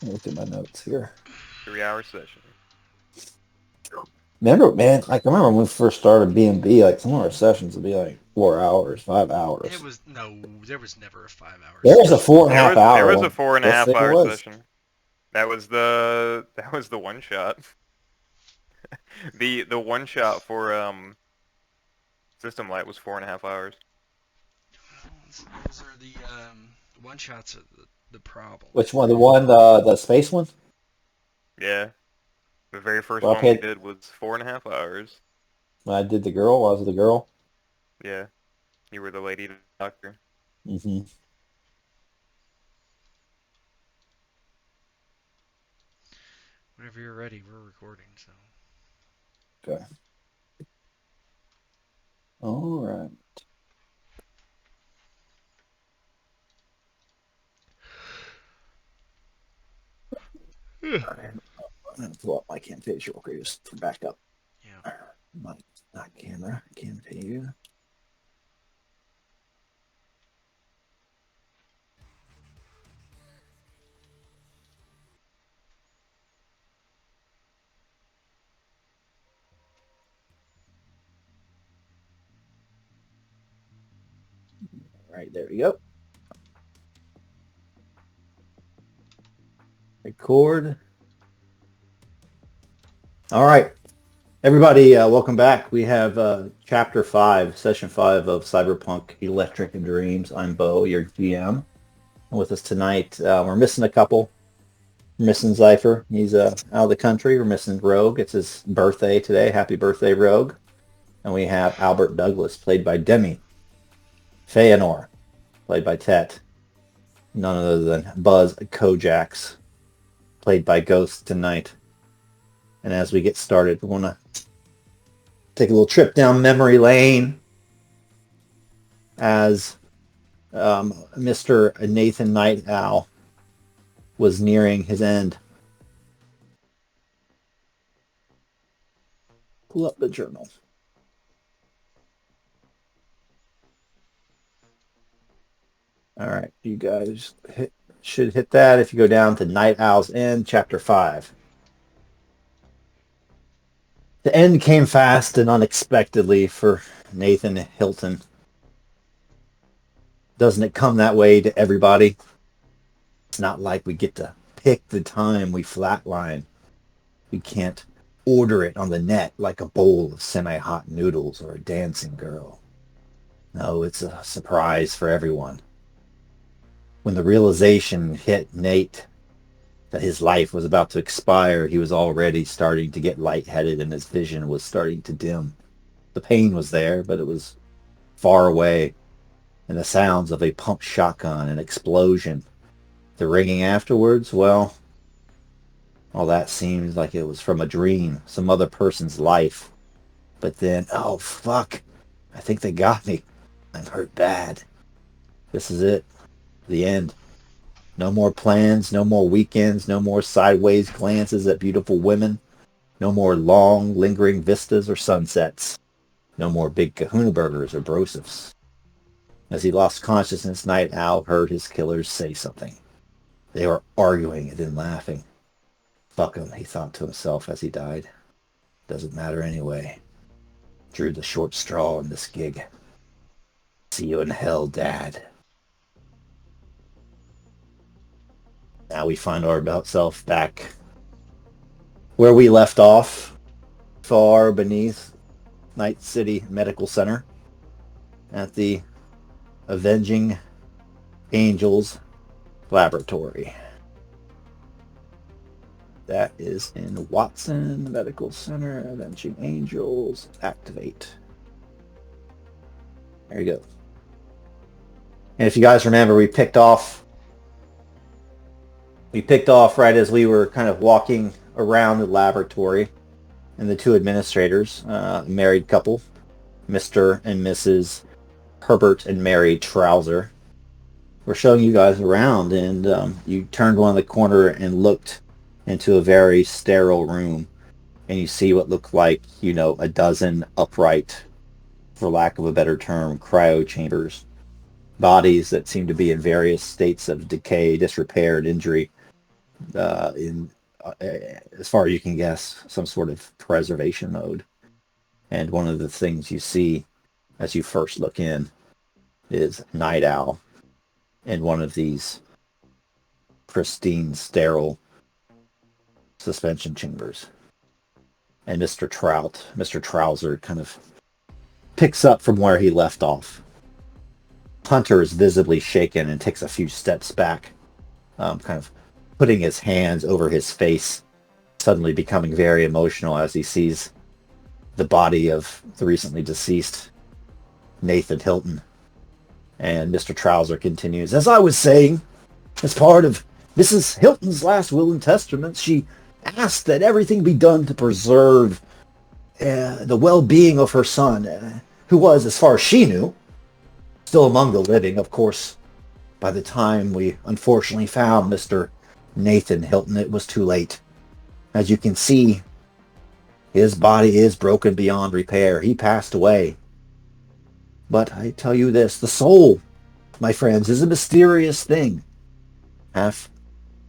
Look at my notes here. 3-hour session. Remember, man, like I remember when we first started B&B, like some of our sessions would be like 4 hours, 5 hours. There was never a 5 hour There was a session. four and a There half was there hour was a one. four and a Yes, half there hour was. session. That was the one shot. The one shot for System Light was 4.5 hours. Those are the one shots are the problem. Which one? The space one? Yeah, the very first Well, I one we paid did was 4.5 hours. when I did the girl. I was the girl. Yeah, you were the lady doctor. Mm-hmm. Whenever you're ready, we're recording. So Okay. All right. All right. I'm gonna pull up my Camtasia real quick just for backup. yeah. My not camera, Camtasia. All right, there we go. Record. All right, everybody, welcome back. We have Chapter 5, Session 5 of Cyberpunk Electric Dreams. I'm Bo, your GM. And with us tonight, we're missing a couple. We're missing Zypher. He's out of the country. We're missing Rogue. It's his birthday today. Happy birthday, Rogue. And we have Albert Douglas, played by Demi. Feanor, played by Tet. None other than Buzz Kojaks, played by Ghost tonight. And as we get started, we want to take a little trip down memory lane as Mr. Nathan Night Owl was nearing his end. Pull up the journal. All right, you guys should hit that if you go down to Night Owl's End, Chapter 5. The end came fast and unexpectedly for Nathan Hilton. Doesn't it come that way to everybody? It's not like we get to pick the time we flatline. We can't order it on the net like a bowl of semi-hot noodles or a dancing girl. No, it's a surprise for everyone. When the realization hit Nate that his life was about to expire, he was already starting to get lightheaded and his vision was starting to dim. The pain was there, but it was far away, and the sounds of a pump shotgun, an explosion, the ringing afterwards, well, all that seemed like it was from a dream, some other person's life. But then, oh fuck, I think they got me. I'm hurt bad. This is it. The end. No more plans, no more weekends, no more sideways glances at beautiful women, no more long, lingering vistas or sunsets, no more big kahuna burgers or brosifs. As he lost consciousness, Night Owl heard his killers say something. They were arguing and then laughing. Fuck 'em, he thought to himself as he died. Doesn't matter anyway. Drew the short straw in this gig. See you in hell, Dad. Now we find ourselves back where we left off, far beneath Night City Medical Center at the Avenging Angels laboratory. That is in Watson Medical Center. Avenging Angels. Activate. There you go. And if you guys remember, we picked off right as we were kind of walking around the laboratory, and the two administrators, married couple, Mr. and Mrs. Herbert and Mary Trouser, were showing you guys around, and you turned one of the corner and looked into a very sterile room, and you see what looked like, a dozen upright, for lack of a better term, cryo chambers. Bodies that seem to be in various states of decay, disrepair, and injury. in as far as you can guess, some sort of preservation mode. And one of the things you see as you first look in is Night Owl in one of these pristine, sterile suspension chambers. And Mr. Trouser, kind of picks up from where he left off. Hunter is visibly shaken and takes a few steps back, kind of putting his hands over his face, suddenly becoming very emotional as he sees the body of the recently deceased Nathan Hilton. And Mr. Trouser continues, as I was saying, as part of Mrs. Hilton's last will and testament, she asked that everything be done to preserve the well-being of her son, who was, as far as she knew, still among the living. Of course, by the time we unfortunately found Mr. Nathan Hilton, it was too late. As you can see, his body is broken beyond repair. He passed away. But I tell you this, the soul, my friends, is a mysterious thing. Half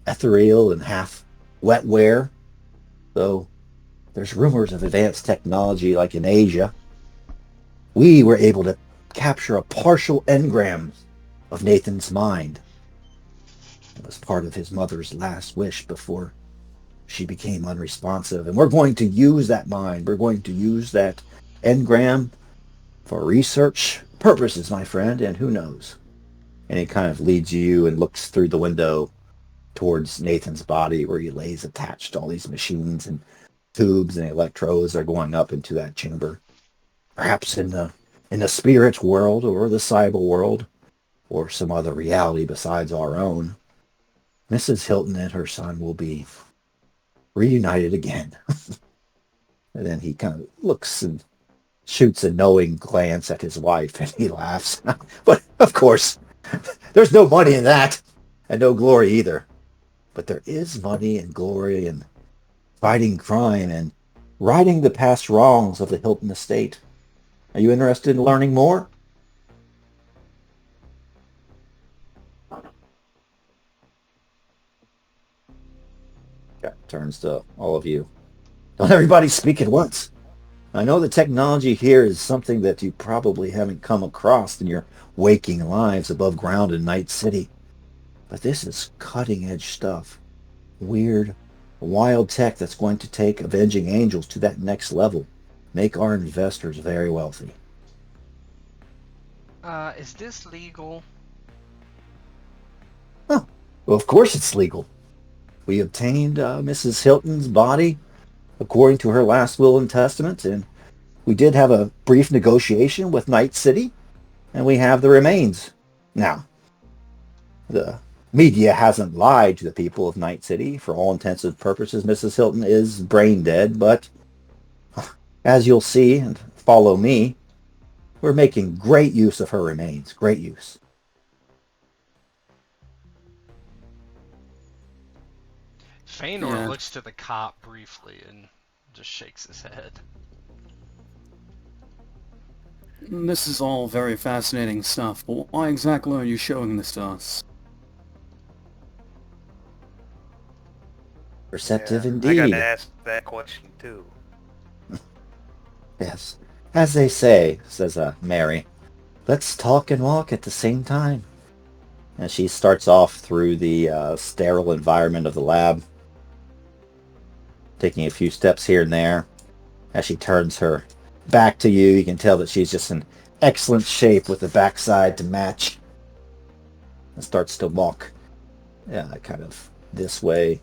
ethereal and half wetware. Though there's rumors of advanced technology like in Asia. We were able to capture a partial engram of Nathan's mind. It was part of his mother's last wish before she became unresponsive. And we're going to use that mind. We're going to use that engram for research purposes, my friend, and who knows? And he kind of leads you and looks through the window towards Nathan's body where he lays attached to all these machines and tubes and electrodes are going up into that chamber. Perhaps in the spirit world or the cyber world or some other reality besides our own, Mrs. Hilton and her son will be reunited again. And then he kind of looks and shoots a knowing glance at his wife and he laughs. But of course, there's no money in that and no glory either. But there is money and glory in fighting crime and righting the past wrongs of the Hilton estate. Are you interested in learning more? Jack turns to all of you. Don't everybody speak at once. I know the technology here is something that you probably haven't come across in your waking lives above ground in Night City. But this is cutting-edge stuff. Weird, wild tech that's going to take Avenging Angels to that next level. Make our investors very wealthy. Is this legal? Oh, well, of course it's legal. We obtained Mrs. Hilton's body according to her last will and testament, and we did have a brief negotiation with Night City, and we have the remains. Now, the media hasn't lied to the people of Night City. For all intents and purposes, Mrs. Hilton is brain dead, but as you'll see and follow me, we're making great use of her remains. Great use. Feanor looks to the cop briefly and just shakes his head. This is all very fascinating stuff, but why exactly are you showing this to us? Perceptive I indeed. gotta ask that question too. Yes. As they say, says Mary, let's talk and walk at the same time. And she starts off through the sterile environment of the lab, taking a few steps here and there. As she turns her back to you, you can tell that she's just in excellent shape with the backside to match. And starts to walk kind of this way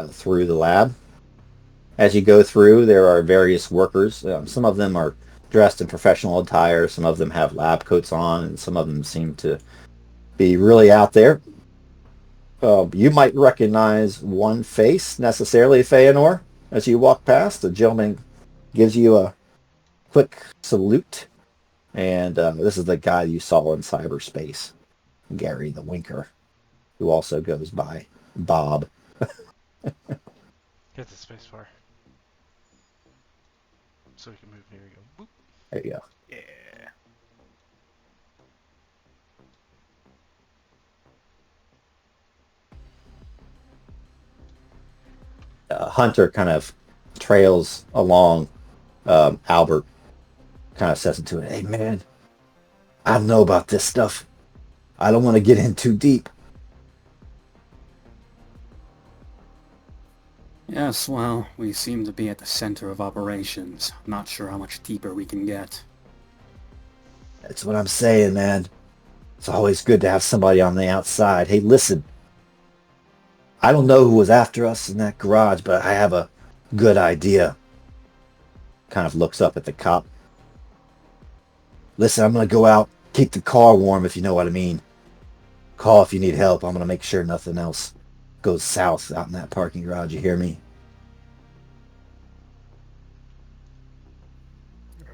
through the lab. As you go through, there are various workers. Some of them are dressed in professional attire. Some of them have lab coats on, and some of them seem to be really out there. You might recognize one face, necessarily, Feanor, as you walk past. The gentleman gives you a quick salute, and this is the guy you saw in cyberspace, Gary the Winker, who also goes by Bob. Hit the spacebar. So we can move here. Go. Boop. There you go. Yeah. Hunter kind of trails along. Albert kind of says into it, "Hey man, I don't know about this stuff. I don't want to get in too deep." Yes, well, we seem to be at the center of operations. Not sure how much deeper we can get. That's what I'm saying, man. It's always good to have somebody on the outside. Hey, listen. I don't know who was after us in that garage, but I have a good idea. Kind of looks up at the cop. Listen, I'm going to go out, keep the car warm, if you know what I mean. Call if you need help. I'm going to make sure nothing else goes south out in that parking garage. You hear me?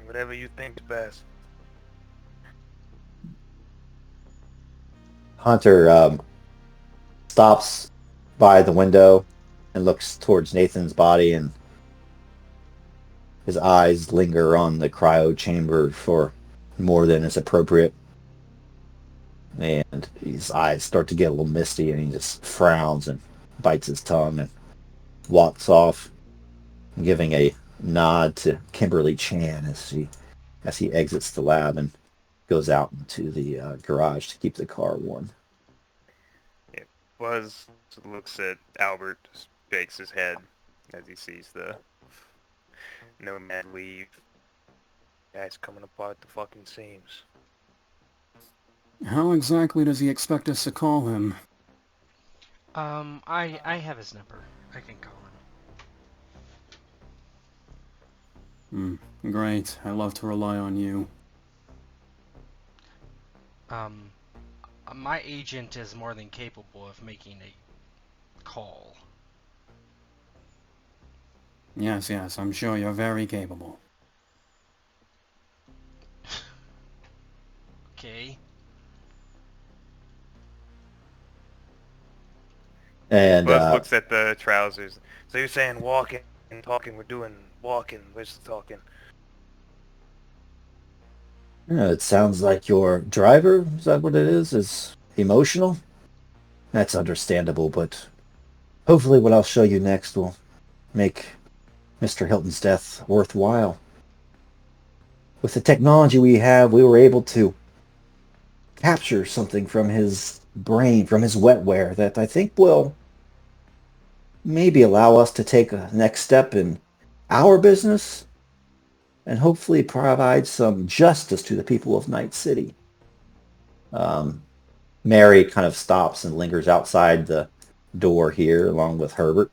Whatever you think's best. Hunter stops by the window and looks towards Nathan's body, and his eyes linger on the cryo chamber for more than is appropriate. And his eyes start to get a little misty, and he just frowns and bites his tongue and walks off, giving a nod to Kimberly Chan as he exits the lab and goes out into the garage to keep the car warm. Yeah, Buzz looks at Albert, shakes his head as he sees the nomad leave. Guy's coming apart the fucking seams. How exactly does he expect us to call him? I have his number. I can call him. Great. I love to rely on you. My agent is more than capable of making a call. Yes, I'm sure you're very capable. Okay. And Buzz looks at the trousers. So you're saying walking and talking, we're doing walking, where's the talking? it sounds like your driver, is that what it is emotional? That's understandable, but hopefully what I'll show you next will make Mr. Hilton's death worthwhile. With the technology we have, we were able to capture something from his brain, from his wetware, that I think will maybe allow us to take a next step in our business and hopefully provide some justice to the people of Night City. Mary kind of stops and lingers outside the door here along with Herbert.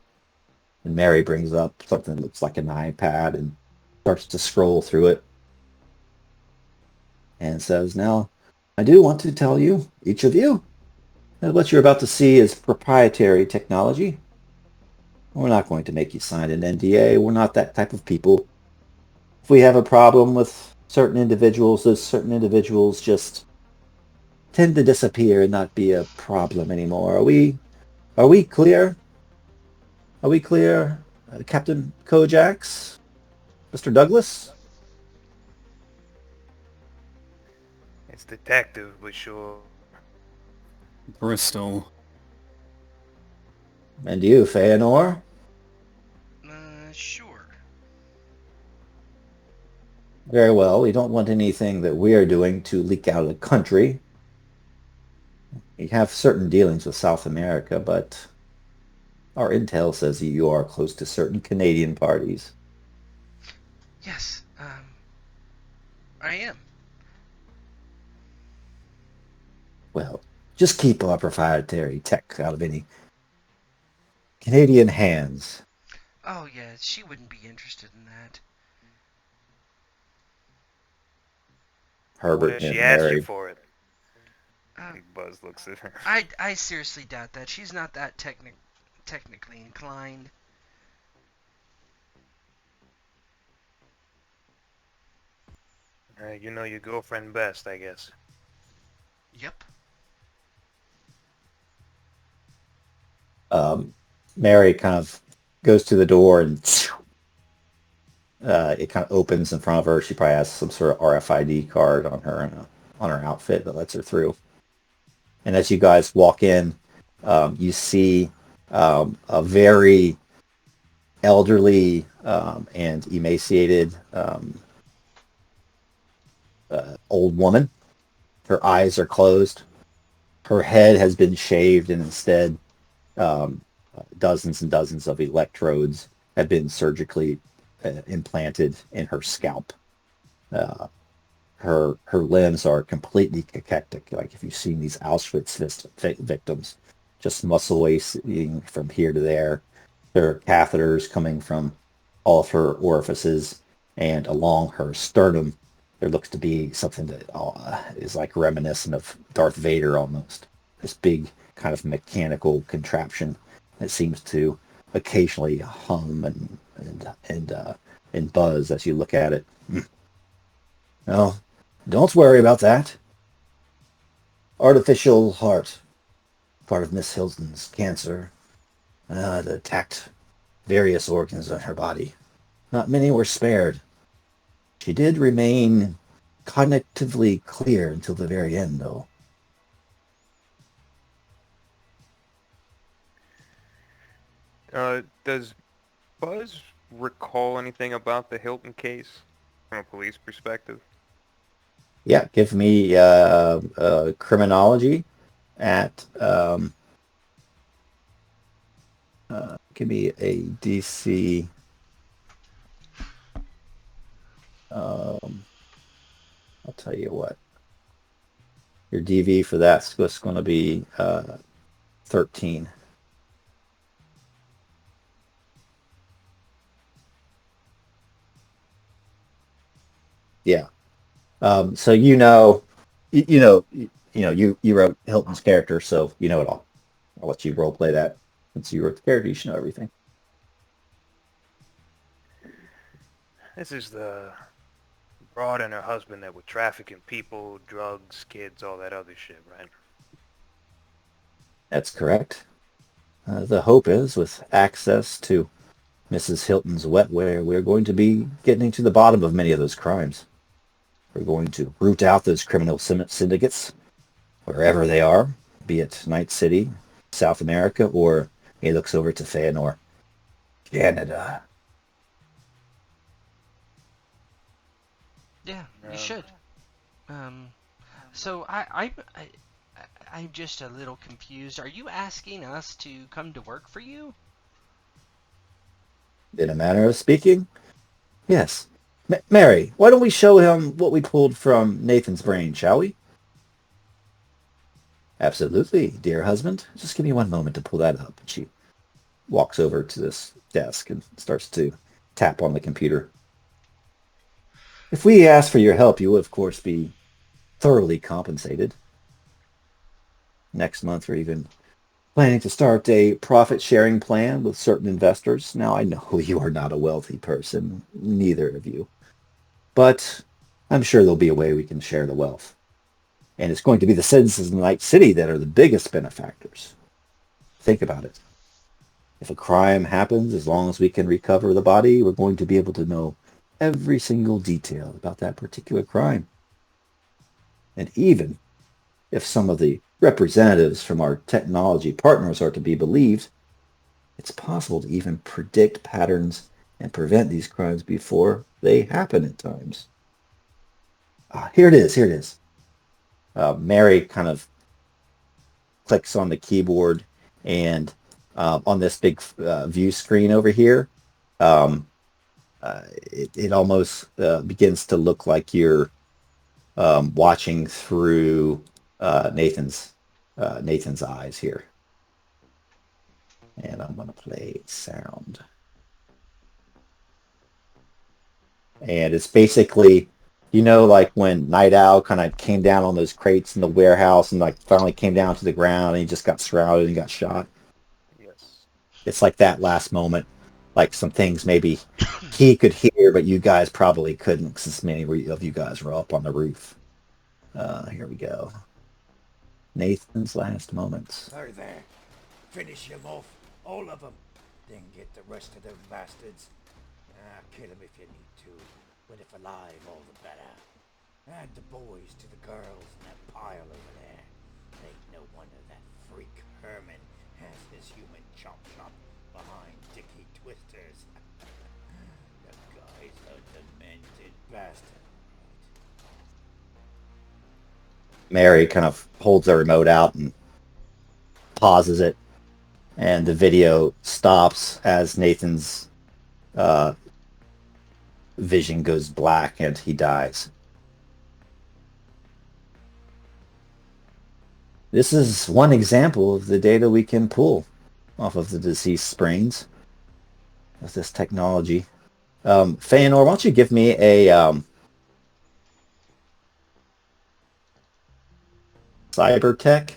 And Mary brings up something that looks like an iPad and starts to scroll through it. And says, "Now, I do want to tell you, each of you, that what you're about to see is proprietary technology. We're not going to make you sign an NDA. We're not that type of people. If we have a problem with certain individuals, those certain individuals just tend to disappear and not be a problem anymore. Are we clear? Are we clear, Captain Kojaks? Mr. Douglas?" It's detective, but sure. Bristol. And you, Feanor? Sure. Very well. We don't want anything that we are doing to leak out of the country. We have certain dealings with South America, but our intel says that you are close to certain Canadian parties. Yes, I am. Well, just keep our proprietary tech out of any Canadian hands. Oh yeah, she wouldn't be interested in that. Herbert What if and she asked Mary. you for it? Buzz looks at her. I seriously doubt that. She's not that technically inclined. You know your girlfriend best, I guess. Yep. Mary kind of goes to the door and it kind of opens in front of her. She probably has some sort of RFID card on her outfit that lets her through. And as you guys walk in, you see a very elderly and emaciated old woman. Her eyes are closed. Her head has been shaved, and instead, um, dozens and dozens of electrodes have been surgically implanted in her scalp. Uh, her limbs are completely cachectic. Like if you've seen these Auschwitz victims, just muscle wasting from here to there. There are catheters coming from all of her orifices, and along her sternum, there looks to be something that is like reminiscent of Darth Vader almost. This big kind of mechanical contraption that seems to occasionally hum and buzz as you look at it. Well, don't worry about that. Artificial heart, part of Miss Hilton's cancer, it attacked various organs in her body. Not many were spared. She did remain cognitively clear until the very end, though. Does Buzz recall anything about the Hilton case from a police perspective? Yeah, give me criminology at give me a DC. I'll tell you what. Your DV for that's just going to be 13. Yeah. So you wrote Hilton's character, so you know it all. I'll let you role play that. Since you wrote the character, you should know everything. This is the broad and her husband that were trafficking people, drugs, kids, all that other shit, right? That's correct. The hope is, with access to Mrs. Hilton's wetware, we're going to be getting to the bottom of many of those crimes. We're going to root out those criminal syndicates wherever they are, be it Night City, South America, or he looks over to Feanor, Canada. Yeah, you should. So I'm just a little confused. Are you asking us to come to work for you? In a manner of speaking, yes. Mary, why don't we show him what we pulled from Nathan's brain, shall we? Absolutely, dear husband. Just give me one moment to pull that up. And she walks over to this desk and starts to tap on the computer. If we ask for your help, you will, of course, be thoroughly compensated. Next month, we're even planning to start a profit-sharing plan with certain investors. Now, I know you are not a wealthy person, neither of you. But I'm sure there'll be a way we can share the wealth. And it's going to be the citizens of Night City that are the biggest benefactors. Think about it. If a crime happens, as long as we can recover the body, we're going to be able to know every single detail about that particular crime. And even if some of the representatives from our technology partners are to be believed, it's possible to even predict patterns and prevent these crimes before they happen at times. Here it is. Here it is. Mary kind of clicks on the keyboard, and on this big view screen over here, um, it almost begins to look like you're watching through Nathan's eyes here. And I'm going to play sound. And it's basically, like when Night Owl kind of came down on those crates in the warehouse and like finally came down to the ground and he just got shrouded and got shot. Yes. It's like that last moment, like some things maybe he could hear, but you guys probably couldn't since many of you guys were up on the roof. Here we go. Nathan's last moments. There, there. Finish him off. All of them. Then get the rest of them bastards. Kill him if you need to. But if alive, all the better. Add the boys to the girls in that pile over there. Ain't no wonder that freak Hermann has his human chop shop behind Dicky Twister's bastard. Mary kind of holds the remote out and pauses it, and the video stops as Nathan's vision goes black and he dies. This is one example of the data we can pull off of the deceased brains with this technology. Feanor, why don't you give me a cybertech?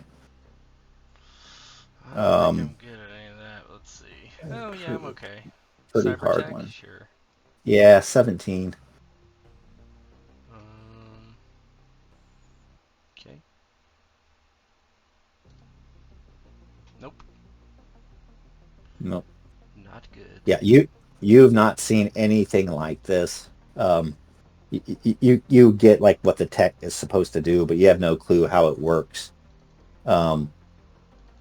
I don't think I'm good at any of that. Let's see. Oh yeah, I'm okay. Pretty hard Cybertech, one. sure. Yeah, 17. Okay. Nope. Nope. Not good. Yeah, you've not seen anything like this. You get like what the tech is supposed to do, but you have no clue how it works.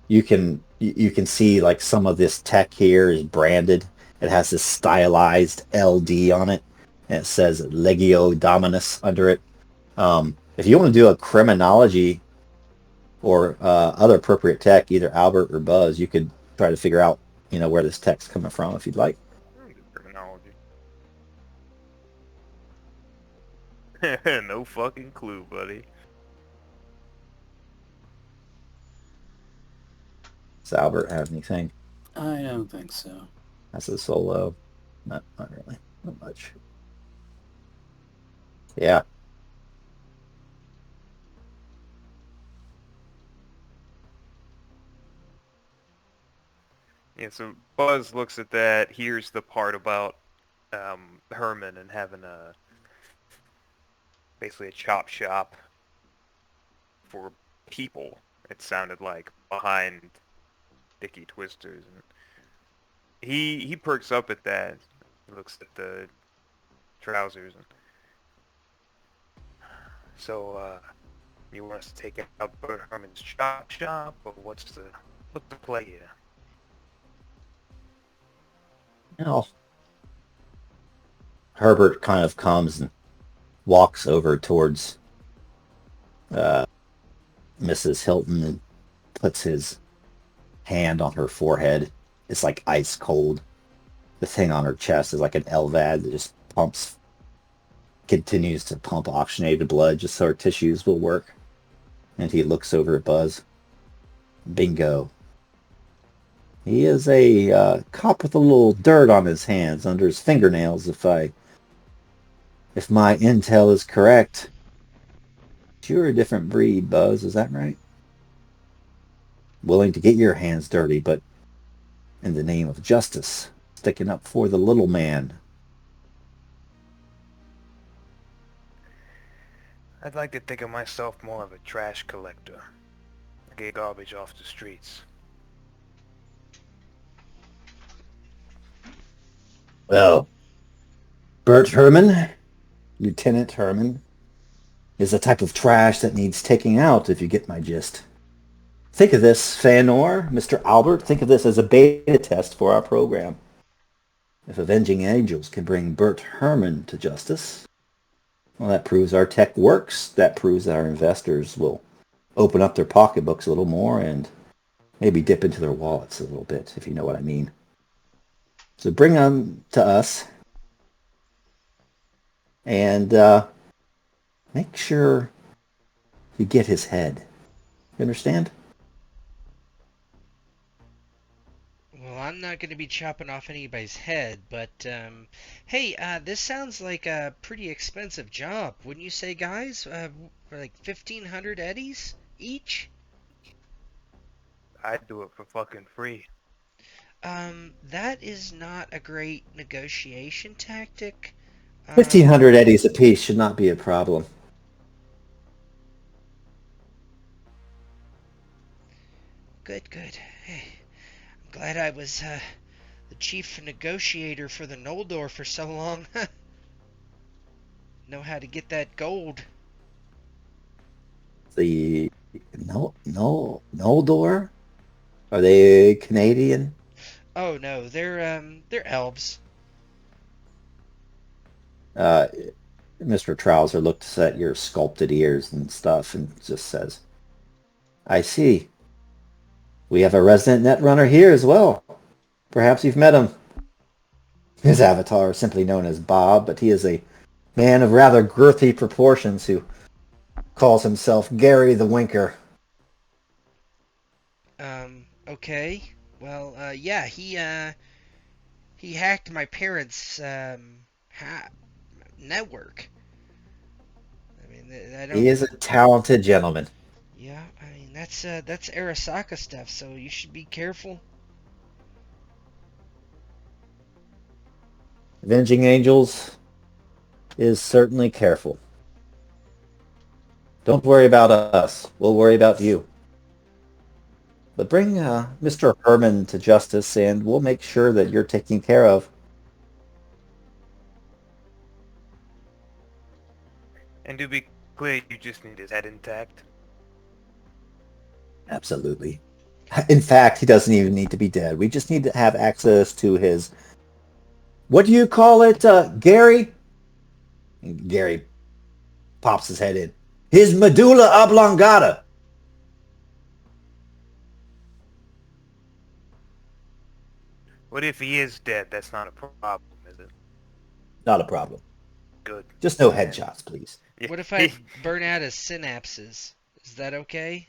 You can see like some of this tech here is branded. It has this stylized LD on it, and it says Legio Dominus under it. If you want to do a criminology or other appropriate tech, either Albert or Buzz, you could try to figure out, where this tech's coming from if you'd like. Criminology. No fucking clue, buddy. Does Albert have anything? I don't think so. That's a solo. Not really. Not much. Yeah. Yeah, so Buzz looks at that, hears the part about Herman and having basically a chop shop for people, it sounded like, behind Dicky Twisters. And he perks up at that. He looks at the trousers. So, you want us to take out Bert Herman's chop shop, or what's the play here? No. Herbert kind of comes and walks over towards Mrs. Hilton and puts his hand on her forehead. It's like ice cold. The thing on her chest is like an LVAD that just continues to pump oxygenated blood just so her tissues will work. And he looks over at Buzz. Bingo. He is a cop with a little dirt on his hands, under his fingernails, if my intel is correct. You're a different breed, Buzz, is that right? Willing to get your hands dirty, but in the name of justice, sticking up for the little man. I'd like to think of myself more of a trash collector. I get garbage off the streets. Well, Bert Hermann, Lieutenant Hermann, is a type of trash that needs taking out, if you get my gist. Think of this, Feanor, Mr. Albert, think of this as a beta test for our program. If Avenging Angels can bring Bert Hermann to justice, well, that proves our tech works. That proves that our investors will open up their pocketbooks a little more and maybe dip into their wallets a little bit, if you know what I mean. So bring them to us and make sure you get his head. You understand? Well, I'm not going to be chopping off anybody's head, but, hey, this sounds like a pretty expensive job, wouldn't you say, guys? For like 1,500 eddies each? I'd do it for fucking free. That is not a great negotiation tactic. 1,500 eddies apiece should not be a problem. Good. Hey, I'm glad I was, the chief negotiator for the Noldor for so long. Know how to get that gold. The Noldor? Are they Canadian? Oh no, they're elves. Mr. Trouser looks at your sculpted ears and stuff and just says, I see. We have a resident netrunner here as well. Perhaps you've met him. His avatar is simply known as Bob, but he is a man of rather girthy proportions who calls himself Gary the Winker. Okay. Well, yeah, he hacked my parents' network. I mean, I don't. He is a talented gentleman. Yeah, I mean that's Arasaka stuff, so you should be careful. Avenging Angels is certainly careful. Don't worry about us. We'll worry about you. But bring Mr. Hermann to justice, and we'll make sure that you're taken care of. And to be clear, you just need his head intact. Absolutely. In fact, he doesn't even need to be dead. We just need to have access to his... What do you call it, Gary? And Gary pops his head in. His medulla oblongata. What if he is dead? That's not a problem, is it? Not a problem. Good. Just no headshots, please. Yeah. What if I burn out his synapses? Is that okay?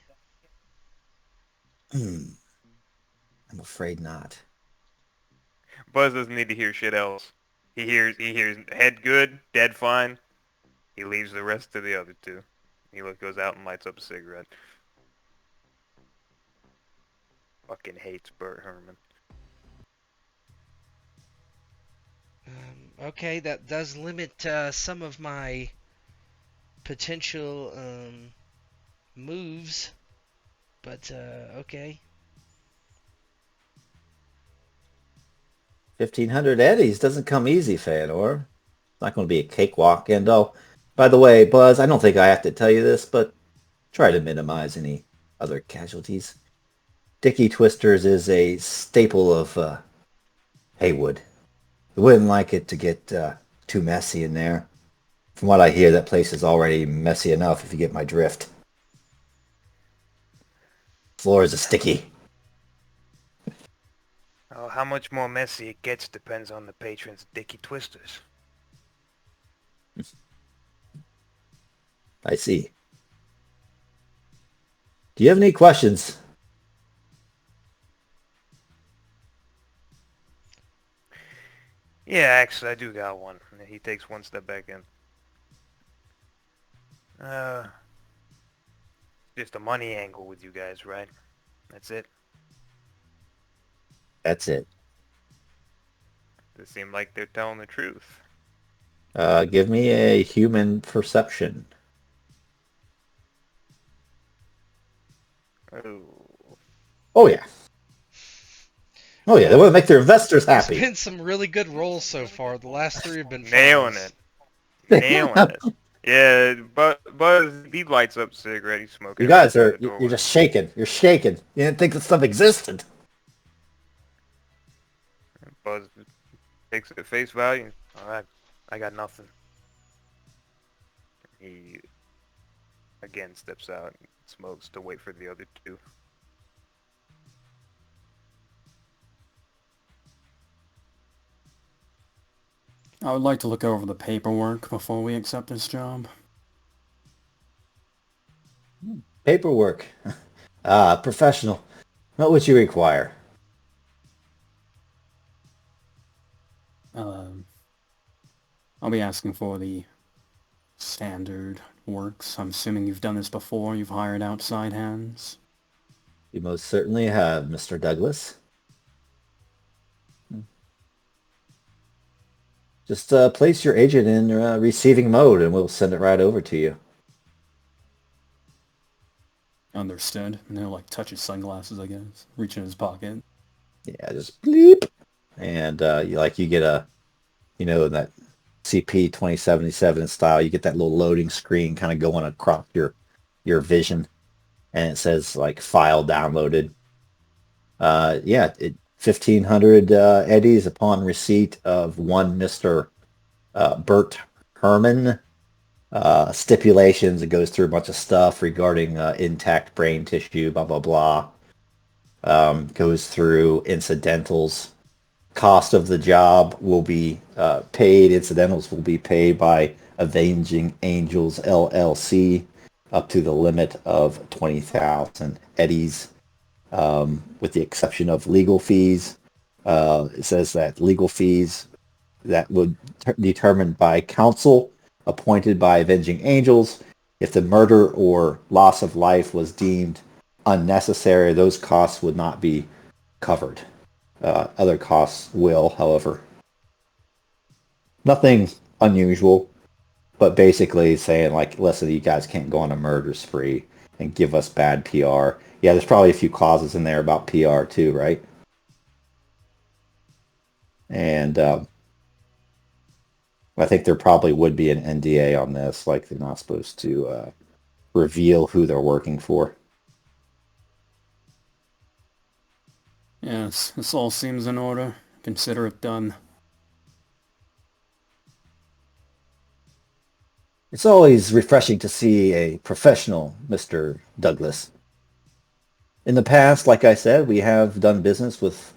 I'm afraid not. Buzz doesn't need to hear shit else. He hears head good, dead fine. He leaves the rest to the other two. He goes out and lights up a cigarette. Fucking hates Bert Hermann. Okay, that does limit some of my potential moves, but okay. 1,500 eddies doesn't come easy, Feanor. It's not going to be a cakewalk. And oh, by the way, Buzz, I don't think I have to tell you this, but try to minimize any other casualties. Dicky Twisters is a staple of Haywood. We wouldn't like it to get too messy in there. From what I hear, that place is already messy enough, if you get my drift. Floors are sticky. Oh, how much more messy it gets depends on the patrons' Dicky Twisters. I see. Do you have any questions? Yeah, actually, I do got one. He takes one step back in. Just a money angle with you guys, right? That's it? That's it. They seem like they're telling the truth. Give me a human perception. Oh yeah. Oh yeah, they want to make their investors There's happy. been some really good rolls so far. The last three have been Nailing fouls. it. Nailing it. Yeah, Buzz, he lights up a cigarette, he's smoking. You guys you're just shaking. You're shaking. You didn't think this stuff existed. Buzz takes it at face value. Alright, I got nothing. He again steps out and smokes to wait for the other two. I would like to look over the paperwork before we accept this job. Paperwork. Professional. What would you require? I'll be asking for the standard works. I'm assuming you've done this before. You've hired outside hands. You most certainly have, Mr. Douglas. Just place your agent in receiving mode and we'll send it right over to you. Understood. And he'll like touch his sunglasses, I guess. Reach in his pocket. Yeah, just bleep. And you get a, that CP 2077 style, you get that little loading screen kind of going across your vision. And it says like file downloaded. 1,500 eddies upon receipt of one Mr. Bert Hermann. stipulations. It goes through a bunch of stuff regarding intact brain tissue, blah, blah, blah. Goes through incidentals. Cost of the job will be paid. Incidentals will be paid by Avenging Angels LLC up to the limit of 20,000 eddies, with the exception of legal fees. It says that legal fees that would determined by counsel appointed by Avenging Angels. If the murder or loss of life was deemed unnecessary, those costs would not be covered. Other costs will, however. Nothing unusual, but basically saying like, listen, you guys can't go on a murder spree and give us bad PR. Yeah, there's probably a few clauses in there about PR too, right? And I think there probably would be an NDA on this, like they're not supposed to reveal who they're working for. Yes, this all seems in order. Consider it done. It's always refreshing to see a professional, Mr. Douglas. In the past, like I said, we have done business with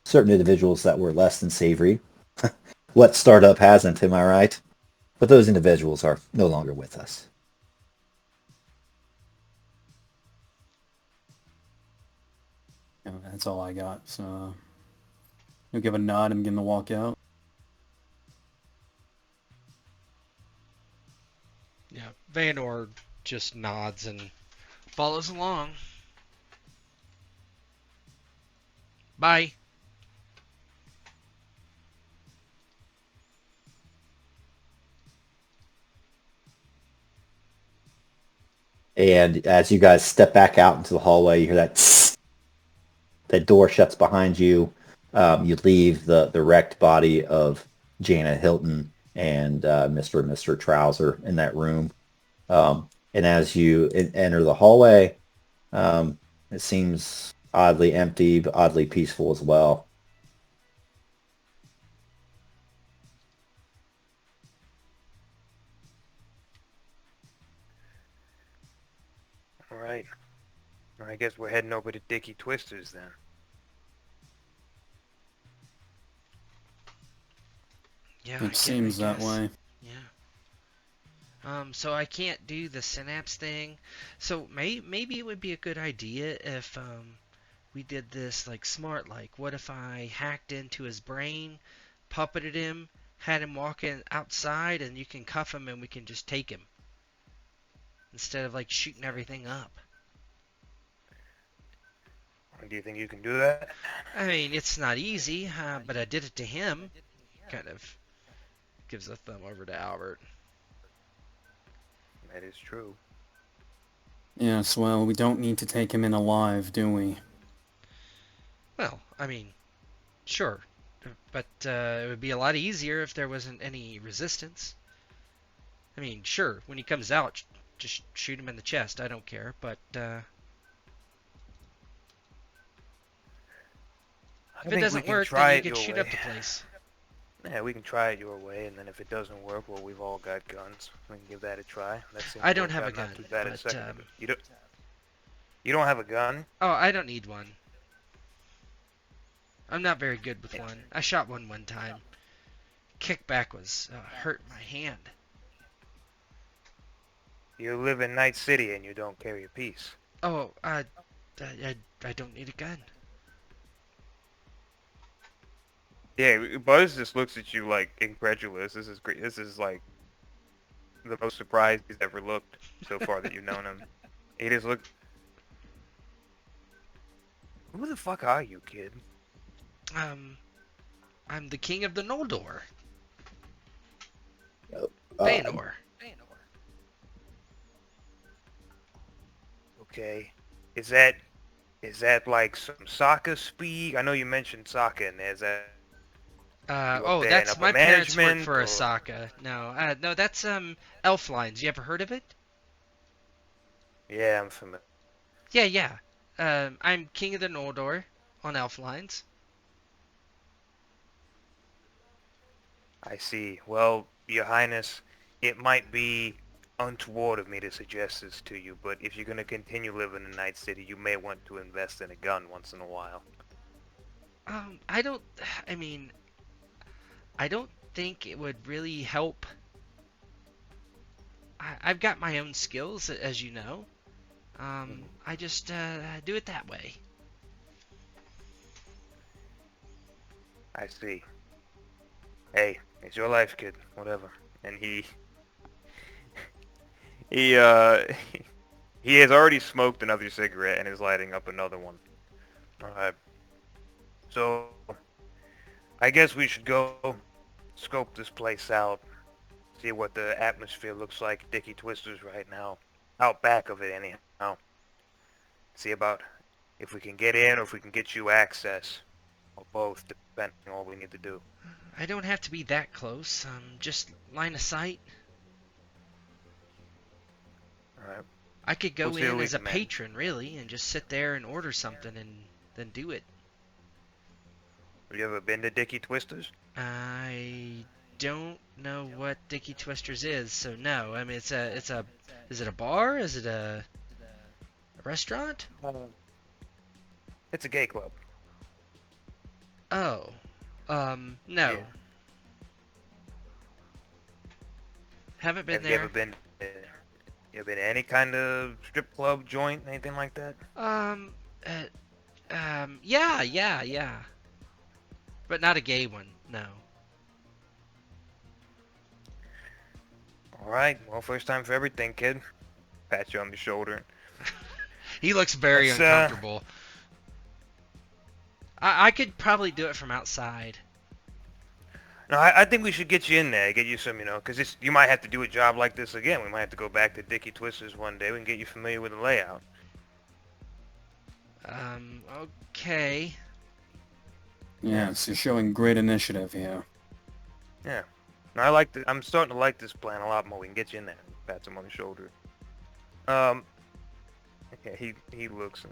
certain individuals that were less than savory. What startup hasn't, am I right? But those individuals are no longer with us. Yeah, that's all I got, so... You'll give a nod and begin to walk out. Yeah, Feanor just nods and follows along. Bye. And as you guys step back out into the hallway, you hear that tss. That door shuts behind you. You leave the wrecked body of Janet Hilton and Mr. and Mr. Trouser in that room. And as you enter the hallway, it seems oddly empty, but oddly peaceful as well. All right. I guess we're heading over to Dicky Twister's then. Yeah, I It seems that guess. way. Yeah. So I can't do the synapse thing. So maybe it would be a good idea if we did this like smart. Like, what if I hacked into his brain, puppeted him, had him walking outside, and you can cuff him and we can just take him instead of like shooting everything up. Do you think you can do that? I mean, it's not easy, but I did it to him. Kind of gives a thumb over to Albert. That is true. Yes, well, we don't need to take him in alive, do we? Well, I mean, sure. But it would be a lot easier if there wasn't any resistance. I mean, sure, when he comes out, just shoot him in the chest. I don't care, but if it doesn't work, then you can shoot up the place. Yeah, we can try it your way, and then if it doesn't work, well, we've all got guns. We can give that a try. I don't have a gun, but you don't have a gun? Oh, I don't need one. I'm not very good with one. I shot one time. Kickback was hurt my hand. You live in Night City and you don't carry a piece. Oh, I don't need a gun. Yeah, Buzz just looks at you like incredulous. This is great. This is like the most surprised he's ever looked so far that you've known him. He just looked. Who the fuck are you, kid? I'm the king of the Noldor. Feanor. Okay. Is that like some soccer speak? I know you mentioned soccer in there. Is that that's my parents work for or... Osaka. No, that's Elf Lines. You ever heard of it? Yeah, I'm familiar. Yeah. I'm king of the Noldor on Elf Lines. I see. Well, Your Highness, it might be untoward of me to suggest this to you, but if you're going to continue living in Night City, you may want to invest in a gun once in a while. I don't. I mean, I don't think it would really help. I've got my own skills, as you know. I just do it that way. I see. Hey, it's your life, kid. Whatever. And he has already smoked another cigarette and is lighting up another one. Alright. So, I guess we should go scope this place out. See what the atmosphere looks like at Dicky Twister's right now. Out back of it, anyhow. See about if we can get in or if we can get you access. Or both, depending on what we need to do. I don't have to be that close. Just line of sight. Alright. I could go We'll see what in we as a can manage. patron, really, and just sit there and order something and then do it. Have you ever been to Dicky Twister's? I don't know what Dicky Twisters is, so no. I mean, is it a bar? Is it a restaurant? It's a gay club. Oh, no. Yeah. Haven't been Have there. you ever been to any kind of strip club joint, anything like that? Yeah. But not a gay one, no. Alright, well, first time for everything, kid. Pat you on the shoulder. He looks very Let's, uncomfortable. I could probably do it from outside. No, I think we should get you in there, get you some, because you might have to do a job like this again. We might have to go back to Dicky Twister's one day. We can get you familiar with the layout. Okay. Yes, you're showing great initiative here. Yeah. No, I'm starting to like this plan a lot more. We can get you in there. Pats him on the shoulder. Okay, he looks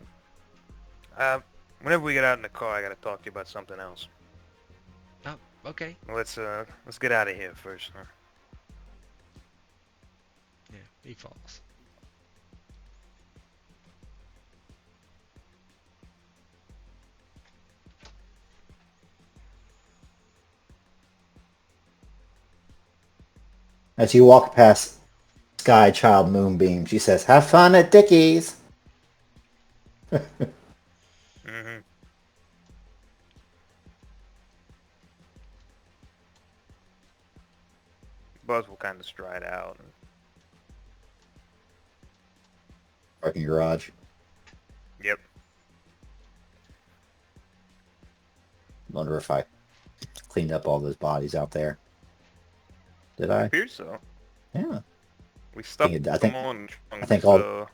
and... whenever we get out in the car, I gotta talk to you about something else. Oh, okay. Let's get out of here first, huh? Yeah, he falls. As you walk past Sky Child Moonbeam, she says, "Have fun at Dicky's." Mm-hmm. Buzz will kind of stride out. Parking garage. Yep. Wonder if I cleaned up all those bodies out there. Did I? Appears so. Yeah. We stuffed I them all in the trunk, I think so...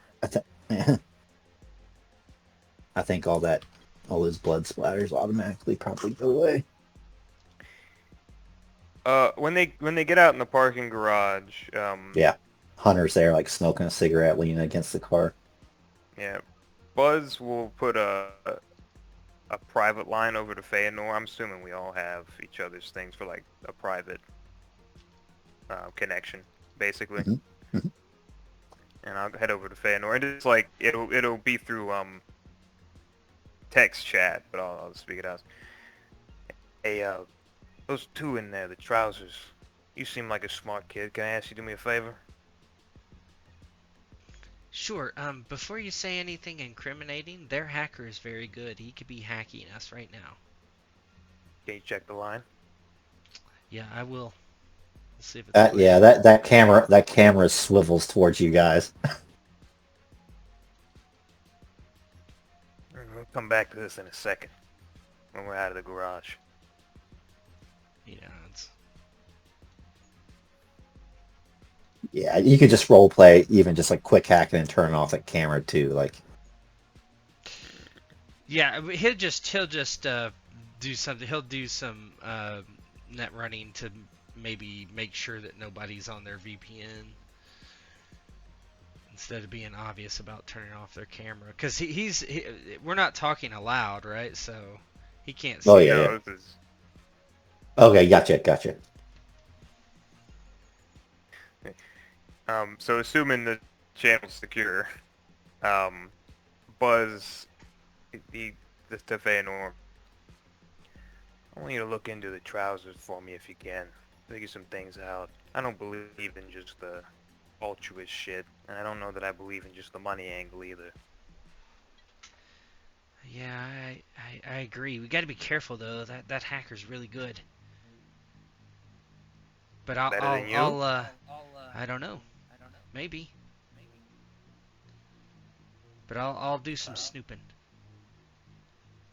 I think all those blood splatters automatically probably go away. When they get out in the parking garage, Yeah. Hunter's there, like smoking a cigarette, leaning against the car. yeah, Buzz will put a private line over to Feanor. I'm assuming we all have each other's things for like a private connection, basically. Mm-hmm. Mm-hmm. And I'll head over to Feanor. And it's like it'll be through text chat, but I'll speak it out. Hey, those two in there, the Trousers. You seem like a smart kid. Can I ask you to do me a favor? Sure. Before you say anything incriminating, their hacker is very good. He could be hacking us right now. Can you check the line? Yeah, I will. Let's see if it's Yeah, that camera swivels towards you guys. We'll come back to this in a second when we're out of the garage. Yeah, it's... Yeah, you could just role play, even just like quick hacking and turn off the camera too. Like, Yeah, he'll just do something. He'll do some net running to maybe make sure that nobody's on their VPN instead of being obvious about turning off their camera. Because we're not talking aloud, right? So he can't see. Oh, yeah. This is... Okay, gotcha. So assuming the channel's secure, Buzz, to Feanor, I want you to look into the trousers for me if you can. Figure some things out. I don't believe in just the altruist shit, and I don't know that I believe in just the money angle either. Yeah, I agree. We got to be careful though. That hacker's really good. But Better than you? I don't know. Maybe. But I'll do some snooping.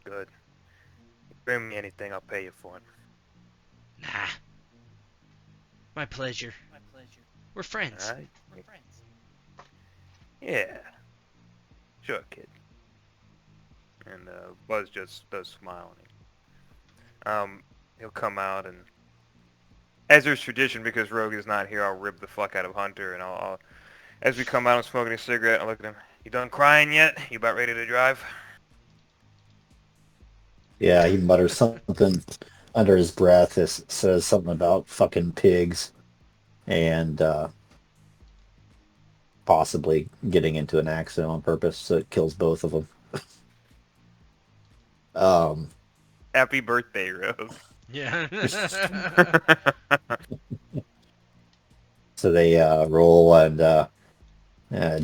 Good. Bring me anything, I'll pay you for it. Nah. My pleasure. We're friends. Alright? Yeah. Sure, kid. And Buzz just does smile. He'll come out, and as there's tradition, because Rogue is not here, I'll rib the fuck out of Hunter, and I'll as we come out, I'm smoking a cigarette, I look at him. You done crying yet? You about ready to drive? Yeah, he mutters something under his breath. Says something about fucking pigs and possibly getting into an accident on purpose so it kills both of them. Happy birthday, Rose. Yeah. So they roll, and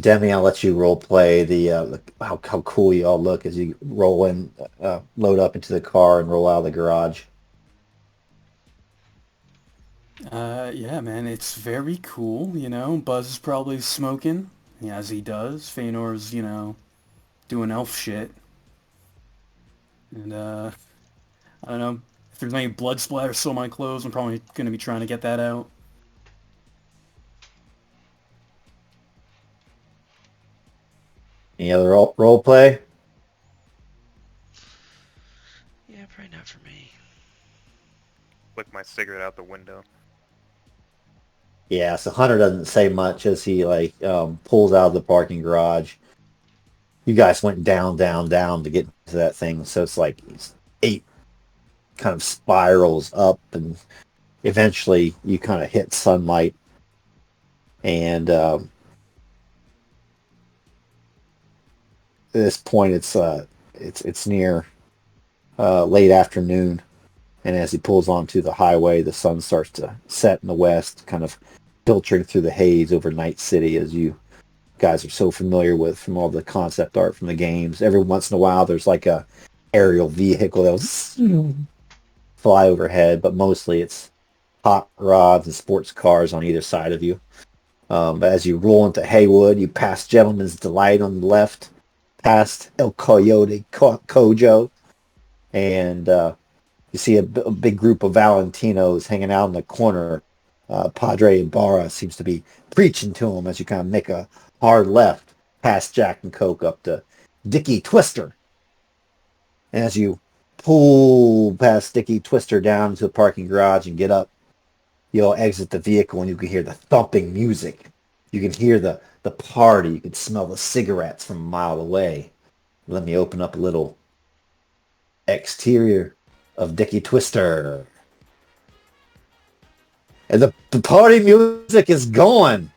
Demi, I'll let you role play the how cool you all look as you roll in, load up into the car and roll out of the garage. Yeah, man, it's very cool, you know. Buzz is probably smoking, as he does. Feanor's, doing elf shit. And, I don't know, if there's any blood splatter still on my clothes, I'm probably going to be trying to get that out. Any other role play? Yeah, probably not for me. Flick my cigarette out the window. Yeah, so Hunter doesn't say much as he pulls out of the parking garage. You guys went down to get to that thing, so it's like 8 kind of spirals up, and eventually you kind of hit sunlight, and at this point it's near late afternoon, and as he pulls onto the highway, the sun starts to set in the west, kind of filtering through the haze over Night City, as you guys are so familiar with from all the concept art from the games. Every once in a while there's like a aerial vehicle that'll fly overhead, but mostly it's hot rods and sports cars on either side of you. But as you roll into Haywood, you pass Gentleman's Delight on the left, past El Coyote Kojo, and you see a big group of Valentinos hanging out in the corner. Padre Ibarra seems to be preaching to them as you kind of make a hard left past Jack and Coke up to Dicky Twister. And as you pull past Dicky Twister down to the parking garage and get up, you'll exit the vehicle and you can hear the thumping music. You can hear the party. You can smell the cigarettes from a mile away. Let me open up a little exterior of Dicky Twister. And the party music is going.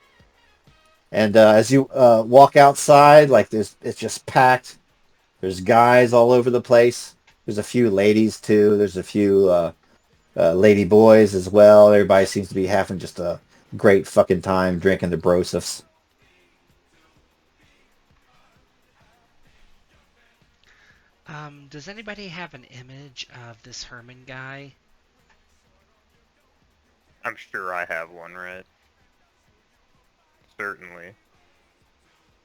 And as you walk outside, it's just packed. There's guys all over the place. There's a few ladies too. There's a few lady boys as well. Everybody seems to be having just a great fucking time drinking the brosifs. Does anybody have an image of this Herman guy? I'm sure I have one, right? Certainly.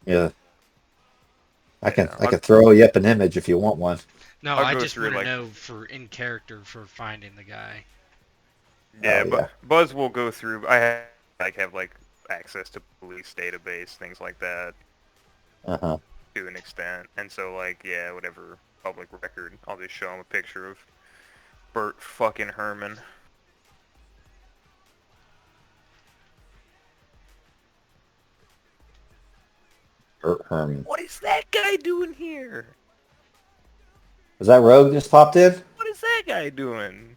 Yeah. I can throw you up an image if you want one. No, I'll I go just through, want to like- know for in character for finding the guy. Yeah, Oh, but yeah. Buzz will go through. I have access to police database, things like that, Uh-huh. to an extent. And so whatever public record, I'll just show him a picture of Bert fucking Herman. Bert Hermann. What is that guy doing here? Was that Rogue just popped in? What is that guy doing?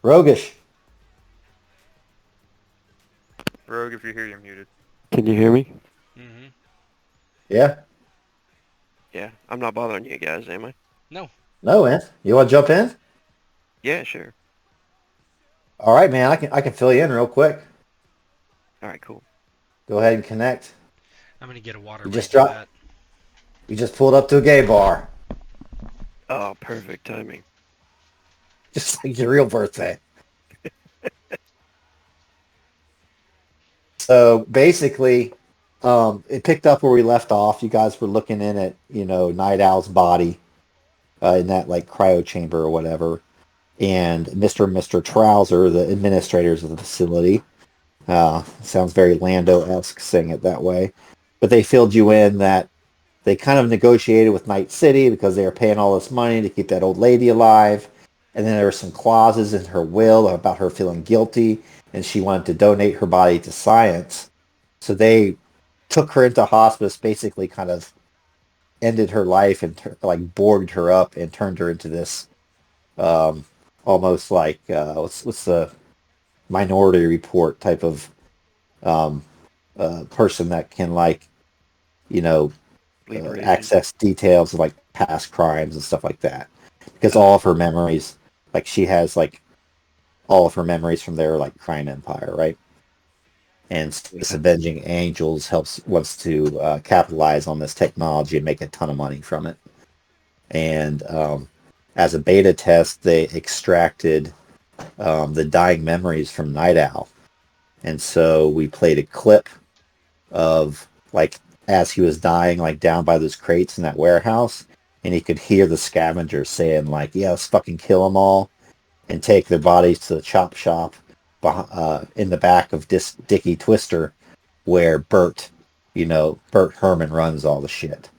Roguish. Rogue, if you're here, you're muted. Can you hear me? Mm-hmm. Yeah. Yeah, I'm not bothering you guys, am I? No. No, man. You want to jump in? Yeah, sure. All right, man. I can fill you in real quick. All right, cool. Go ahead and connect. I'm gonna get a water You right just to dropped. that. You just pulled up to a gay bar, Oh, perfect timing. just like your real birthday. So basically, it picked up where we left off. You guys were looking in at, Night Owl's body in that like cryo chamber or whatever, and Mr. and Mr. Trouser, the administrators of the facility. Sounds very Lando-esque saying it that way, but they filled you in that they kind of negotiated with Night City because they were paying all this money to keep that old lady alive, and then there were some clauses in her will about her feeling guilty, and she wanted to donate her body to science. So they took her into hospice, basically kind of ended her life and like borged her up and turned her into this um, almost like what's the Minority Report type of um, person that can like you know Sleeper agent. access details of like past crimes and stuff like that, because all of her memories, like she has like all of her memories from their like crime empire, right? And this Okay. Avenging Angels wants to capitalize on this technology and make a ton of money from it. And as a beta test, they extracted the dying memories from Night Owl, and so we played a clip of like as he was dying, like down by those crates in that warehouse, and he could hear the scavengers saying like, "Yeah, let's fucking kill them all and take their bodies to the chop shop in the back of Dicky Twister, where Bert Hermann runs all the shit."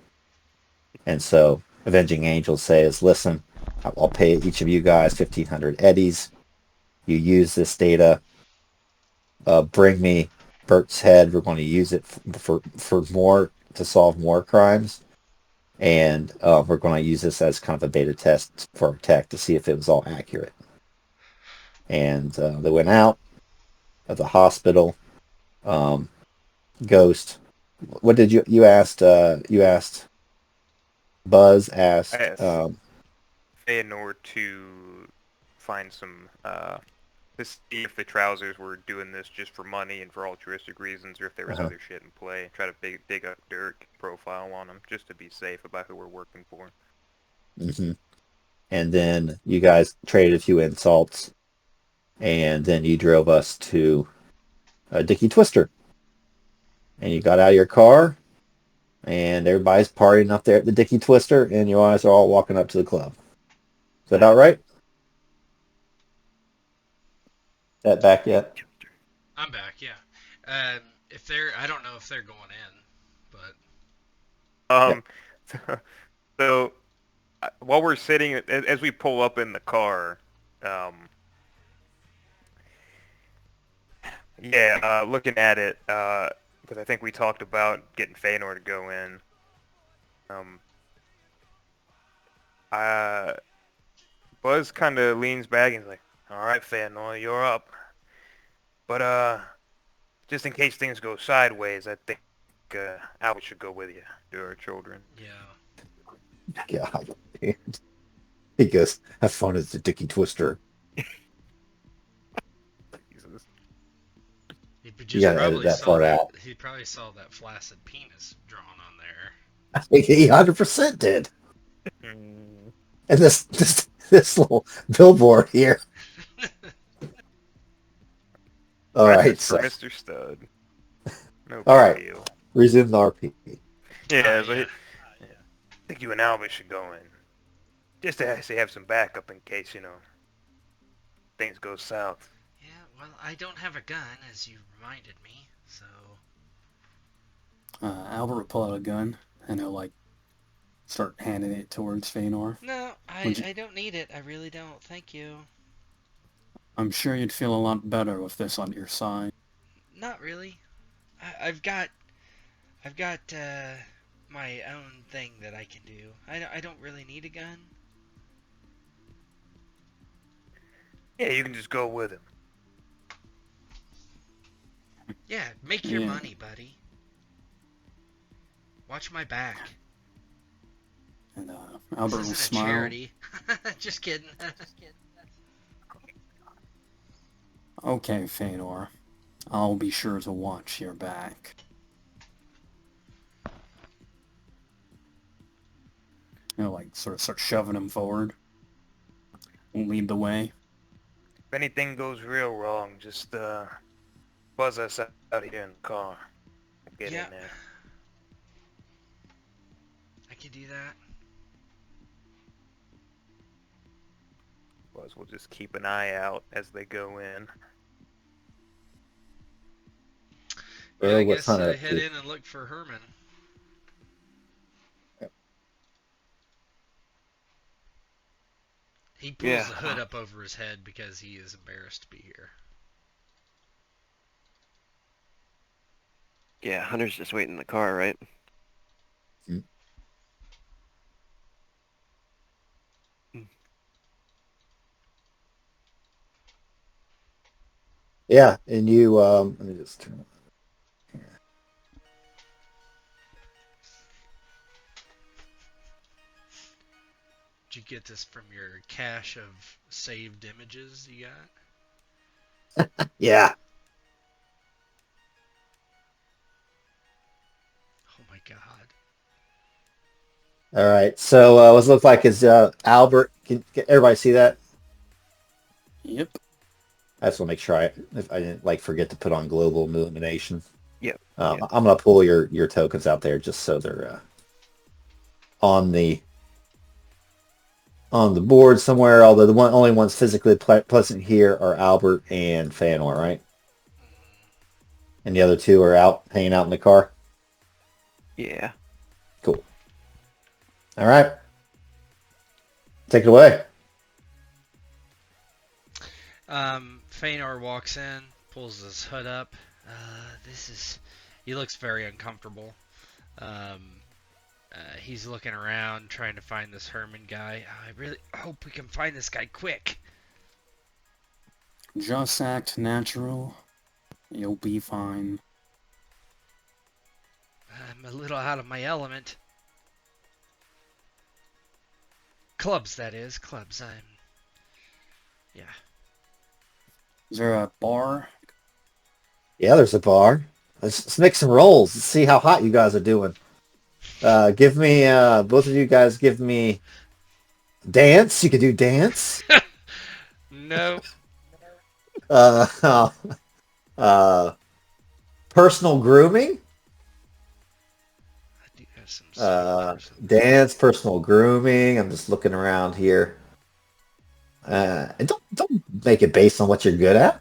And so Avenging Angels says, "Listen, I'll pay each of you guys 1,500 eddies. You use this data. Bring me Bert's head. We're going to use it for more to solve more crimes, and we're going to use this as kind of a beta test for our tech to see if it was all accurate." And they went out of the hospital. Um, Ghost, what did you asked? You asked. Buzz I asked. asked Feanor to find some, to see if the Trousers were doing this just for money and for altruistic reasons, or if there was Uh-huh. other shit in play. Try to dig up dirt profile on them, just to be safe about who we're working for. hmm And then you guys traded a few insults, and then you drove us to Dicky Twister, and you got out of your car, and everybody's partying up there at the Dicky Twister, and you guys are all walking up to the club. Is that about right? Is that back yet? I'm back. Yeah. If they're, I don't know if they're going in, but Um, so while we're sitting, as we pull up in the car, looking at it, because I think we talked about getting Feanor to go in. Uh, Buzz kind of leans back and is like, "All right, Feanor, you're up. But just in case things go sideways, I think Albert should go with you to our children." yeah. God. He goes, "Have fun at the Dicky Twister." Jesus. He You just gotta edit probably that saw part that. out. He probably saw that flaccid penis drawn on there. He 100% did. Mm, And this little billboard here. All right, presents for so Mr. Stud. No all big right, deal. resume the RP. Yeah, Yeah. I think you and Albert should go in. Just to actually have some backup in case, things go south. Yeah. Well, I don't have a gun, as you reminded me. So. Albert will pull out a gun and he'll like start handing it towards Feanor. No, I don't need it. I really don't. Thank you. I'm sure you'd feel a lot better with this on your side. Not really. I've got my own thing that I can do. I don't really need a gun. Yeah, you can just go with him. Yeah, make your Yeah. money, buddy. Watch my back. And This Albert will isn't a smile. charity. Just kidding. Okay, Feanor. I'll be sure to watch your back. Like, sort of start shoving him forward. Lead the way. If anything goes real wrong, just buzz us out here in the car. We'll get Yeah. in there. I can do that. Buzz will just keep an eye out as they go in. Yeah, I what guess kind of head in and look for Herman. He pulls Yeah. the hood up over his head because he is embarrassed to be here. Yeah, Hunter's just waiting in the car, right? Yeah, and you let me just turn it. Did you get this from your cache of saved images you got? Yeah. Oh my god. All right. So what it looks like is Albert. Can everybody see that? Yep. I just want to make sure if I didn't like forget to put on global illumination. Yep. I'm gonna pull your tokens out there just so they're on the board somewhere. Although the only ones physically present here are Albert and Feanor, right? And the other two are out hanging out in the car. Yeah. Cool. All right. Take it away. Feanor walks in, pulls his hood up. He looks very uncomfortable. He's looking around, trying to find this Herman guy. I really hope we can find this guy quick. Just act natural. You'll be fine. I'm a little out of my element. Clubs, that is. Clubs. Yeah. Is there a bar? Yeah, there's a bar. Let's make some rolls. Let's see how hot you guys are doing. Give me, both of you guys give me dance. You can do dance. No. Personal grooming. I do have some sweet Dance, personal grooming. I'm just looking around here. And don't make it based on what you're good at.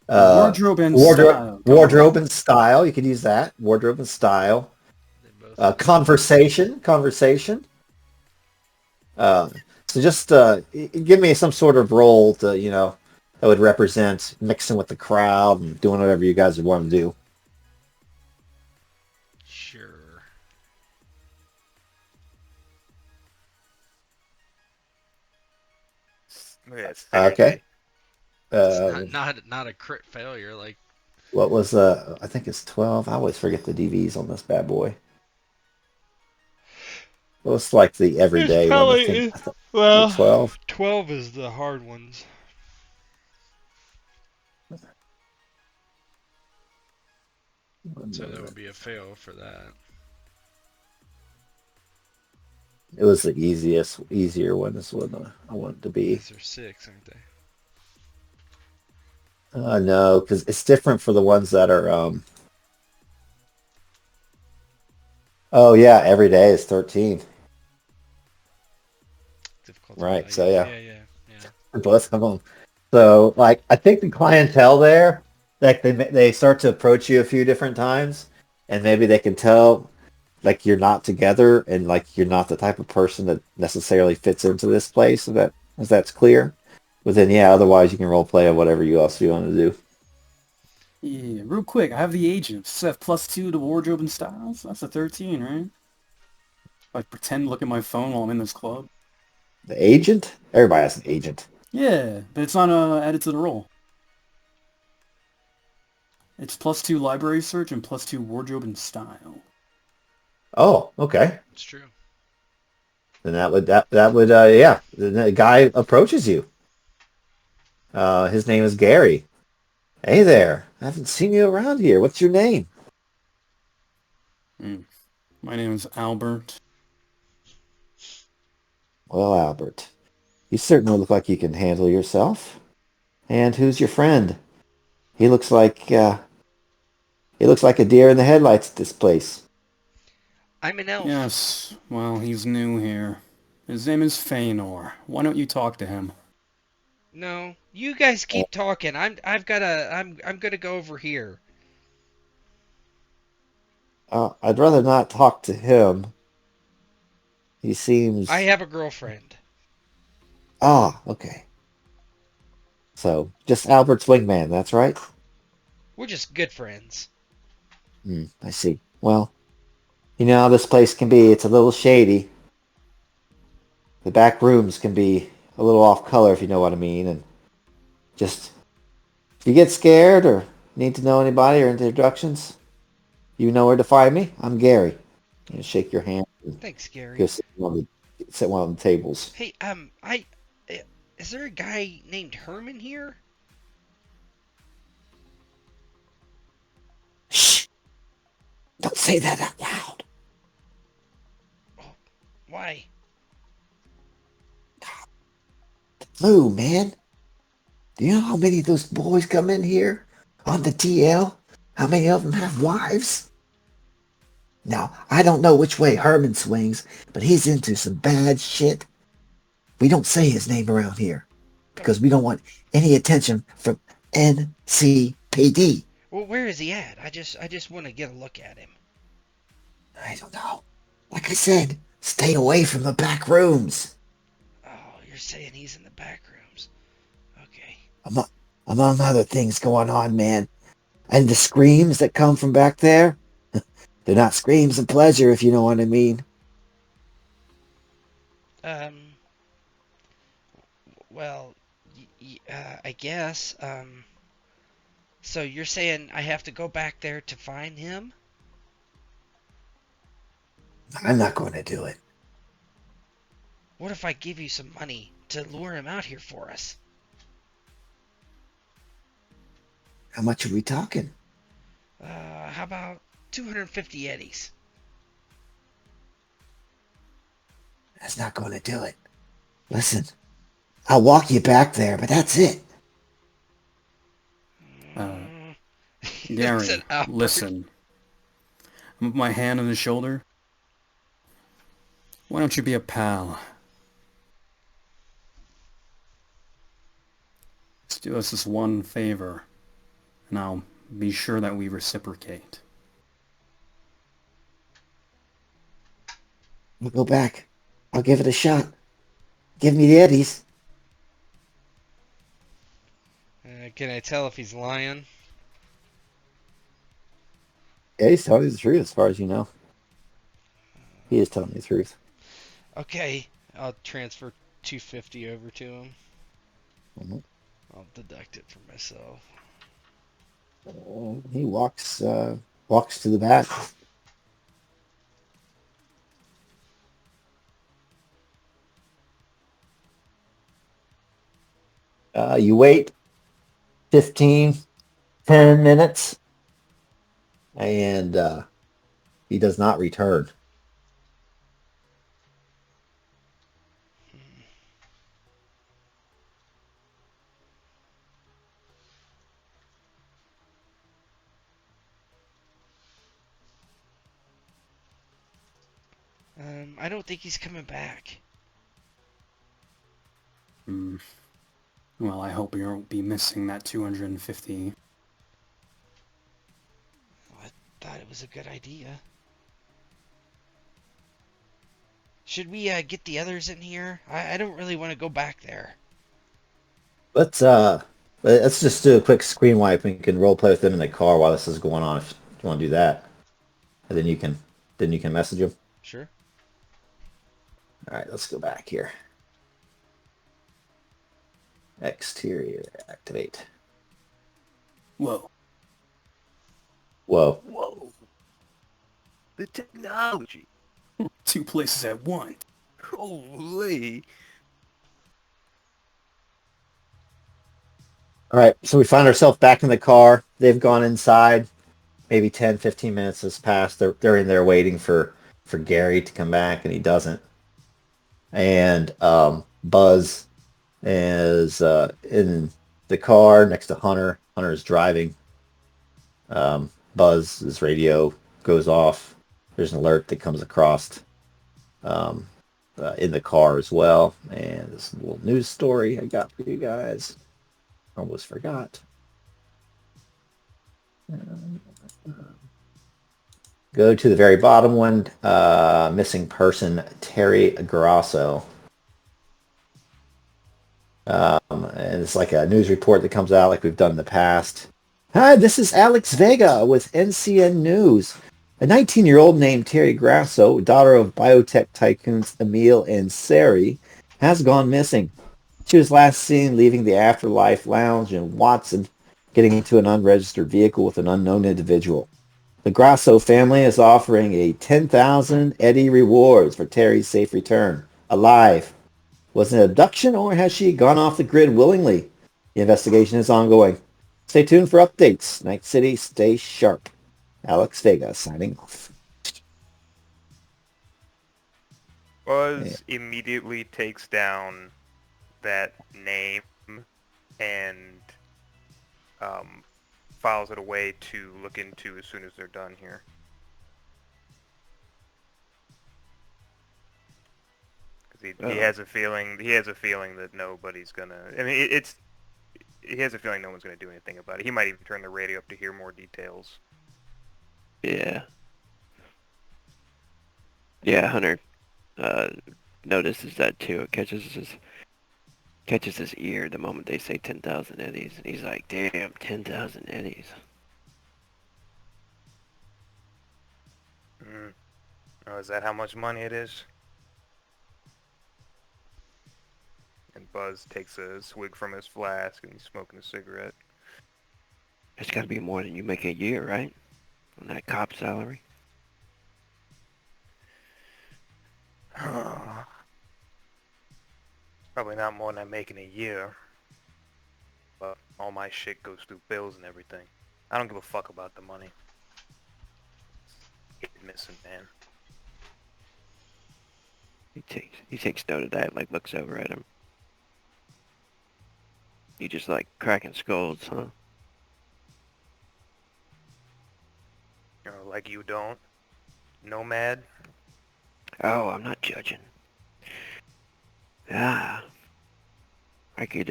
Wardrobe and style. Wardrobe and style. You could use that. Wardrobe and style. Conversation. So just give me some sort of role to, that would represent mixing with the crowd and doing whatever you guys would want to do. Sure. Yes. Okay. It's not a crit failure like. What was I think it's 12. I always forget the DVs on this bad boy. Well, it's like the everyday one. I think 12. 12 is the hard ones. So that would be a fail for that. It was the easier one. This one I want it to be. These are 6, aren't they? No, because it's different for the ones that are. Oh yeah, every day is 13. Difficulty Right. value. So yeah. Yeah. Both of them. So like, I think the clientele there, like they start to approach you a few different times, and maybe they can tell, like you're not together, and like you're not the type of person that necessarily fits into this place. If that's clear. But then yeah, otherwise you can role play or whatever else you want to do. Yeah, real quick, I have the agent. Does that have +2 to wardrobe and styles? That's a 13, right? I pretend to look at my phone while I'm in this club. The agent? Everybody has an agent. Yeah, but it's not added to the roll. It's +2 library search and +2 wardrobe and style. Oh, okay. It's true. Then that would yeah. Then the guy approaches you. His name is Gary. Hey there. I haven't seen you around here. What's your name? My name is Albert. Well, Albert, you certainly look like you can handle yourself. And who's your friend? He looks like a deer in the headlights at this place. I'm an elf. Yes, well, he's new here. His name is Feanor. Why don't you talk to him? No, you guys keep talking. I'm gonna go over here. I'd rather not talk to him. He seems... I have a girlfriend. Ah, okay. So, just Albert's wingman, that's right? We're just good friends. I see. Well, you know how this place can be. It's a little shady. The back rooms can be a little off color, if you know what I mean. And just, if you get scared or need to know anybody or introductions, you know where to find me. I'm Gary. You shake your hand and Thanks, go Gary. sit one of the tables. Hey, is there a guy named Herman here? Shh! Don't say that out loud. Oh, why? Lou, man. Do you know how many of those boys come in here on the TL? How many of them have wives? Now, I don't know which way Herman swings, but he's into some bad shit. We don't say his name around here because we don't want any attention from NCPD. Well, where is he at? I just want to get a look at him. I don't know. Like I said, stay away from the back rooms. Oh, you're saying he's in the back rooms. Okay. Among other things going on, man. And the screams that come from back there, they're not screams of pleasure, if you know what I mean. Well, I guess. So you're saying I have to go back there to find him? I'm not going to do it. What if I give you some money to lure him out here for us? How much are we talking? How about 250 eddies? That's not going to do it. Listen, I'll walk you back there, but that's it. Gary, Said Albert. listen. I'm with my hand on his shoulder. Why don't you be a pal? Just do us this one favor, and I'll be sure that we reciprocate. We'll go back. I'll give it a shot. Give me the eddies. Can I tell if he's lying? Yeah, he's telling you the truth as far as you know. He is telling you the truth. Okay, I'll transfer 250 over to him. Mm-hmm. I'll deduct it from myself. He walks to the back. You wait 10 minutes, and he does not return. I don't think he's coming back. Well, I hope you won't be missing that 250. I thought it was a good idea. Should we get the others in here? I don't really want to go back there. Let's just do a quick screen wipe and you can role play with them in the car while this is going on if you want to do that. And then you can message them. Sure. All right, let's go back here. Exterior activate. Whoa. Whoa. Whoa. The technology. 2 places at once. Holy. All right, so we find ourselves back in the car. They've gone inside. Maybe 10, 15 minutes has passed. They're in there waiting for Gary to come back, and he doesn't. And Buzz is in the car next to Hunter. Hunter is driving. Buzz's radio goes off. There's an alert that comes across in the car as well. And this little news story I got for you guys. Almost forgot. Go to the very bottom one. Missing person, Terry Grasso. And it's like a news report that comes out like we've done in the past. Hi, this is Alex Vega with NCN News. A 19-year-old named Terry Grasso, daughter of biotech tycoons Emil and Sari, has gone missing. She was last seen leaving the Afterlife Lounge in Watson, getting into an unregistered vehicle with an unknown individual. The Grasso family is offering a 10,000 Eddie rewards for Terry's safe return, alive. Was it an abduction or has she gone off the grid willingly? The investigation is ongoing. Stay tuned for updates. Night City, stay sharp. Alex Vega signing off. Buzz immediately takes down that name and files it away to look into as soon as they're done here. He has a feeling. He has a feeling that nobody's gonna. I mean, he has a feeling no one's gonna do anything about it. He might even turn the radio up to hear more details. Yeah. Yeah, Hunter notices that too. It catches his ear the moment they say 10,000 eddies, and he's like, "Damn, 10,000 eddies." Oh, is that how much money it is? And Buzz takes a swig from his flask and he's smoking a cigarette. It's got to be more than you make a year, right? On that cop salary. Probably not more than I make in a year. But all my shit goes through bills and everything. I don't give a fuck about the money. It's missing, man. He takes note of that, like looks over at him. You just like cracking skulls, huh? You know, like you don't. Nomad. Oh, I'm not judging. Ah, I could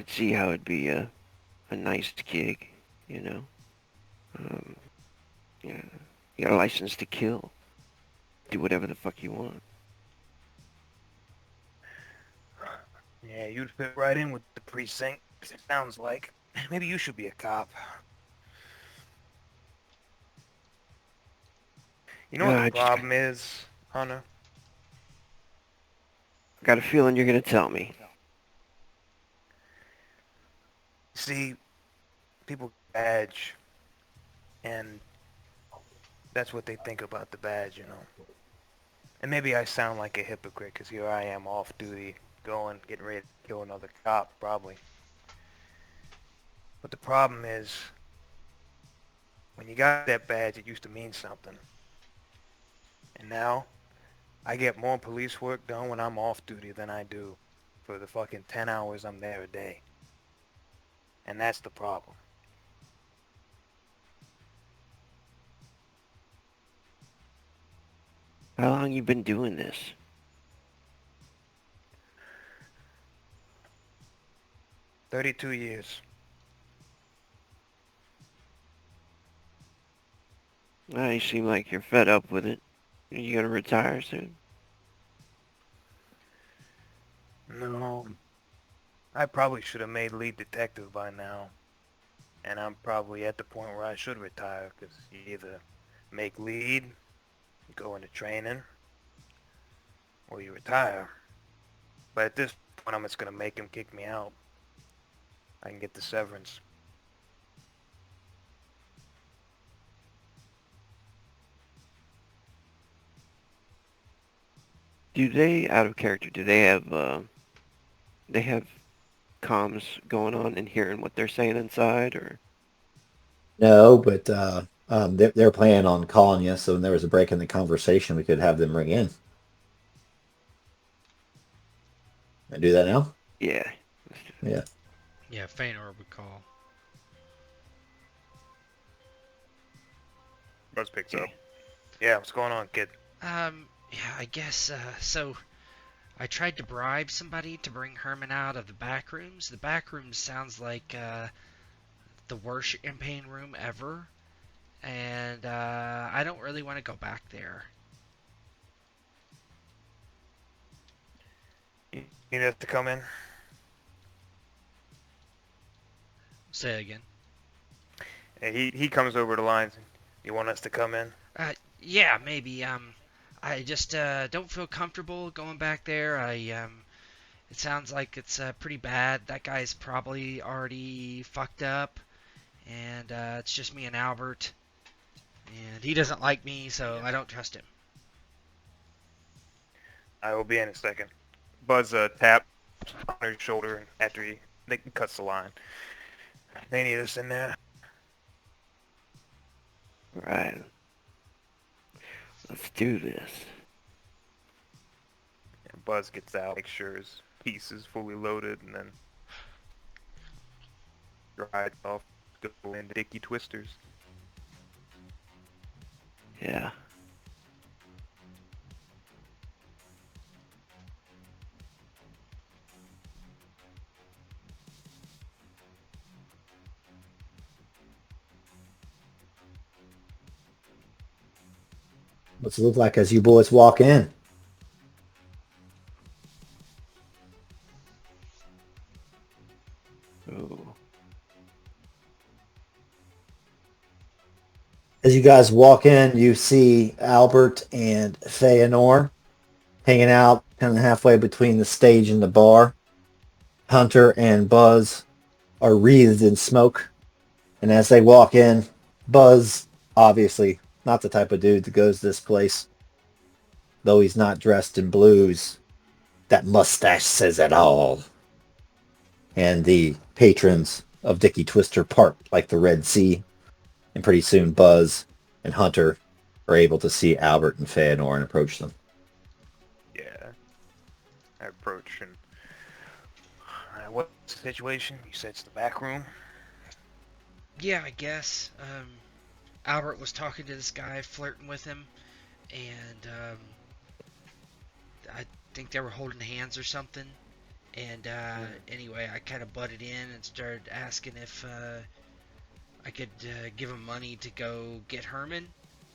see how it'd be a nice gig, you know. Yeah, you got a license to kill. Do whatever the fuck you want. Yeah, you'd fit right in with the precinct. It sounds like. Maybe you should be a cop. You know what the problem is, Hunter? I got a feeling you're gonna tell me. See, people badge, and that's what they think about the badge, you know. And maybe I sound like a hypocrite, because here I am off duty, getting ready to kill another cop, probably. But the problem is, when you got that badge, it used to mean something. And now, I get more police work done when I'm off duty than I do for the fucking 10 hours I'm there a day. And that's the problem. How long you been doing this? $32 years. You seem like you're fed up with it. Are you gonna retire soon? No. I probably should have made lead detective by now. And I'm probably at the point where I should retire, because you either make lead, you go into training, or you retire. But at this one of them is gonna make him kick me out. I can get the severance. Do they, out of character, do they have comms going on and hearing what they're saying inside, or? No, but they're planning on calling you, so when there was a break in the conversation, we could have them ring in. I do that now? Yeah. Yeah. Yeah, Feanor would call. Buzz picks up. Yeah, what's going on, kid? Yeah, I guess, so I tried to bribe somebody to bring Herman out of the back rooms. The back rooms sounds like, the worst champagne room ever. And, I don't really want to go back there. You need us to come in? Say it again. Hey, he comes over the lines. You want us to come in? Yeah, maybe, I just, don't feel comfortable going back there. It sounds like it's, pretty bad. That guy's probably already fucked up. And, it's just me and Albert. And he doesn't like me, so I don't trust him. I will be in a second. Buzz taps on his shoulder after he cuts the line. They need us in there. Right. Let's do this. And Buzz gets out, makes sure his piece is fully loaded, and then rides off, go into Dicky Twisters. Yeah. What's it look like as you boys walk in? Ooh. As you guys walk in, you see Albert and Feanor hanging out kind of halfway between the stage and the bar. Hunter and Buzz are wreathed in smoke. And as they walk in, Buzz, obviously not the type of dude that goes this place, though he's not dressed in blues, that mustache says it all. And the patrons of Dicky Twister part like the Red Sea. And pretty soon Buzz and Hunter are able to see Albert and Feanor and approach them. Yeah. I approach and... what's the situation? You said it's the back room? Yeah, I guess. Albert was talking to this guy, flirting with him, and I think they were holding hands or something. And anyway, I kind of butted in and started asking if I could give him money to go get Herman.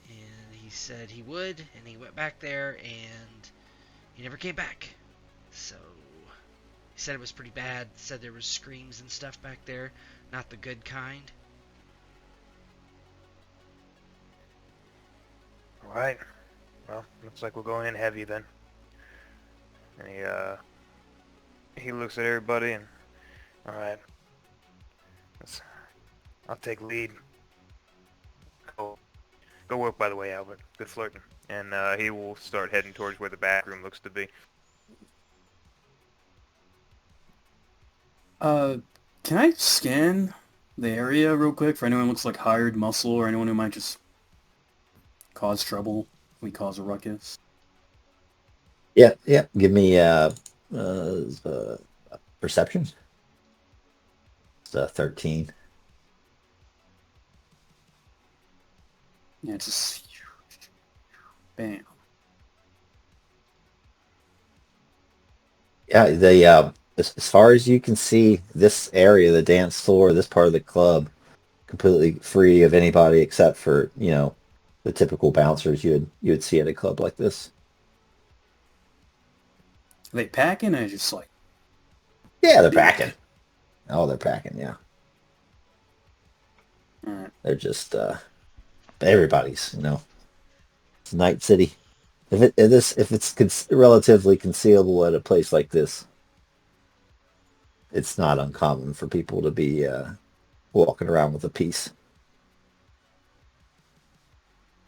And he said he would, and he went back there, and he never came back. So he said it was pretty bad. Said there was screams and stuff back there, not the good kind. Alright. Well, looks like we're going in heavy then. And he looks at everybody and... Alright. I'll take lead. Go work, by the way, Albert. Good flirting. And he will start heading towards where the back room looks to be. Can I scan the area real quick for anyone who looks like hired muscle or anyone who might just cause trouble? We cause a ruckus. Yeah. Give me perception. It's 13. Yeah, just bam. Yeah, as far as you can see, this area, the dance floor, this part of the club, completely free of anybody except for, the typical bouncers you would see at a club like this. Are they packing or just like... Yeah, they're packing. Oh, they're packing, yeah. Alright. They're just everybody's, It's Night City. If it's relatively concealable at a place like this, it's not uncommon for people to be walking around with a piece.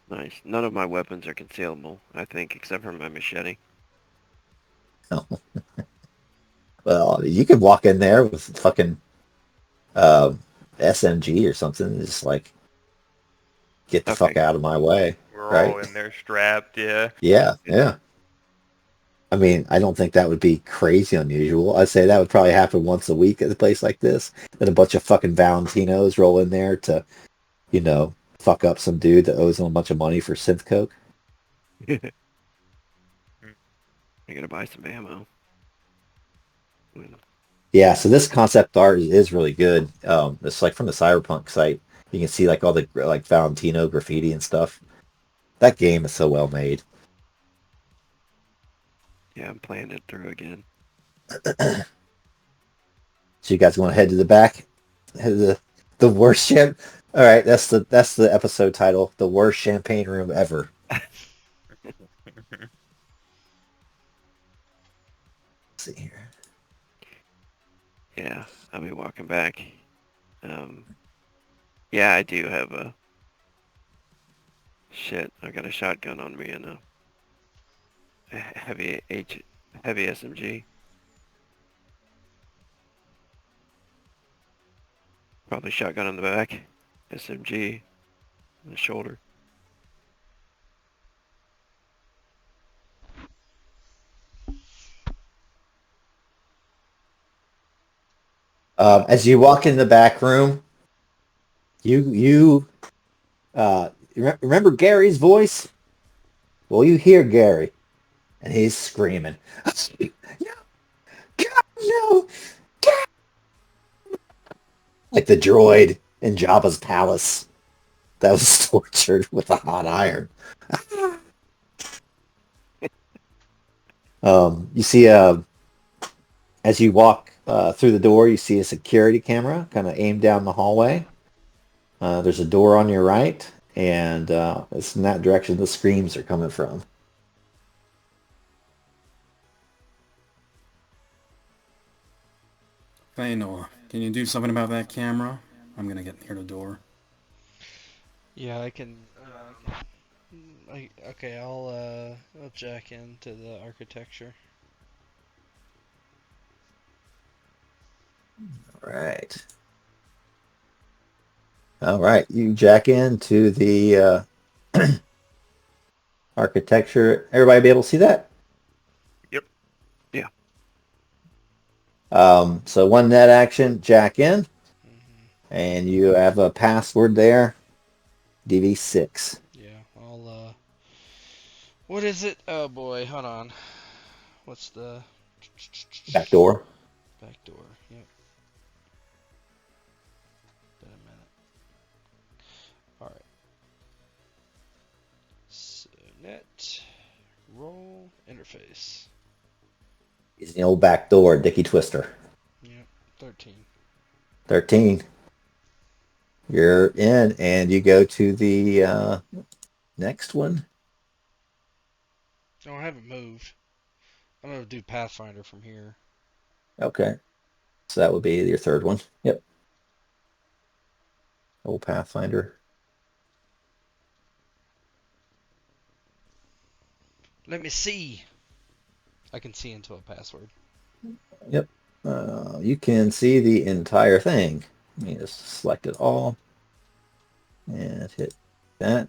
Nice. None of my weapons are concealable, I think, except for my machete. Well, you could walk in there with fucking uh, SMG or something, and just like get the fuck Okay. out of my way, We're right? all in there strapped, yeah. Yeah, yeah. I mean, I don't think that would be crazy unusual. I'd say that would probably happen once a week at a place like this. That a bunch of fucking Valentinos roll in there to, fuck up some dude that owes them a bunch of money for synth coke. I gotta buy some ammo. Yeah, so this concept art is really good. It's like from the Cyberpunk site. You can see like all the like Valentino graffiti and stuff. That game is so well made. Yeah, I'm playing it through again. So you guys want to head to the back? Head to the worst champ. All right, that's the episode title. The worst champagne room ever. Let's see here. Yeah, I'll be walking back. Yeah, I do have a... Shit, I got a shotgun on me and a heavy SMG. Probably shotgun on the back, SMG on the shoulder. As you walk in the back room, you remember Gary's voice? Well, you hear Gary, and he's screaming, "No, God, no!" Like the droid in Jabba's palace that was tortured with a hot iron. You see, as you walk through the door, you see a security camera kind of aimed down the hallway. There's a door on your right, and it's in that direction the screams are coming from. Feanor, can you do something about that camera? I'm gonna get near the door. Yeah, I can. Okay, I'll jack into the architecture. Right. All right. You jack into the architecture. Everybody be able to see that? Yep. Yeah. So one net action, jack in, Hmm. and you have a password there, DV6. Yeah, what is it? Oh boy, hold on. What's the Back door. back door? Yep. Been a minute. All right. So net roll interface. Using the old back door, Dicky Twister. Yep. 13. 13. You're in, and you go to the next one. Oh, I haven't moved. I'm gonna do Pathfinder from here. Okay. So that would be your third one. Yep. Old Pathfinder. Let me see. I can see into a password. Yep. You can see the entire thing. Let me just select it all and hit that.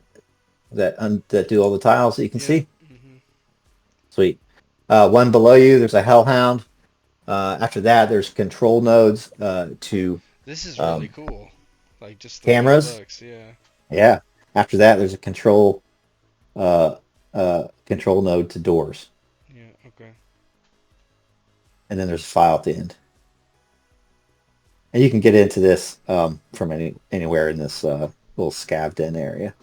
That do all the tiles that you can Yep. see. Hmm. Sweet. One below you, there's a Hellhound. After that, there's control nodes to This is really cool. Like just the way it cameras. looks. Yeah. Yeah. After that, there's a uh, control node to doors, Yeah. Okay. and then there's a file at the end. And you can get into this from anywhere in this little scavved in area.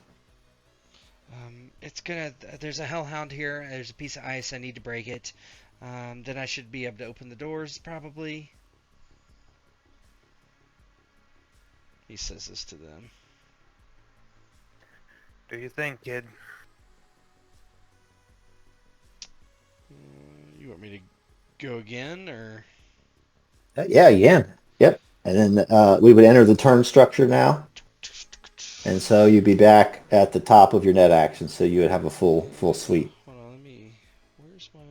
It's gonna. There's a hellhound here. There's a piece of ice. I need to break it. Then I should be able to open the doors, probably. He says this to them. Do you think, kid? You want me to go again, or? Yeah, you can. Yep. And then we would enter the turn structure now. And so you'd be back at the top of your net action, so you would have a full suite. Hold on, let me. Where's my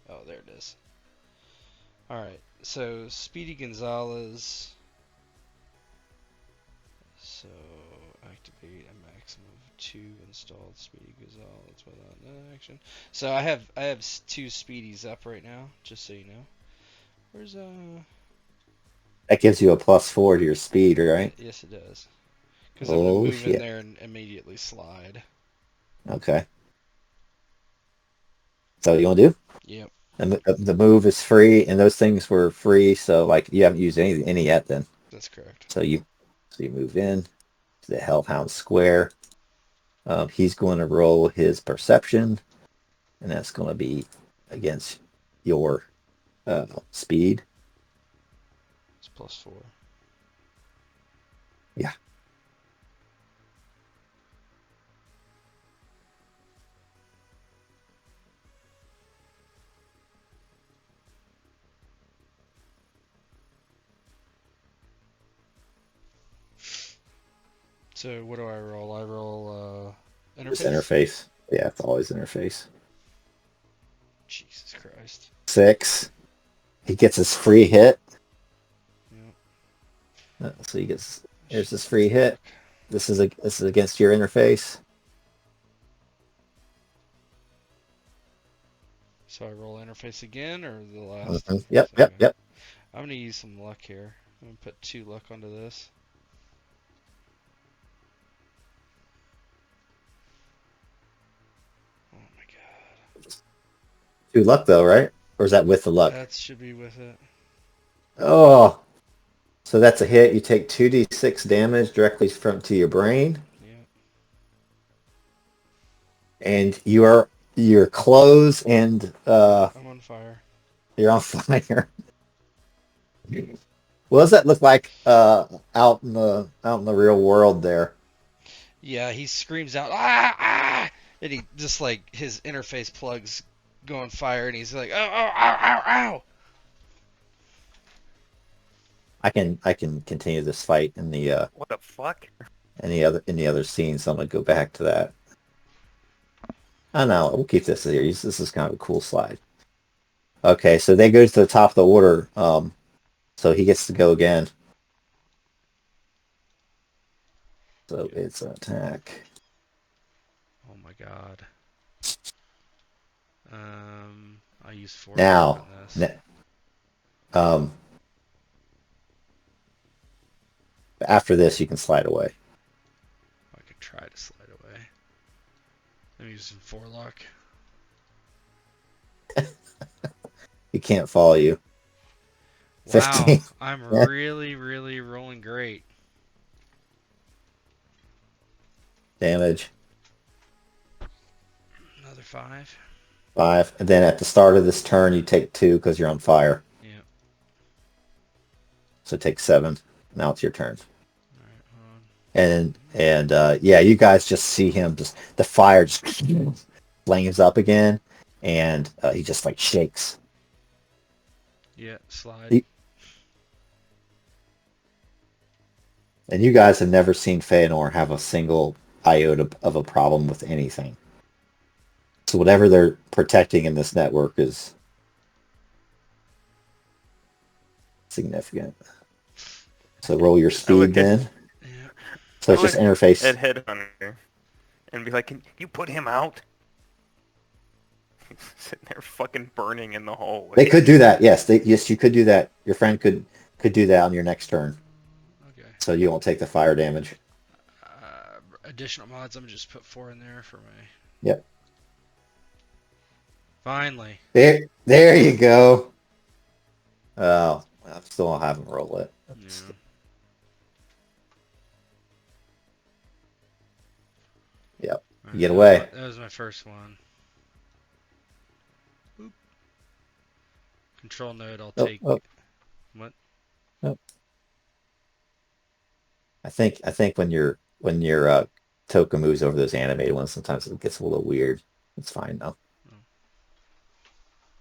Oh, there it is. All right. So Speedy Gonzalez. So activate a maximum of 2 installed Speedy Gonzalez without net action. So I have 2 Speedies up right now, just so you know. Where's That gives you a +4 to your speed, right? Yes, it does. Because I'm gonna Oh move in shit. there and immediately slide. Okay. So you want to do? Yep. And the move is free, and those things were free, so like you haven't used any yet then. That's correct. So you move in to the Hellhound Square. He's going to roll his perception, and that's going to be against your speed. It's +4. Yeah. So what do I roll? I roll interface. Just interface. Yeah, it's always interface. Jesus Christ. 6. He gets his free hit. Yep. So he gets. There's his free hit. This is against your interface. So I roll interface again, or the last? Yep. I'm gonna use some luck here. I'm gonna put 2 luck onto this. Oh my god. 2 luck though, right? Or is that with the luck? That should be with it. Oh. So that's a hit. You take 2d6 damage directly to your brain. Yeah. And your clothes and I'm on fire. you're on fire. What does that look like out in the real world there? Yeah, he screams out, ah, ah! And he just like his interface plugs go on fire, and he's like, oh, ow, ow, ow. I can continue this fight in the What the fuck? in the other scenes. So I'm gonna go back to that. Oh no, we'll keep this here. This is kind of a cool slide. Okay, so they go to the top of the order. So he gets to go again. So it's an attack. Oh my god. I use 4 Now, on this. After this, you can slide away. I could try to slide away. I'm using 4 luck. He can't follow you. Wow, 15. I'm really, really rolling great. Damage. Another 5. 5. And then at the start of this turn, you take 2 because you're on fire. Yeah. So take 7. Now it's your turn. Alright, hold on. And yeah, you guys just see him, just the fire just flames up again, and he just like shakes. Yeah, slide. And you guys have never seen Feanor have a single iota of a problem with anything. So whatever they're protecting in this network is significant. So roll your speed then. Yeah. So it's just interface. At Headhunter and be like, can you put him out? He's sitting there fucking burning in the hallway. They could do that. Yes, you could do that. Your friend could do that on your next turn. Okay. So you won't take the fire damage. Additional mods, I'm gonna just put 4 in there for my... Yep. Finally. There you go. Oh, I still don't have him roll it. Yeah. Yep. Right, You get away. That was my first one. Boop. Control node, I'll take... What? I think when your token moves over those animated ones, sometimes it gets a little weird. It's fine though.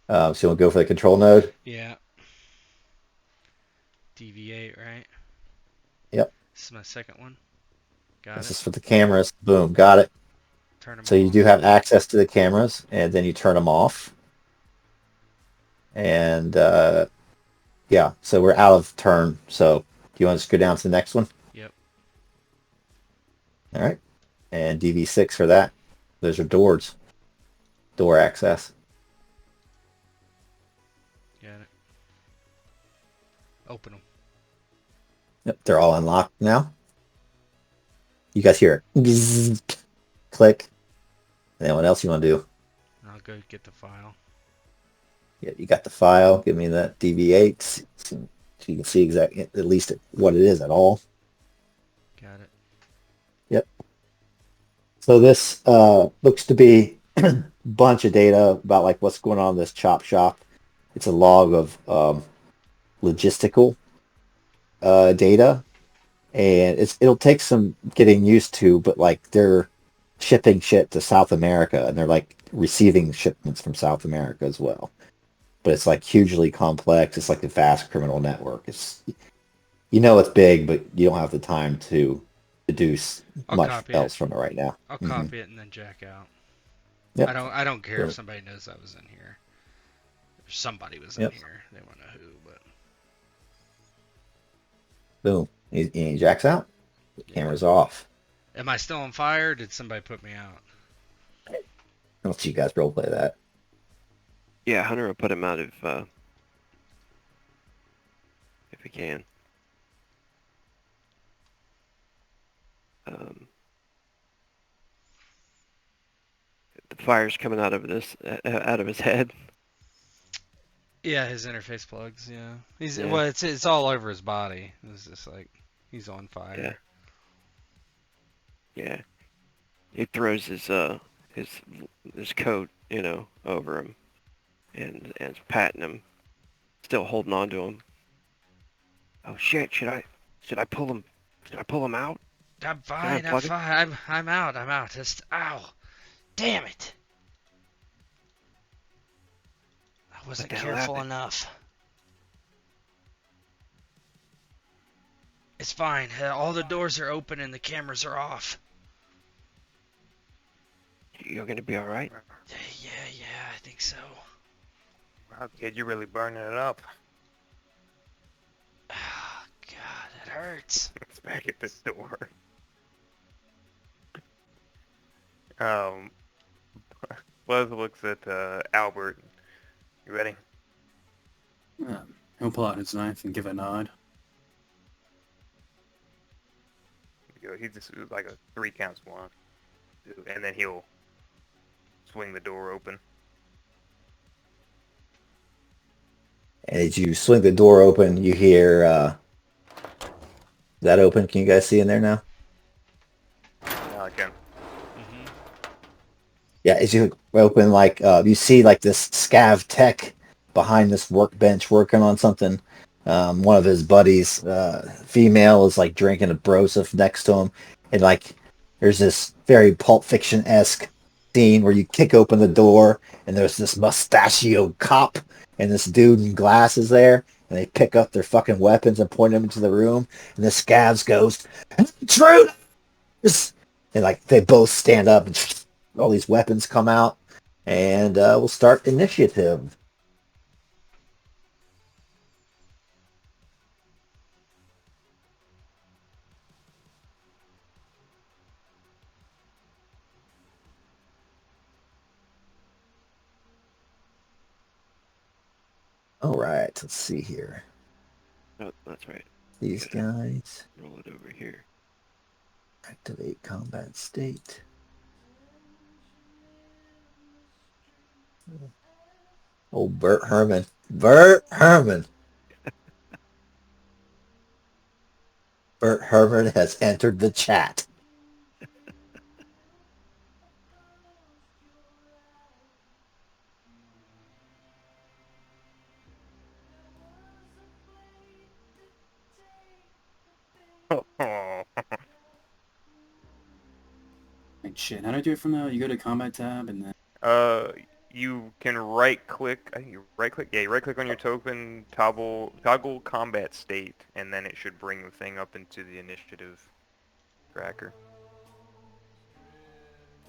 So you want to go for the control node? Yeah. DV8, right? Yep. This is my second one. Got This it. is for the cameras. Boom, got it. Turn them So you off. do have access to the cameras, and then you turn them off. And yeah, so we're out of turn. So do you want to just go down to the next one? Yep. All right. And DV6 for that. Those are doors. Door access. Got it. Open them. Yep, they're all unlocked now. You guys hear it. Bzzz, click. And then what else you want to do? I'll go get the file. Yeah, you got the file. Give me that DV8 so you can see exactly at least what it is at all. Got it. Yep. So this looks to be a bunch of data about like what's going on in this chop shop. It's a log of logistical data, and it'll take some getting used to, but like they're shipping shit to South America, and they're like receiving shipments from South America as well. But it's like hugely complex. It's like a vast criminal network. It's it's big, but you don't have the time to deduce I'll much copy else it. from it right now. I'll Mhm. copy it and then jack out. Yep. I don't care if Sure. somebody knows I was in here. If somebody was in Yep. here, they won't know who, but Boom. He jacks out. The yeah. camera's off. Am I still on fire or did somebody put me out? I'll let you guys roleplay that. Yeah, Hunter will put him out if he can. The fire's coming out of out of his head. Yeah, his interface plugs, yeah. Yeah. Well, it's all over his body. It's just like he's on fire. Yeah. He throws his coat, over him, and is patting him, still holding on to him. Oh shit! Should I pull him? Should I pull him out? I'm fine, I'm unplug it? fine. I'm out. Just ow. Damn it. I wasn't the hell careful happened? enough. It's fine. All the doors are open and the cameras are off. You're gonna be all right. Yeah, I think so. Wow, kid, you're really burning it up. Oh, God, it hurts. It's back at this door. Buzz looks at Albert. You ready? He'll pull out his knife and give a nod. He just like a 3 counts 1, 2, and then he'll swing the door open. And as you swing the door open, you hear that open. Can you guys see in there now? Now I can. Yeah, as you open, like you see like this scav tech behind this workbench working on something. One of his buddies, female, is like drinking a broseph next to him, and like there's this very Pulp Fiction-esque scene where you kick open the door and there's this mustachioed cop and this dude in glasses there, and they pick up their fucking weapons and point them into the room, and the scavs goes, "Intruders!" And like they both stand up and all these weapons come out, and we'll start initiative. All right, let's see here. Oh, that's right. These guys. Roll it over here. Activate combat state. Oh, Bert Hermann. Bert Hermann. Bert Hermann has entered the chat. Like, shit, how do I do it from the... You go to combat tab and then... you can right click. I think you right click. Yeah, you right click on your token, toggle combat state, and then it should bring the thing up into the initiative tracker.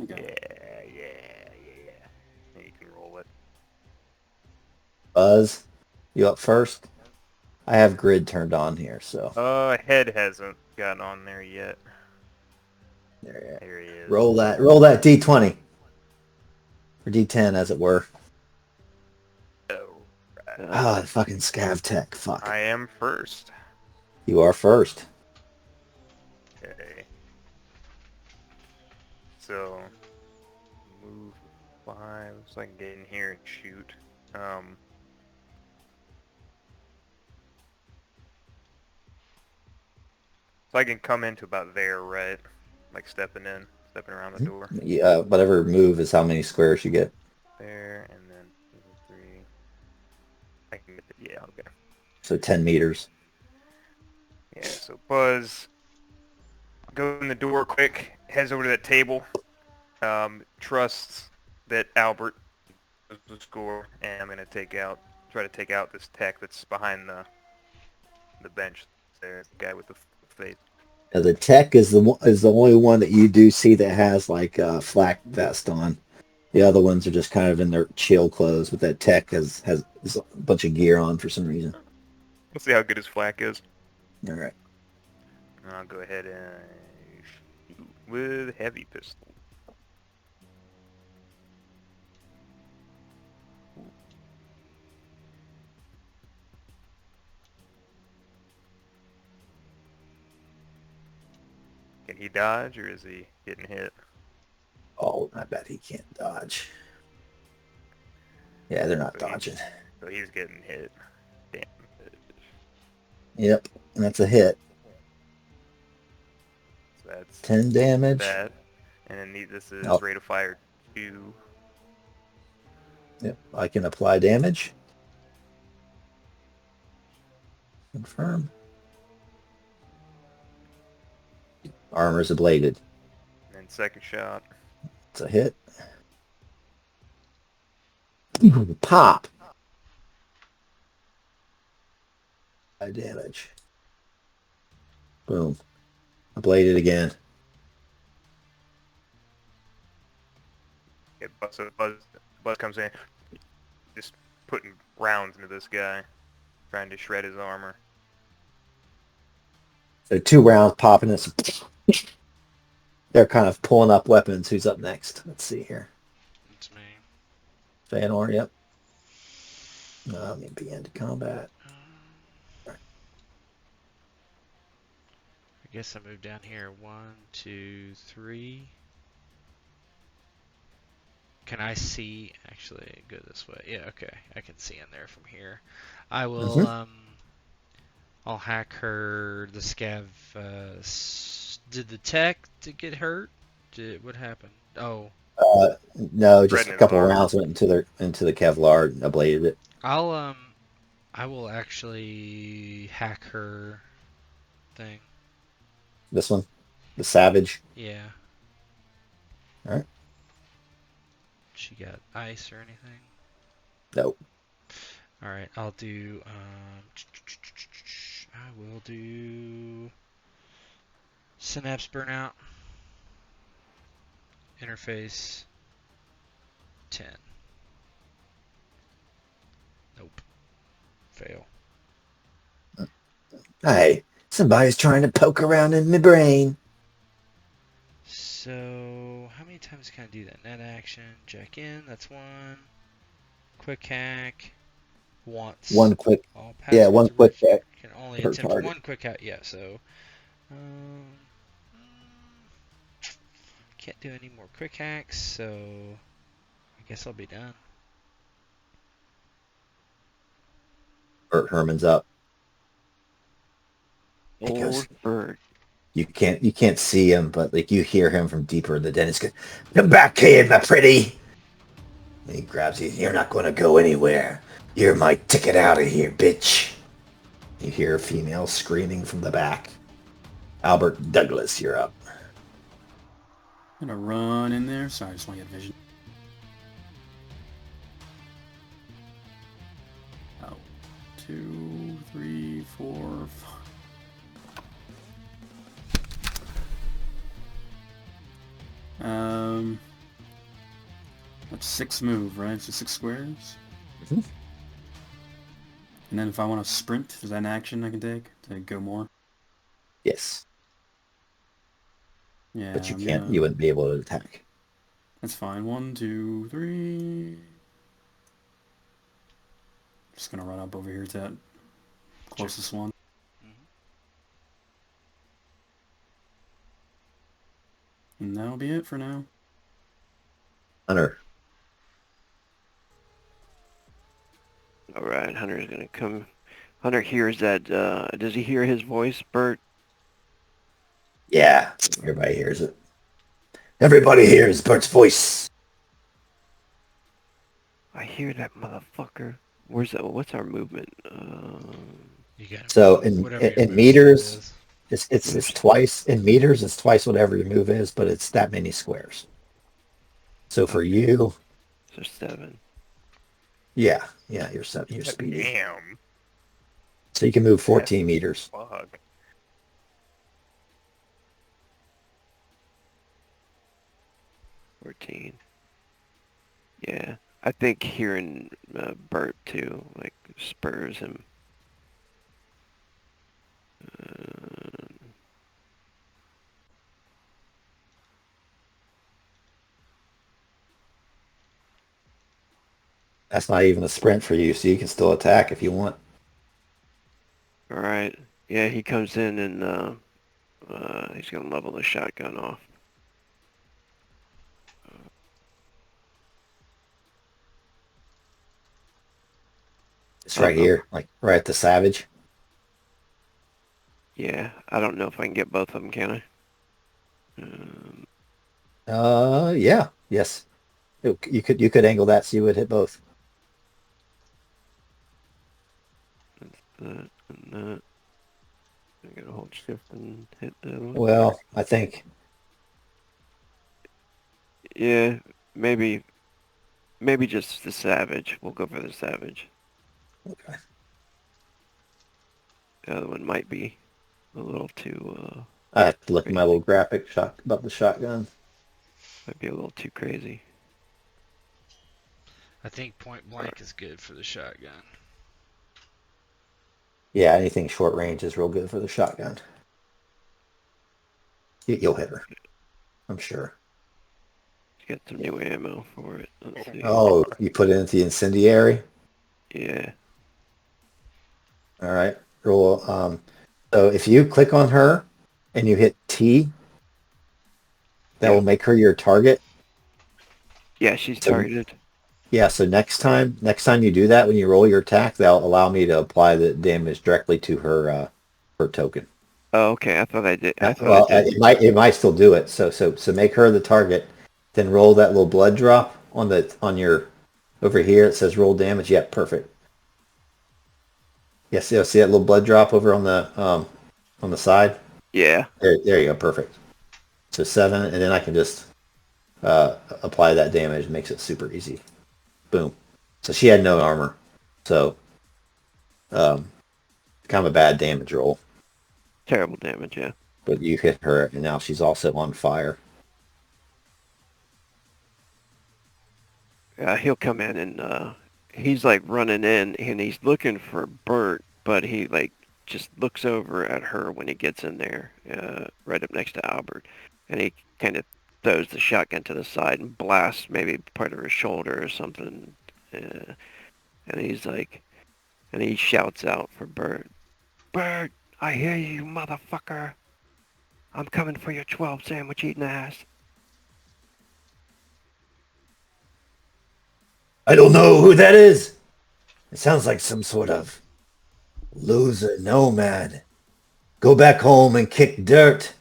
Okay. Yeah. And you can roll it. Buzz, you up first? I have grid turned on here, so Head hasn't gotten on there yet. there. There he is. Roll that D20 or D10, as it were. Ah, fucking scav tech. Fuck. I am first. You are first. Okay. So move 5 so I can get in here and shoot. So I can come into about there, right? Like stepping around the door. Yeah, whatever move is how many squares you get. There, and then 3. I can get the, yeah, okay. So 10 meters. Yeah, so Buzz goes in the door quick, heads over to that table, trusts that Albert knows the score, and I'm gonna try to take out this tech that's behind the bench there, the guy with the face. Now, the tech is the only one that you do see that has like a flak vest on. The other ones are just kind of in their chill clothes, but that tech has a bunch of gear on for some reason. Let's see how good his flak is. All right. I'll go ahead and shoot with heavy pistol. Can he dodge, or is he getting hit? Oh, I bet he can't dodge. Yeah, they're not dodging. So he's getting hit. Damn. Yep, and that's a hit. So that's 10 damage. that. And then this is Oh. rate of fire 2. Yep, I can apply damage. Confirm. Armor's ablated. And then second shot. It's a hit. Pop. 5 damage. Boom. Ablated again. Yeah, so Buzz comes in, just putting rounds into this guy, trying to shred his armor. So 2 rounds popping this. They're kind of pulling up weapons. Who's up next? Let's see here. It's me. Feanor, yep. Let me begin to combat. I guess I move down here. 1, 2, 3. Can I see? Actually, go this way. Yeah, okay. I can see in there from here. I will, I'll hack her, the scav. Did the tech to get hurt? What happened? Oh. No, just Redden a couple his armor. rounds went into the Kevlar and ablated it. I will actually hack her thing. This one? The Savage? Yeah. Alright. She got ice or anything? Nope. Alright, I'll do, I will do Synapse Burnout. Interface 10. Nope. Fail. Hey, somebody's trying to poke around in my brain. So, how many times can I do that? Net action, jack in, that's 1. Quick hack, once. One quick, All yeah, one passwords quick hack can only per attempt target. 1 quick hack. Yeah, so can't do any more quick hacks, so I guess I'll be done. Bert Herman's up. He goes, Old bird. you can't see him, but like you hear him from deeper in the den. He's going, "Come back here, my pretty." And he grabs you. "You're not going to go anywhere. You're my ticket out of here, bitch." You hear a female screaming from the back. Albert Douglas, you're up. I'm gonna run in there. Sorry, I just want to get vision. Oh, 2, 3, 4, 5. That's 6 move, right? So 6 squares. Mhm. And then if I want to sprint, is that an action I can take to go more? Yes, Yeah, but you I'm can't. gonna. You wouldn't be able to attack. That's fine. 1, 2, 3. Just gonna run up over here to that closest one. Mhm. And that'll be it for now. Hunter. All right, Hunter's gonna come. Hunter hears that. Does he hear his voice, Bert? Yeah, everybody hears it. Everybody hears Bert's voice. I hear that motherfucker. Where's that? What's our movement? You got So whatever your in move speed meters, is. it's twice in meters. It's twice whatever your move is, but it's that many squares. So for Okay, you, so 7. yeah, you're speedy. Damn. So you can move That's 14 meters. fuck. 14. Yeah, I think hearing Bert too, like, spurs him. Uh, That's not even a sprint for you, so you can still attack if you want. all right. Yeah, he comes in and he's gonna level the shotgun off. It's right here, like right at the savage. Yeah, I don't know if I can get both of them, can I? Yeah, yes. You could angle that so you would hit both. And that. I'm gonna hold shift and hit the other one. Well, I think Yeah, maybe just the savage. We'll go for the savage. okay. The other one might be a little too I have to look at my crazy. little graphic shot about the shotgun. Might be a little too crazy. I think point blank is good for the shotgun. Yeah, anything short range is real good for the shotgun. You'll hit her, I'm sure. Get some new ammo for it. Let's see. Oh, you put it into the incendiary? Yeah. All right. Roll. So if you click on her and you hit T, that Yeah. will make her your target. Yeah, she's So- targeted. Yeah, so next time you do that, when you roll your attack, that'll allow me to apply the damage directly to her token. Oh, okay. I thought I did. Well, it might still do it. So make her the target, then roll that little blood drop on your over here. It says roll damage. Yeah, perfect. Yes, see that little blood drop over on the side? Yeah. There you go, perfect. So 7, and then I can just apply that damage. It makes it super easy. Boom. So she had no armor, so kind of a bad damage roll. Terrible damage. Yeah. But you hit her, and now she's also on fire. He'll come in and he's like running in and he's looking for Bert, but he like just looks over at her when he gets in there, right up next to Albert, and he kind of throws the shotgun to the side and blasts maybe part of her shoulder or something, and he's like, and he shouts out for Bert, Bert, I hear you, motherfucker. I'm coming for your 12 sandwich eating ass. I don't know who that is. It sounds like some sort of loser nomad. Go back home and kick dirt.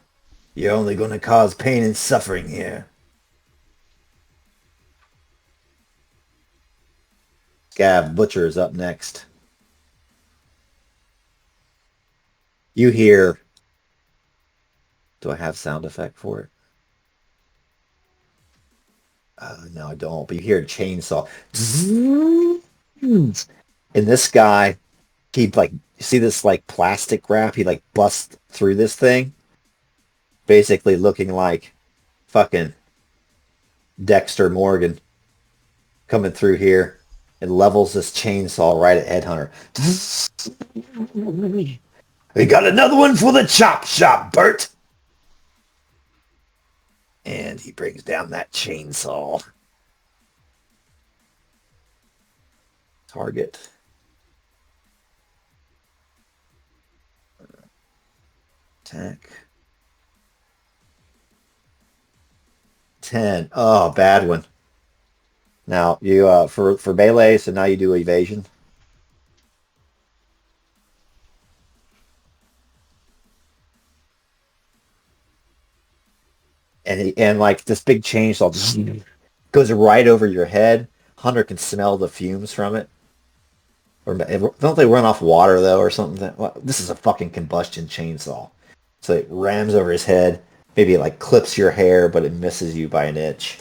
You're only going to cause pain and suffering here. Scav Butcher is up next. You hear... Do I have sound effect for it? No, I don't. But you hear a chainsaw. And this guy, he like, you see this like plastic wrap? He like busts through this thing, basically looking like fucking Dexter Morgan coming through here and levels this chainsaw right at Headhunter. We got another one for the chop shop, Bert. And he brings down that chainsaw. Target. Attack. 10. Oh, bad one. Now you for melee, so now you do evasion. And like this big chainsaw just goes right over your head. Hunter can smell the fumes from it. Or don't they run off water though, or something? Well, this is a fucking combustion chainsaw. So it rams over his head. Maybe it like clips your hair, but it misses you by an inch.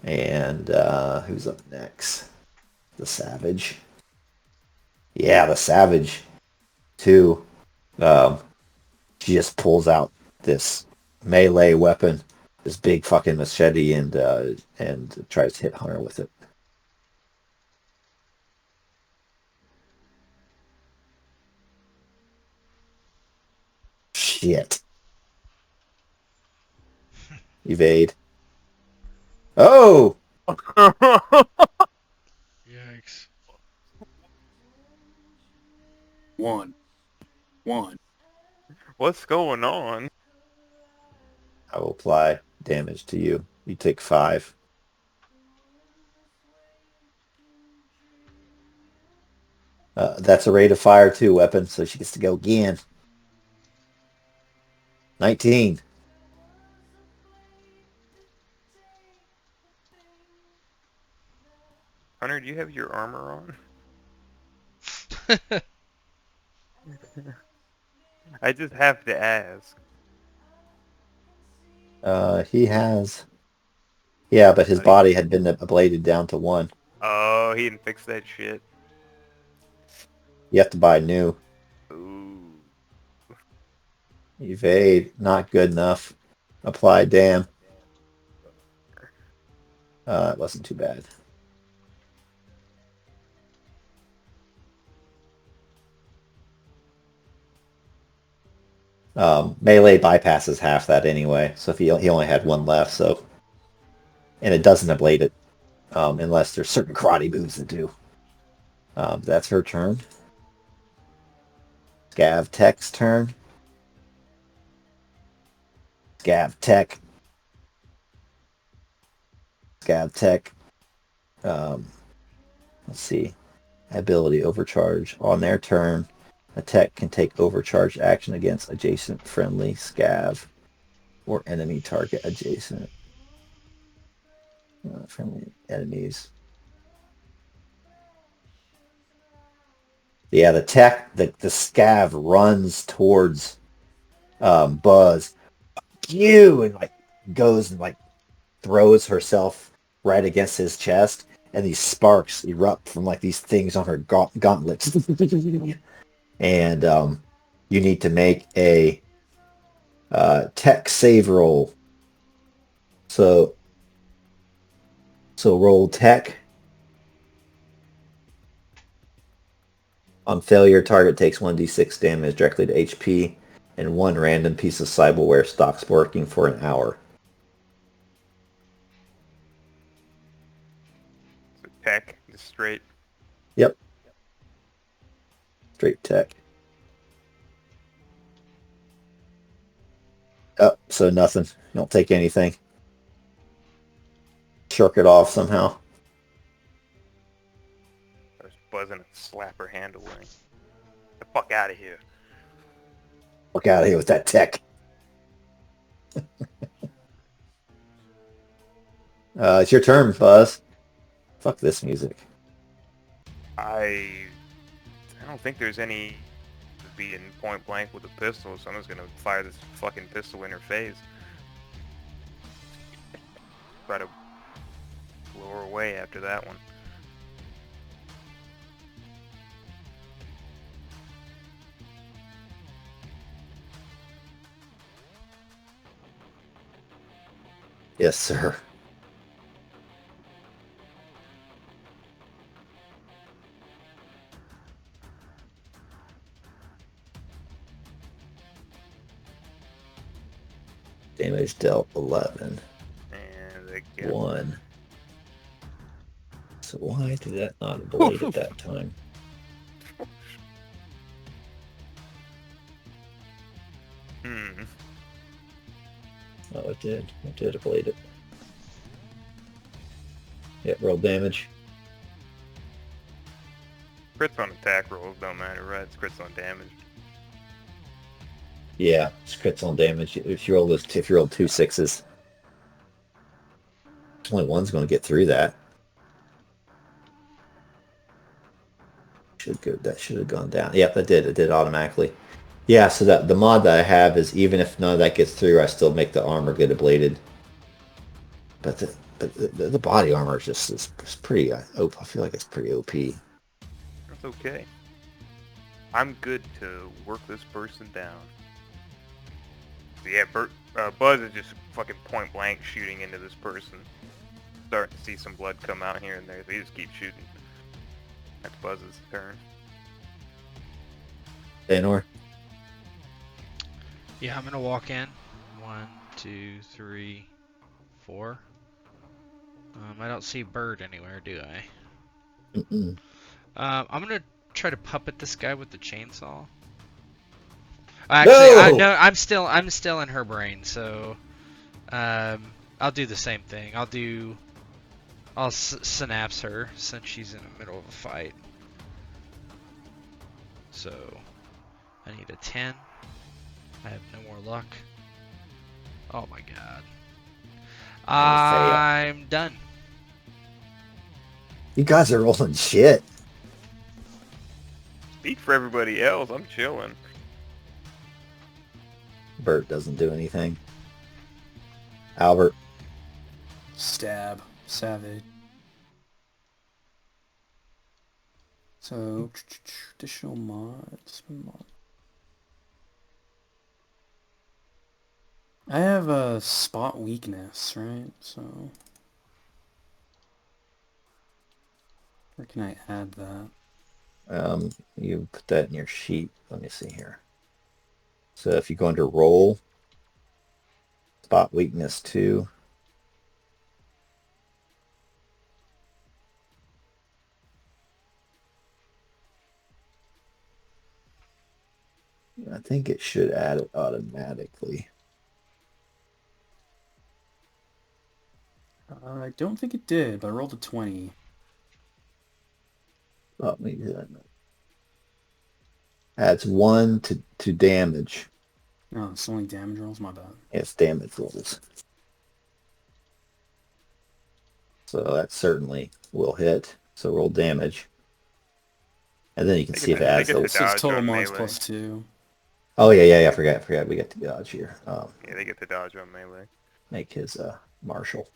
And who's up next? The Savage. Yeah, the Savage. Too. She just pulls out this melee weapon, this big fucking machete, and tries to hit Hunter with it. Shit. Evade. Oh! Yikes. One. What's going on? I will apply damage to you. You take 5. That's a rate of fire too, weapon, so she gets to go again. 19. Hunter, do you have your armor on? I just have to ask. He has. Yeah, but his body had been ablated down to 1. Oh, he didn't fix that shit. You have to buy new. Ooh. Evade, not good enough. Apply dam. It wasn't too bad. Melee bypasses half that anyway, so if he only had 1 left, so... And it doesn't ablate it, unless there's certain karate moves that do. That's her turn. Scav Tech's turn. Scav Tech. Scav Tech. Let's see. Ability overcharge. On their turn, a tech can take overcharge action against adjacent friendly scav or enemy target adjacent. Friendly enemies. Yeah, the tech, the scav runs towards Buzz. You and like goes and like throws herself right against his chest, and these sparks erupt from like these things on her gauntlets. And you need to make a tech save roll. So roll tech. On failure, target takes 1d6 damage directly to HP, and 1 random piece of cyberware stops working for an hour. So tech, just straight. Yep. Straight tech. Oh, so nothing. You don't take anything. Shirk it off somehow. I was buzzing and slap her hand away. Get the fuck out of here. Fuck out of here with that tech. It's your turn, Buzz. Fuck this music. I don't think there's any being point blank with a pistol, so I'm just gonna fire this fucking pistol in her face. Try to blow her away after that one. Yes, sir. Damage dealt 11. And again. 1. So why did that not blade at that time? Oh, it did. It did blade it. Yep, roll damage. Crits on attack rolls don't matter, right? It's crits on damage. Yeah, it's crits on damage. If you roll two sixes, only one's going to get through that. That should have gone down. Yep, that did. It did automatically. Yeah, so that the mod that I have is even if none of that gets through, I still make the armor get ablated. But the body armor is just is pretty. I feel like it's pretty OP. That's okay. I'm good to work this person down. So yeah, Buzz is just fucking point blank shooting into this person. Starting to see some blood come out here and there. They just keep shooting. That's Buzz's turn. Feanor? Yeah, I'm gonna walk in. 1, 2, 3, 4. I don't see Bird anywhere, do I? Mm-mm. I'm gonna try to puppet this guy with the chainsaw. Actually, No! I'm still in her brain, so I'll do the same thing. I'll synapse her since she's in the middle of a fight. So I need a 10. I have no more luck. Oh my god. I'm done. You guys are rolling shit. Speak for everybody else. I'm chilling. Bert doesn't do anything. Albert? Stab. Savage. So, additional mods. I have a spot weakness, right? So, where can I add that? You put that in your sheet. Let me see here. So if you go under roll, spot weakness 2. I think it should add it automatically. I don't think it did, but I rolled a 20. Oh, maybe that adds 1 to damage. No, it's only damage rolls, my bad. It's damage rolls. So that certainly will hit. So roll damage. And then you can see if it adds the those. So it's dodge total on mods melee. plus 2. Oh, yeah. I forgot. We got the dodge here. Yeah, they get the dodge on melee. Make his marshal.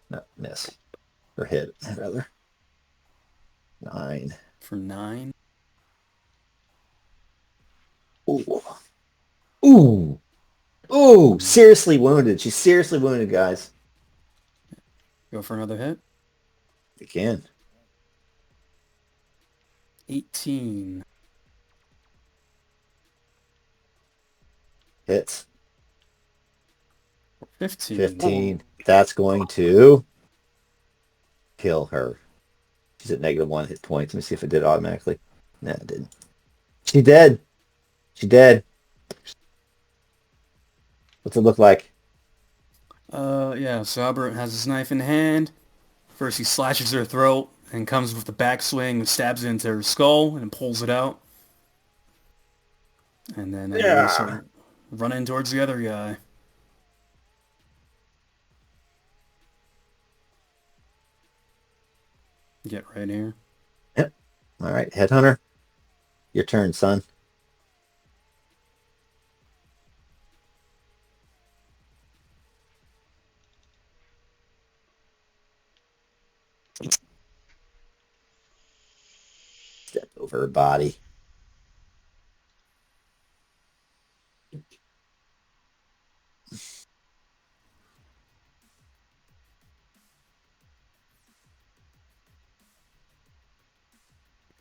No, miss. Or hit, rather. 9. For 9. Ooh! Seriously wounded. She's seriously wounded, guys. Go for another hit. Again. 18. Hits. 15. 15. That's going to kill her. She's at -1 hit points. Let me see if it did automatically. No, it didn't. She dead. She dead. What's it look like? Yeah, so Albert has his knife in hand. First he slashes her throat and comes with the backswing and stabs it into her skull and pulls it out. And then they start running towards the other guy. Get right here. Yep. All right, Headhunter. Your turn, son. Step over her body.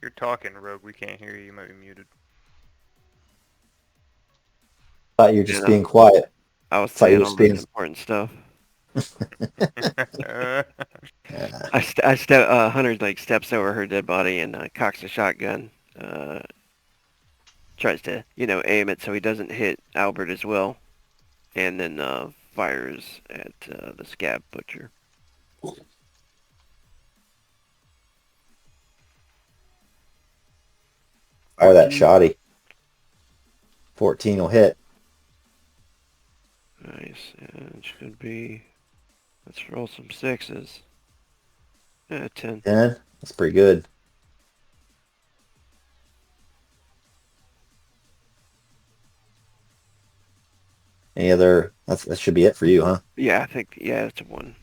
You're talking, Rogue. We can't hear you. You might be muted. Thought you're just Yeah, being quiet. I was Thought you saying were all just this being. important stuff. Yeah. Hunter like steps over her dead body and cocks a shotgun. Tries to, aim it so he doesn't hit Albert as well, and then fires at the scab butcher. Fire that shoddy. 14 will hit. Nice, and it should be. Let's roll some sixes. 10. 10. That's pretty good. Any other? That should be it for you, huh? Yeah, I think. Yeah, it's a one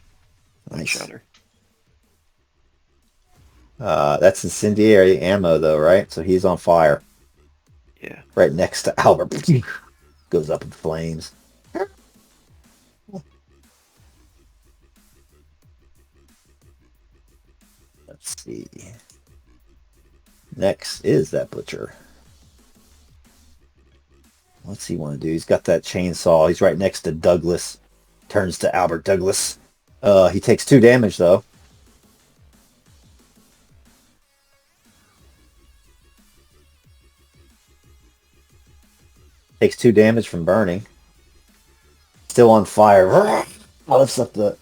Nice. shotter. That's incendiary ammo, though, right? So he's on fire. Yeah. Right next to Albert. Goes up in flames. Let's see. Next is that butcher. What's he want to do? He's got that chainsaw. He's right next to Douglas. Turns to Albert Douglas. He takes 2 damage, though. Takes 2 damage from burning. Still on fire. Lifts up the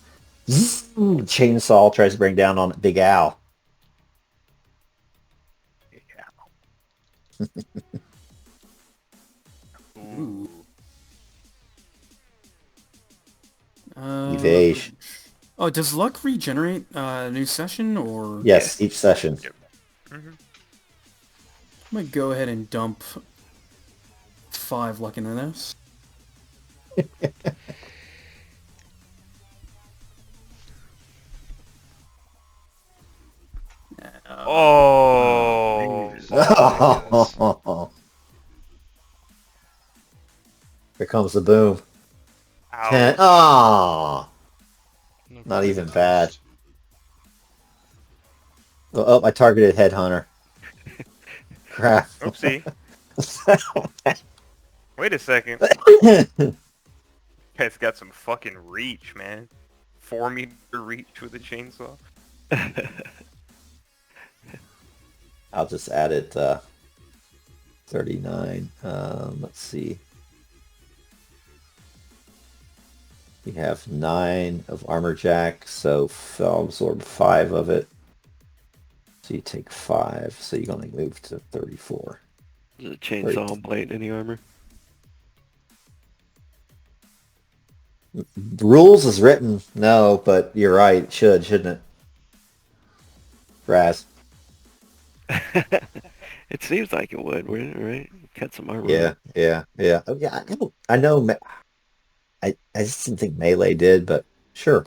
chainsaw. Tries to bring down on Big Al. Ooh. Evage. Oh, does luck regenerate a new session, or? Yes, each session. Yep. Mm-hmm. I'm gonna go ahead and dump 5 luck into this. Oh. Here comes the boom. Ouch. 10. Oh, No not point even in bad. those. Oh, I targeted Headhunter. Crap. Oopsie. Wait a second. Guy's got some fucking reach, man. 4-meter reach with a chainsaw. I'll just add it 39. Let's see. You have 9 of armor jack, so I'll absorb 5 of it. So you take 5, so you're going to move to 34. Is a chainsaw blade any armor? Rules is written, no, but you're right. It should, shouldn't it? Raz. It seems like it would, wouldn't it, right? Cut some armor. Yeah. Oh, yeah, I know. I just didn't think melee did, but sure.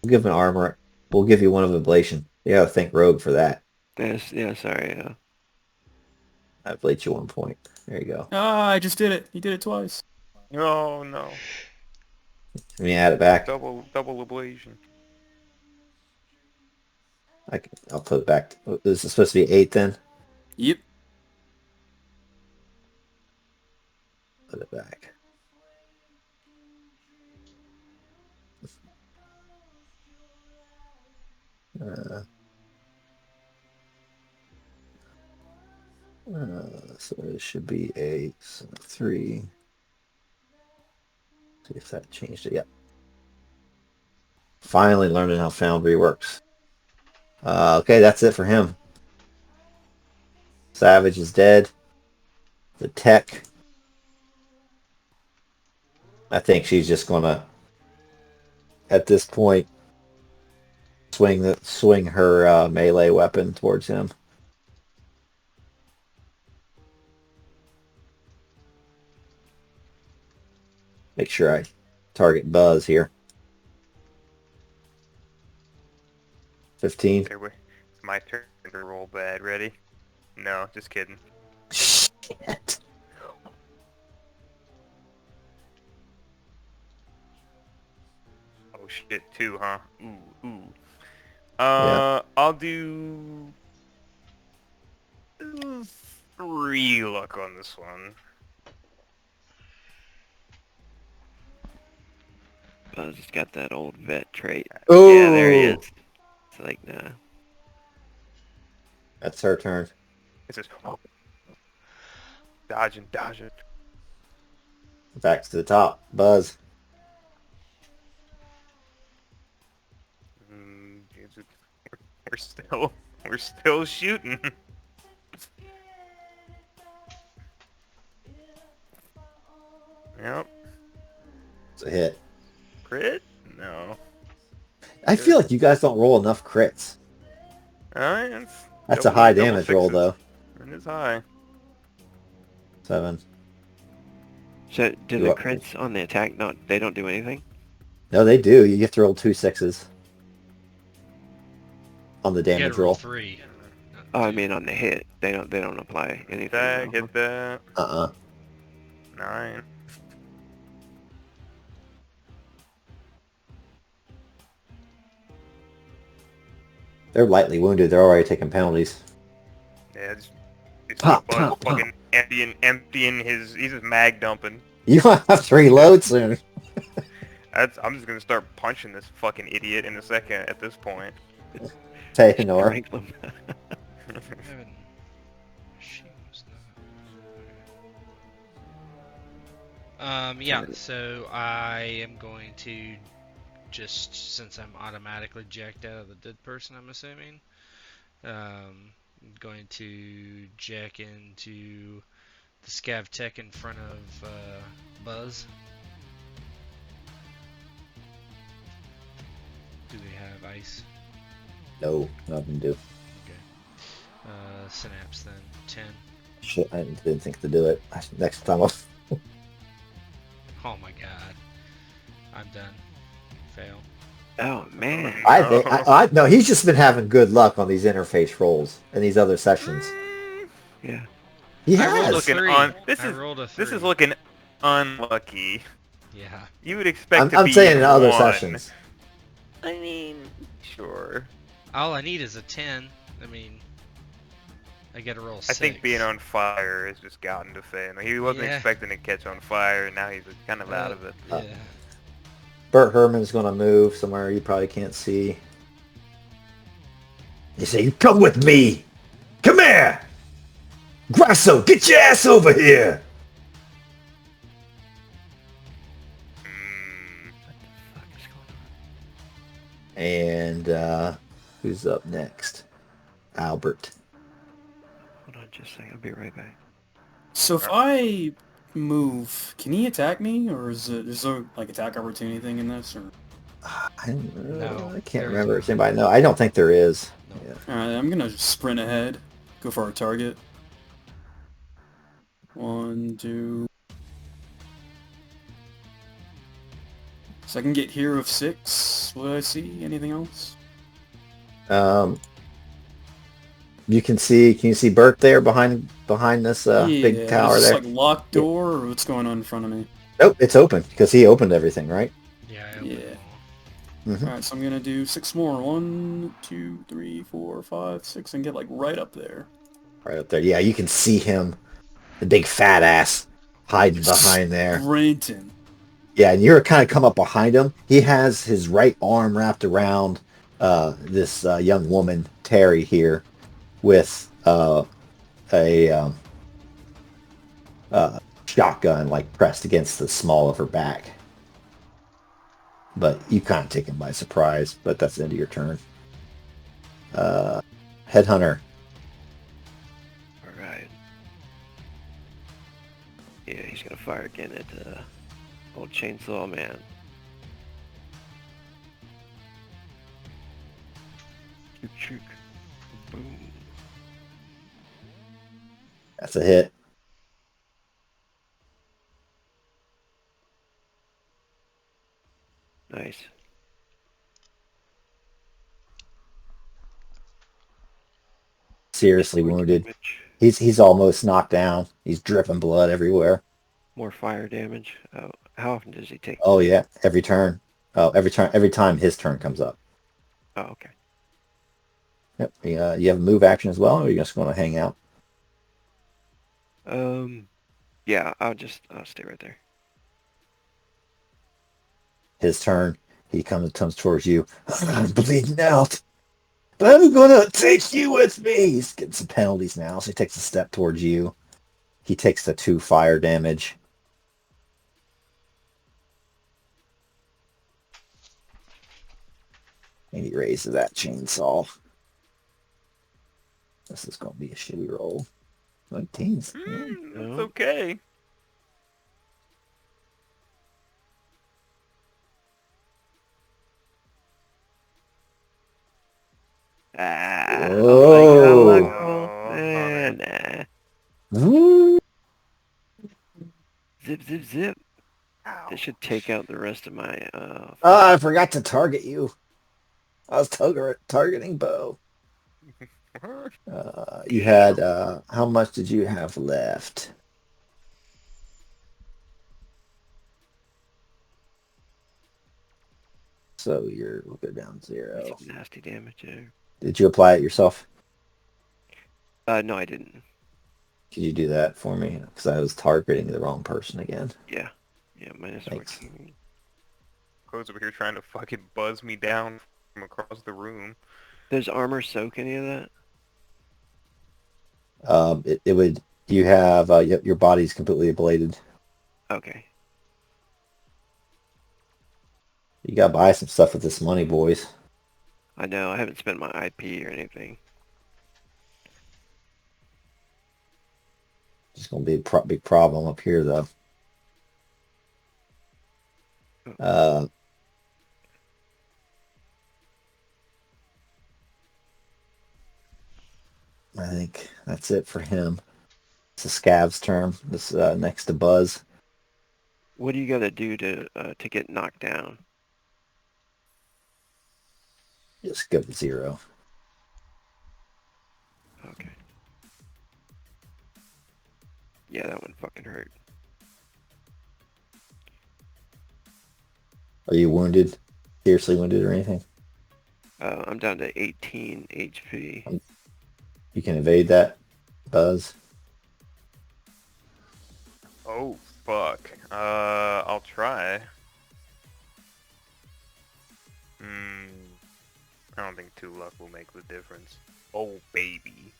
We'll give an armor. We'll give you one of ablation. You gotta thank Rogue for that. Yes, yeah, sorry. I ablate you 1 point. There you go. Ah, I just did it. He did it twice. Oh no. Let me add it back. Double ablation. I'll put it back. This is supposed to be 8 then? Yep. Put it back. So it should be a 3. See if that changed it. Yep. Finally learning how Foundry works. Okay, that's it for him. Savage is dead. The tech. I think she's just gonna, at this point, swing her melee weapon towards him. Make sure I target Buzz here. 15. Okay, wait. It's my turn to roll bad. Ready? No, just kidding. Shit. Oh shit, 2, huh? Ooh. Yeah. I'll do 3 luck on this one. Buzz has got that old vet trait. Oh, Yeah, there he is. It's like, nah. That's her turn. It's just dodging. Back to the top. Buzz. We're still shooting. Yep. It's a hit. Crit? No. I feel like you guys don't roll enough crits. Alright, That's a high damage roll, though. It is high. 7. So, do You the up? crits on the attack they don't do anything? No, they do. You have to roll 2 6s on the You gotta damage roll roll. 3. not Oh, I 2. mean on the hit. They don't apply anything. That, get that. 9. They're lightly wounded. They're already taking penalties. Yeah, just Pop, Buzz pop, pop. fucking emptying his, he's just mag dumping. You might have to reload soon. I'm just gonna start punching this fucking idiot in a second at this point. Feanor. Strangle him. Heaven. She was not. Yeah, so I am going to just, since I'm automatically jacked out of the dead person, I'm assuming, I'm going to jack into the scav tech in front of Buzz. Do they have ice? No, nothing to do. Okay. Synapse then. 10. Shit, I didn't think to do it. Next time I'll... Oh my god. I'm done. Fail. Oh man. No, he's just been having good luck on these interface rolls and these other sessions. Yeah. He I rolled a has. 3. This I is rolled a 3. this is looking unlucky. Yeah. You would expect to I'm be saying in other 1. sessions. I mean, sure. All I need is a 10. I mean, I gotta roll 6. I think being on fire has just gotten to Finn. He wasn't Yeah. expecting to catch on fire, and now he's kind of out of it. Yeah. Bert Herman's going to move somewhere you probably can't see. You say, "Come with me! Come here! Grasso, get your ass over here!" And who's up next? Albert. Hold on just a second. I'll be right back. So if I move, can he attack me, or is there like attack opportunity thing in this? Or No, I can't there remember. isn't. Does anybody know? I don't think there is. No. Yeah. all right, I'm gonna sprint ahead, go for our target. 1, 2. So I can get here of 6. What do I see? Anything else? You can see. Can you see Bert there behind this big tower is this there? like locked door, or what's going on in front of me? Nope, it's open because he opened everything, right? Yeah. Yeah. Mhm. Alright, so I'm gonna do 6 more. 1, 2, 3, 4, 5, 6, and get like right up there. Right up there. Yeah, you can see him, the big fat ass, hiding behind there. Sprinting. Yeah, and you're kind of come up behind him. He has his right arm wrapped around this young woman, Terry, here, with a shotgun like pressed against the small of her back. But you kind of take him by surprise. But that's the end of your turn. Headhunter. Alright. Yeah, he's gonna fire again at old Chainsaw Man. Chook, chook. Boom. That's a hit. Nice. Seriously More wounded. damage. He's almost knocked down. He's dripping blood everywhere. More fire damage. Oh, how often does he take? Oh yeah, every turn. Oh, every time his turn comes up. Oh, okay. Yep. You have a move action as well, or are you just going to hang out? Yeah, I'll stay right there. His turn. He comes towards you. I'm bleeding out. But I'm gonna take you with me. He's getting some penalties now, so he takes a step towards you. He takes the 2 fire damage. And he raises that chainsaw. This is gonna be a shitty roll. 19s. It's No. okay. Ah, Whoa. nah. Woo. Zip, zip, zip. Ow. This should take out the rest of my, I forgot to target you. I was targeting Bo. You had, how much did you have left? So we'll go down 0. some nasty damage there. Did you apply it yourself? No, I didn't. Could you do that for me? Because I was targeting the wrong person again. Yeah. Yeah, minus Thanks. 14. Code's over here trying to fucking buzz me down from across the room. Does armor soak any of that? It would. You have your body's completely ablated. Okay. You gotta buy some stuff with this money, boys. I know, I haven't spent my IP or anything. Just gonna be a big problem up here, though. I think that's it for him. It's a Scav's turn. This next to Buzz. What do you gotta do to get knocked down? Just go to 0. Okay. Yeah, that one fucking hurt. Are you wounded? Seriously wounded or anything? I'm down to 18 HP. You can evade that, Buzz. Oh, fuck. I'll try. I don't think 2 luck will make the difference. Oh, baby.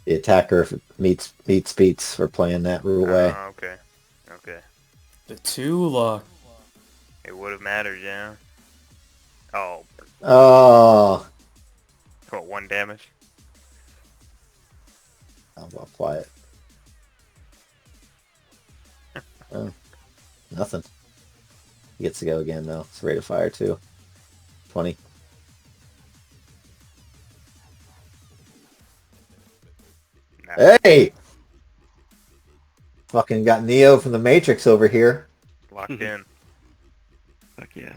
The attacker, if it meets beats, we're playing that rule way. Okay. Okay. The 2 luck. It would have mattered, yeah. Oh. Oh. What, 1 damage? I'll apply it. Oh, nothing. He gets to go again, though. It's rate of fire, too. 20. Nah, Hey! Fucking got Neo from the Matrix over here. locked in. Fuck yeah.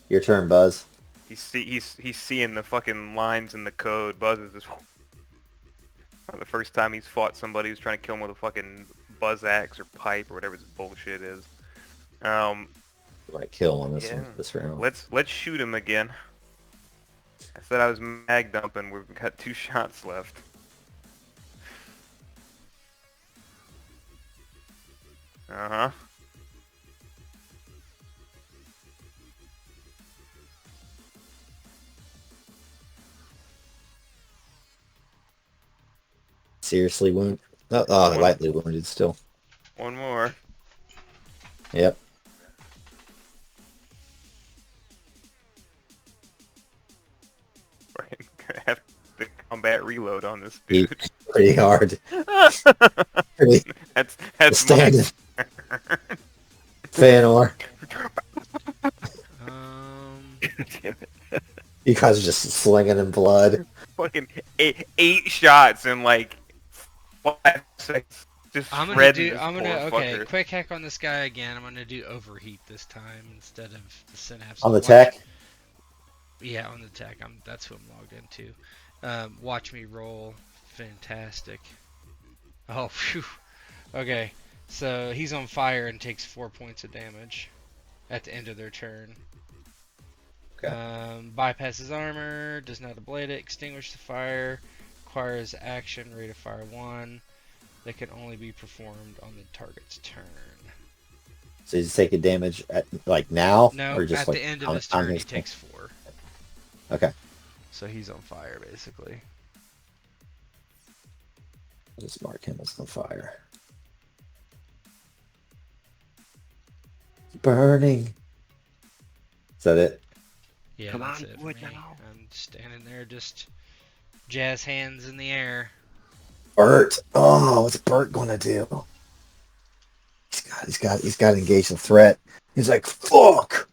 Your turn, Buzz. He's seeing the fucking lines in the code. Buzz is just... The first time he's fought somebody who's trying to kill him with a fucking buzz axe or pipe or whatever this bullshit is. Right, kill on this Yeah. one, this round. Let's shoot him again. I said I was mag dumping. We've got 2 shots left. Uh-huh. Seriously wounded? Oh, lightly wounded still. 1 more. Yep. Gonna have to combat reload on this He dude. pretty hard. Pretty That's standing. my... Feanor. Damn it. You guys are just slinging in blood. Fucking 8 shots in like 5 seconds. Just I'm gonna shredding do. this I'm poor gonna okay. fucker. Quick hack on this guy again. I'm gonna do overheat this time instead of the synapse. On the tech? Yeah, on the tech. That's who I'm logged into. Watch me roll. Fantastic. Oh, phew. Okay, so he's on fire and takes 4 points of damage at the end of their turn. Okay. Bypasses armor, does not ablate it, extinguish the fire, requires action, rate of fire 1. That can only be performed on the target's turn. So he's taking damage at like now, No, or just at like the end of on, his on turn, he his turn? takes 4. Okay. So he's on fire, basically. Just mark him as on fire. Burning. Is that it? Yeah, Come that's on, it for wood me. now. I'm standing there, just jazz hands in the air. Bert. Oh, what's Bert gonna do? He's got to engage the threat. He's like, fuck.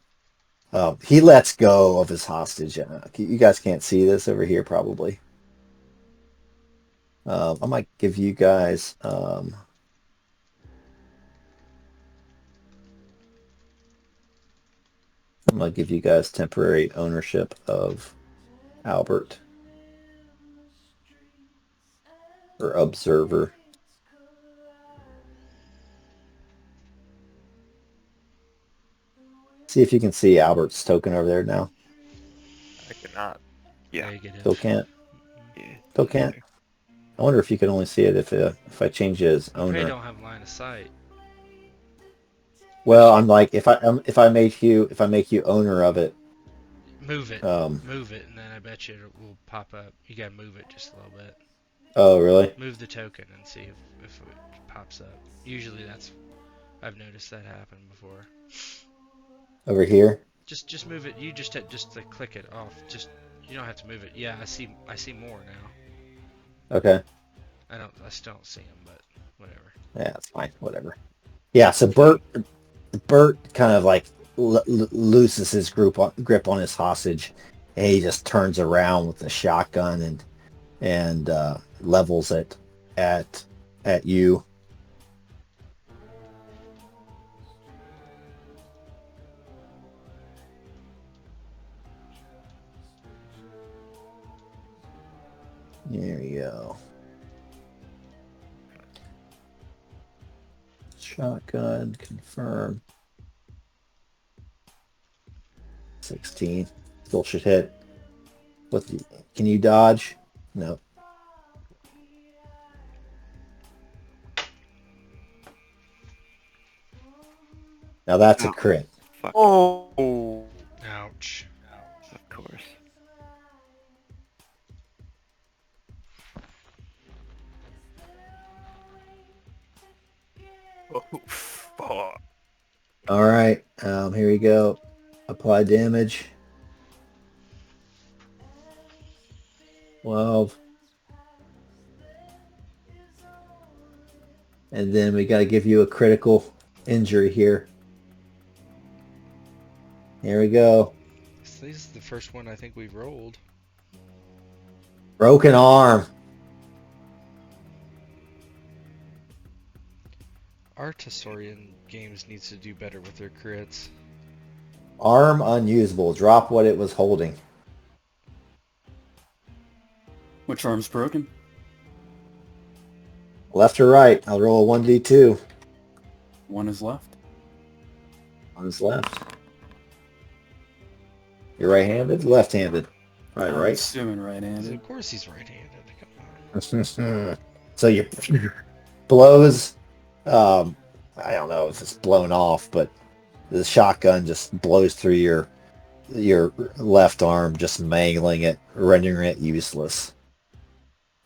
He lets go of his hostage. You guys can't see this over here, probably. I might give you guys. I'm gonna give you guys temporary ownership of Albert or observer. See if you can see Albert's token over there now. I cannot. Yeah. Negative. Still can't. Yeah. Still can't. I wonder if you could only see it if I change it as You probably owner. don't have line of sight. Well, I'm like if I make you owner of it. Move it. Um. Move it, and then I bet you it will pop up. You gotta move it just a little bit. Oh, really? Move the token and see if it pops up. Usually I've noticed that happen before. Over here. Just move it. You just like click it off. You don't have to move it. Yeah, I see more now. Okay. I still don't see him, but whatever. Yeah, it's fine. Whatever. Yeah. So Bert kind of like looses his grip on his hostage, and he just turns around with the shotgun and levels it at you. There you go. Shotgun, confirm. 16. Still should hit. Can you dodge? No. Now that's a crit. Fuck. Oh. Ouch. Of course. Oh, fuck. All right. Here we go. Apply damage. 12. And then we got to give you a critical injury here. Here we go. This is the first one I think we've rolled. Broken arm. Artisorian games needs to do better with their crits. Arm unusable. Drop what it was holding. Which arm's broken? Left or right? I'll roll a 1d2. One is left. One is left. You're right-handed? Left-handed. I'm Right. assuming right-handed. Of course he's right-handed. Come on. So you blows. I don't know if it's blown off, but the shotgun just blows through your left arm, just mangling it, rendering it useless.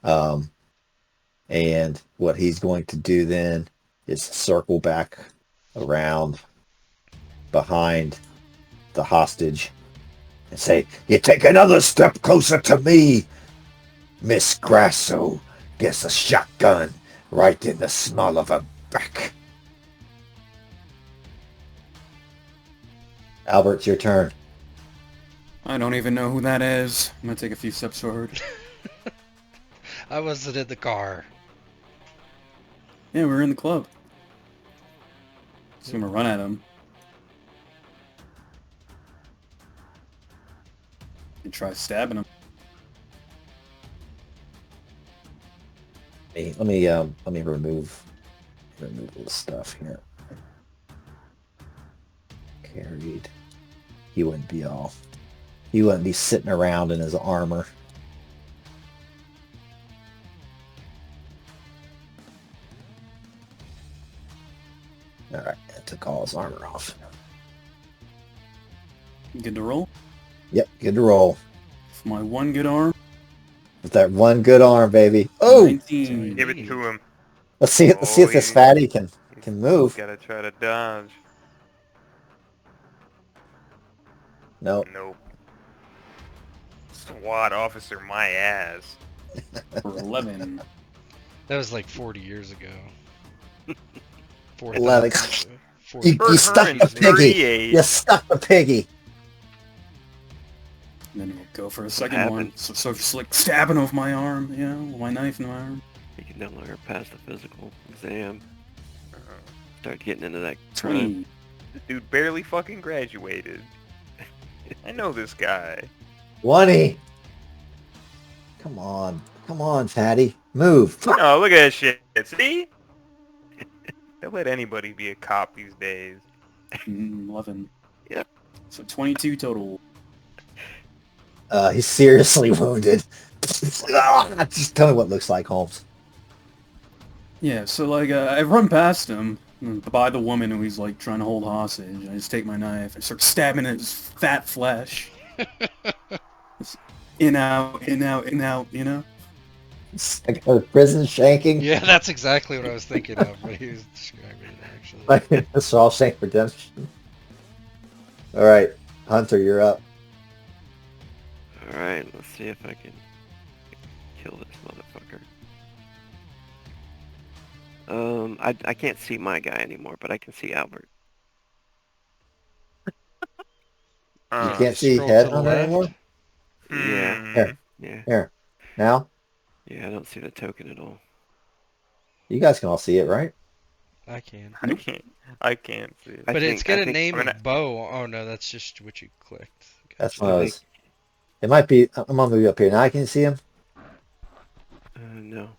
And what he's going to do then is circle back around behind the hostage and say, "You take another step closer to me, Miss Grasso gets a shotgun right in the small of her back." Albert, it's your turn. I don't even know who that is. I'm gonna take a few steps forward. I wasn't in the car. Yeah, we're in the club. So I'm gonna run at him. And try stabbing him. Hey, let me remove this stuff here. Carried. He wouldn't be sitting around in his armor. took all his armor off. Good to roll. Yep, good to roll. For my one good arm. With that one good arm, baby. Oh, 19. Give it to him. let's see if this fatty can move. Gotta try to dodge. Nope. Nope. SWAT officer, my ass. For 11. That was like 40 years ago. 11. 40. You Bert stuck the Hermann's piggy. 38. You stuck the piggy. And then we'll go for a second one. So just like stabbing with my arm, you know, with my knife in my arm. He can no longer pass the physical exam. Uh-huh. Start getting into that 20. crime. This dude barely fucking graduated. I know this guy. 20. Come on, fatty, move. Oh, look at that shit. See? They'll let anybody be a cop these days. 11. Yeah. So 22 total. He's seriously wounded. Just tell me what it looks like, Holmes. Yeah, so like I run past him by the woman who he's like trying to hold hostage. I just take my knife. I start stabbing at his fat flesh. In out, in out, in out. You know. It's like a prison shanking. Yeah, that's exactly what I was thinking of when he was describing it, actually. Like the Shawshank Redemption. All right, Hunter, you're up. Alright, let's see if I can kill this motherfucker. I can't see my guy anymore, but I can see Albert. You can't see Scroll to the Headhunter left. anymore? Yeah. Here. Yeah. Here. Now? Yeah, I don't see the token at all. You guys can all see it, right? I can. I can't see it. But it's got a name I'm gonna- of Bo. Oh no, that's just what you clicked. That's Gotcha. what I was... It might be... I'm gonna move you up here. Now I can see him? No.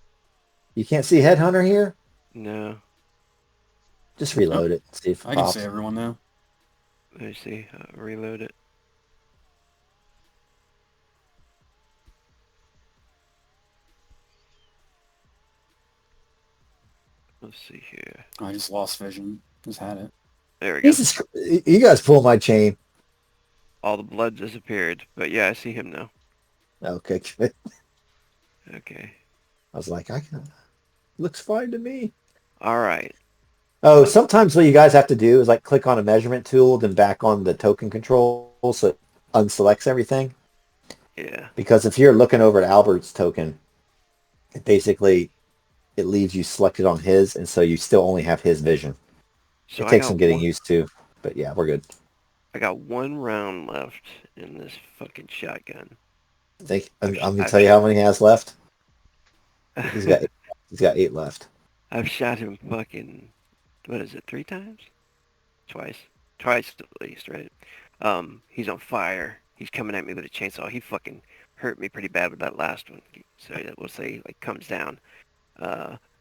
You can't see Headhunter here? No. Just reload it. See if it I can pops. see everyone now. Let me see. Reload it. Let's see here. I just lost vision. Just had it. There we go. Jesus, you guys pull my chain. All the blood disappeared. But yeah, I see him now. Okay, good. Okay. I was like, looks fine to me. Alright. Oh, sometimes what you guys have to do is like click on a measurement tool, then back on the token control so it unselects everything. Yeah. Because if you're looking over at Albert's token, it basically it leaves you selected on his, and so you still only have his vision. So It takes some getting used to, but yeah, we're good. I got one round left in this fucking shotgun. I'm gonna tell you how many he has left. He's got 8 left. I've shot him fucking, what is it, 3 times? Twice at least, right? He's on fire. He's coming at me with a chainsaw. He fucking hurt me pretty bad with that last one. So we'll say like comes down.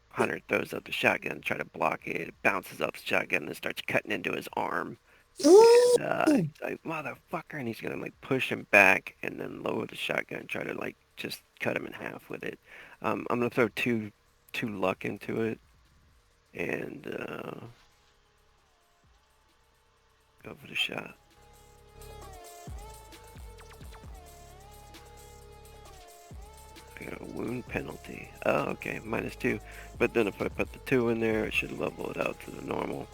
Hunter throws up the shotgun, try to block it. It bounces off the shotgun and starts cutting into his arm. And, he's like, motherfucker, and he's gonna like push him back and then lower the shotgun, try to like just cut him in half with it. I'm gonna throw two luck into it, and go for the shot. I got a wound penalty. Oh, okay, -2. But then if I put the 2 in there, it should level it out to the normal.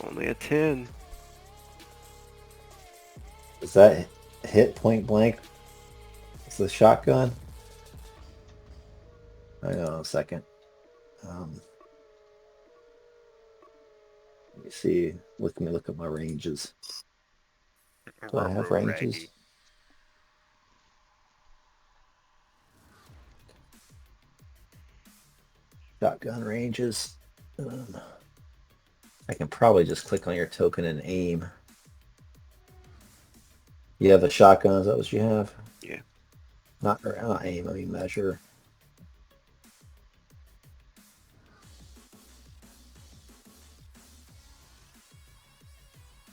Only a 10. Is that hit point blank? It's the shotgun. Hang on a second. Let me see. Let me look at my ranges. Do I have ranges? Raggy. Shotgun ranges. I can probably just click on your token and aim. You have a shotgun, is that what you have? Yeah. Not aim, let me measure.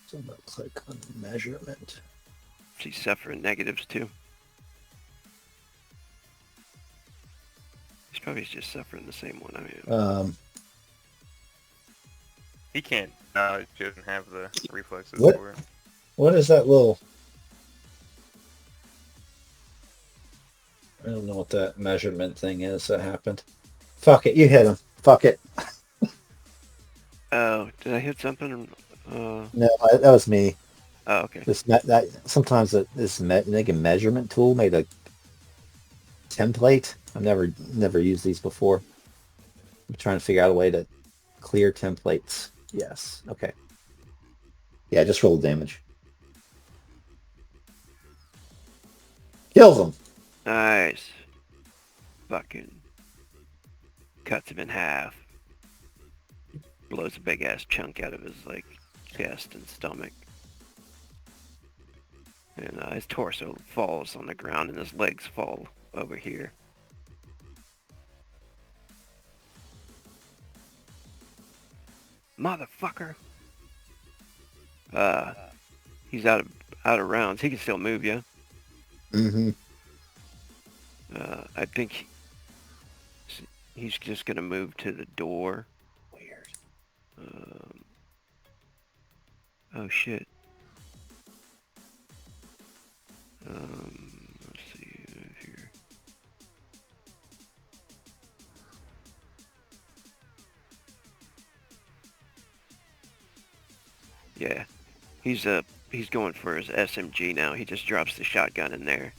So I'm going to click on measurement. She's suffering negatives too. He's Probably just suffering the same one I am. He can't. No, he doesn't have the reflexes What? for it. What is that little? I don't know what that measurement thing is that happened. Fuck it, you hit him. Fuck it. Oh, did I hit something? No, that was me. Oh, okay. That sometimes this making measurement tool made a template. I've never used these before. I'm trying to figure out a way to clear templates. Yes. Okay. Yeah, just roll damage. Kills him. Nice. Fucking cuts him in half. Blows a big ass chunk out of his like chest and stomach. And his torso falls on the ground and his legs fall over here. Motherfucker. He's out of rounds. He can still move you. Mm-hmm. I think he's just gonna move to the door. Weird. Oh shit. Let's see here. Yeah, he's going for his SMG now. He just drops the shotgun in there.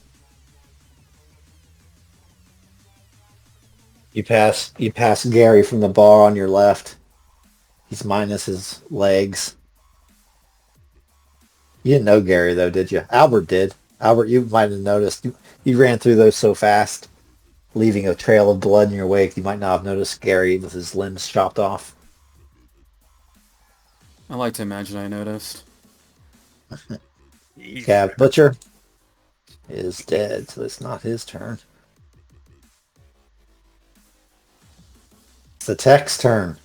You pass Gary from the bar on your left. He's minus his legs. You didn't know Gary though, did you? Albert did. Albert, you might have noticed. You ran through those so fast, leaving a trail of blood in your wake. You might not have noticed Gary with his limbs chopped off. I like to imagine I noticed. Cav Butcher is dead, so it's not his turn. It's the tech's turn.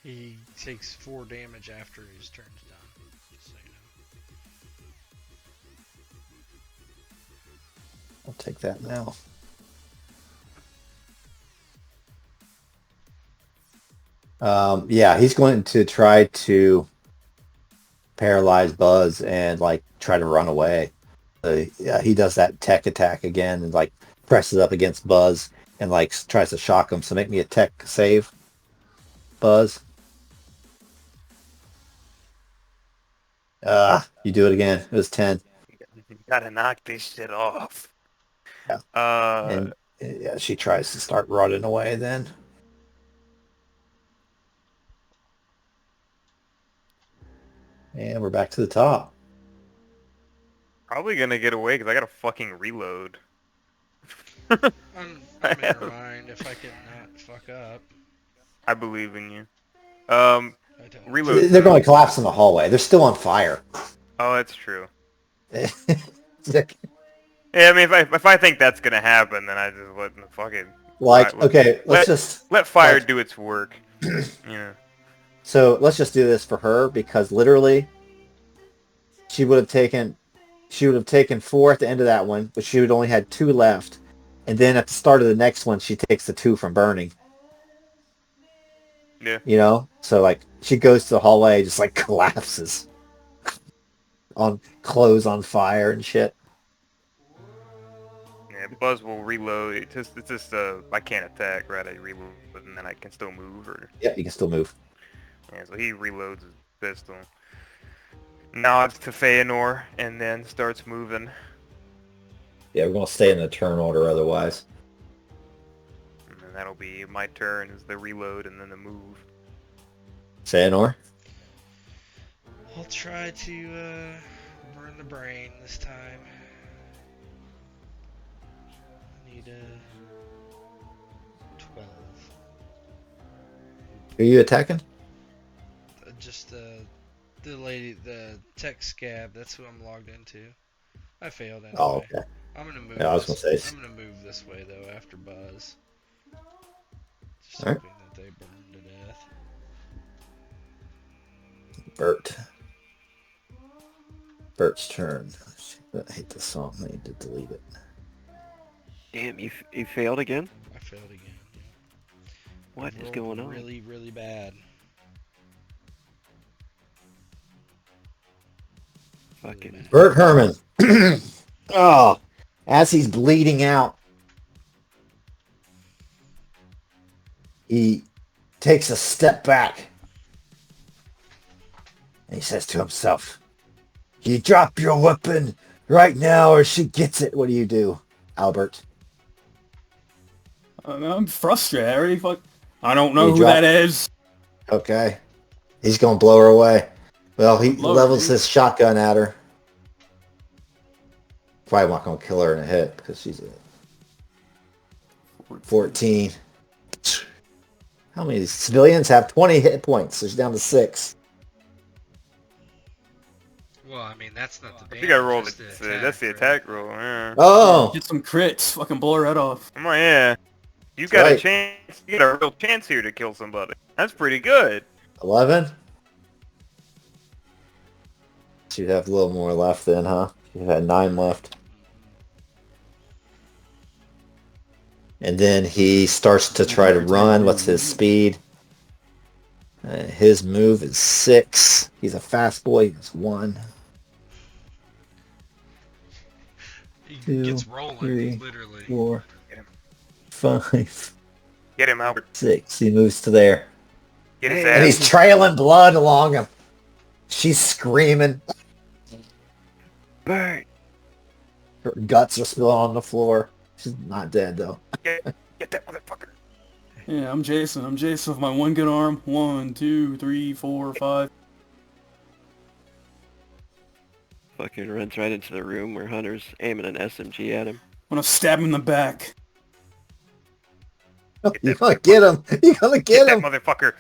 He takes 4 damage after his turn's done. Just so you know. I'll take that now. Yeah, he's going to try to paralyze Buzz and like try to run away. Yeah, he does that tech attack again and like presses up against Buzz and like tries to shock him. So make me a tech save, Buzz. You do it again. It was 10. You gotta knock this shit off. Yeah. And yeah, she tries to start running away then. And we're back to the top. probably gonna get away because I gotta fucking reload. I'm in your mind if I can not fuck up. I believe in you. I don't. Reload. They're going to collapse in the hallway. They're still on fire. Oh, that's true. Yeah, Yeah, I mean, if I think that's gonna happen, then I just let fucking like, okay, let fire do its work. Yeah. So let's just do this for her because literally, she would have taken 4 at the end of that one, but she would only had 2 left, and then at the start of the next one, she takes the 2 from burning. Yeah. You know, so like she goes to the hallway, just like collapses on clothes on fire and shit. Yeah, Buzz will reload. It's just I can't attack, right? I reload and then I can still move, or Yeah, you can still move. yeah. So he reloads his pistol, nods to Feanor, and then starts moving. Yeah, we're gonna stay in the turn order otherwise. And then that'll be my turn, is the reload and then the move. Feanor? I'll try to burn the brain this time. I need a 12. Are you attacking? Just the lady, the tech scab. That's who I'm logged into. I failed anyway. Oh, okay. I'm gonna move. Yeah, I was gonna say. I'm gonna move this way though after Buzz. Just All right. hoping that they burn to death. Bert's turn. I hate this song. I need to delete it. Damn, you failed again? I failed again. What I is going on? Really, really bad. Fucking Bert Hermann. Oh, as he's bleeding out, he takes a step back and he says to himself, "You drop your weapon right now or she gets it." What do, Albert? I'm frustrated. I don't know You who drop- that is. Okay. He's going to blow her away. Well, he Blow her, levels dude. his shotgun at her. Probably not going to kill her in a hit because she's a 14. How many civilians have 20 hit points? So she's down to 6. Well, I mean, that's not the damage. You gotta roll that's that's the attack roll. Yeah. Oh! Get some crits. Fucking blow her head off. Come on, yeah. You That's got right. a chance. You got a real chance here to kill somebody. That's pretty good. 11? She'd have a little more left then, huh? You had 9 left. And then he starts to try to run. What's his speed? His move is 6. He's a fast boy. He's 1. He 2, gets rolling, 3, literally. 4, 5, Get him, Albert. 6. He moves to there. Get his And ass. he's trailing blood along him. She's screaming. Bert. Her guts are spilling on the floor. She's not dead, though. Get that motherfucker. Yeah, I'm Jason. I'm Jason with my one good arm. 1, 2, 3, 4, 5. Fucking runs right into the room where Hunter's aiming an SMG at him. I'm gonna stab him in the back. You're gonna get him. You're gonna get That him. motherfucker.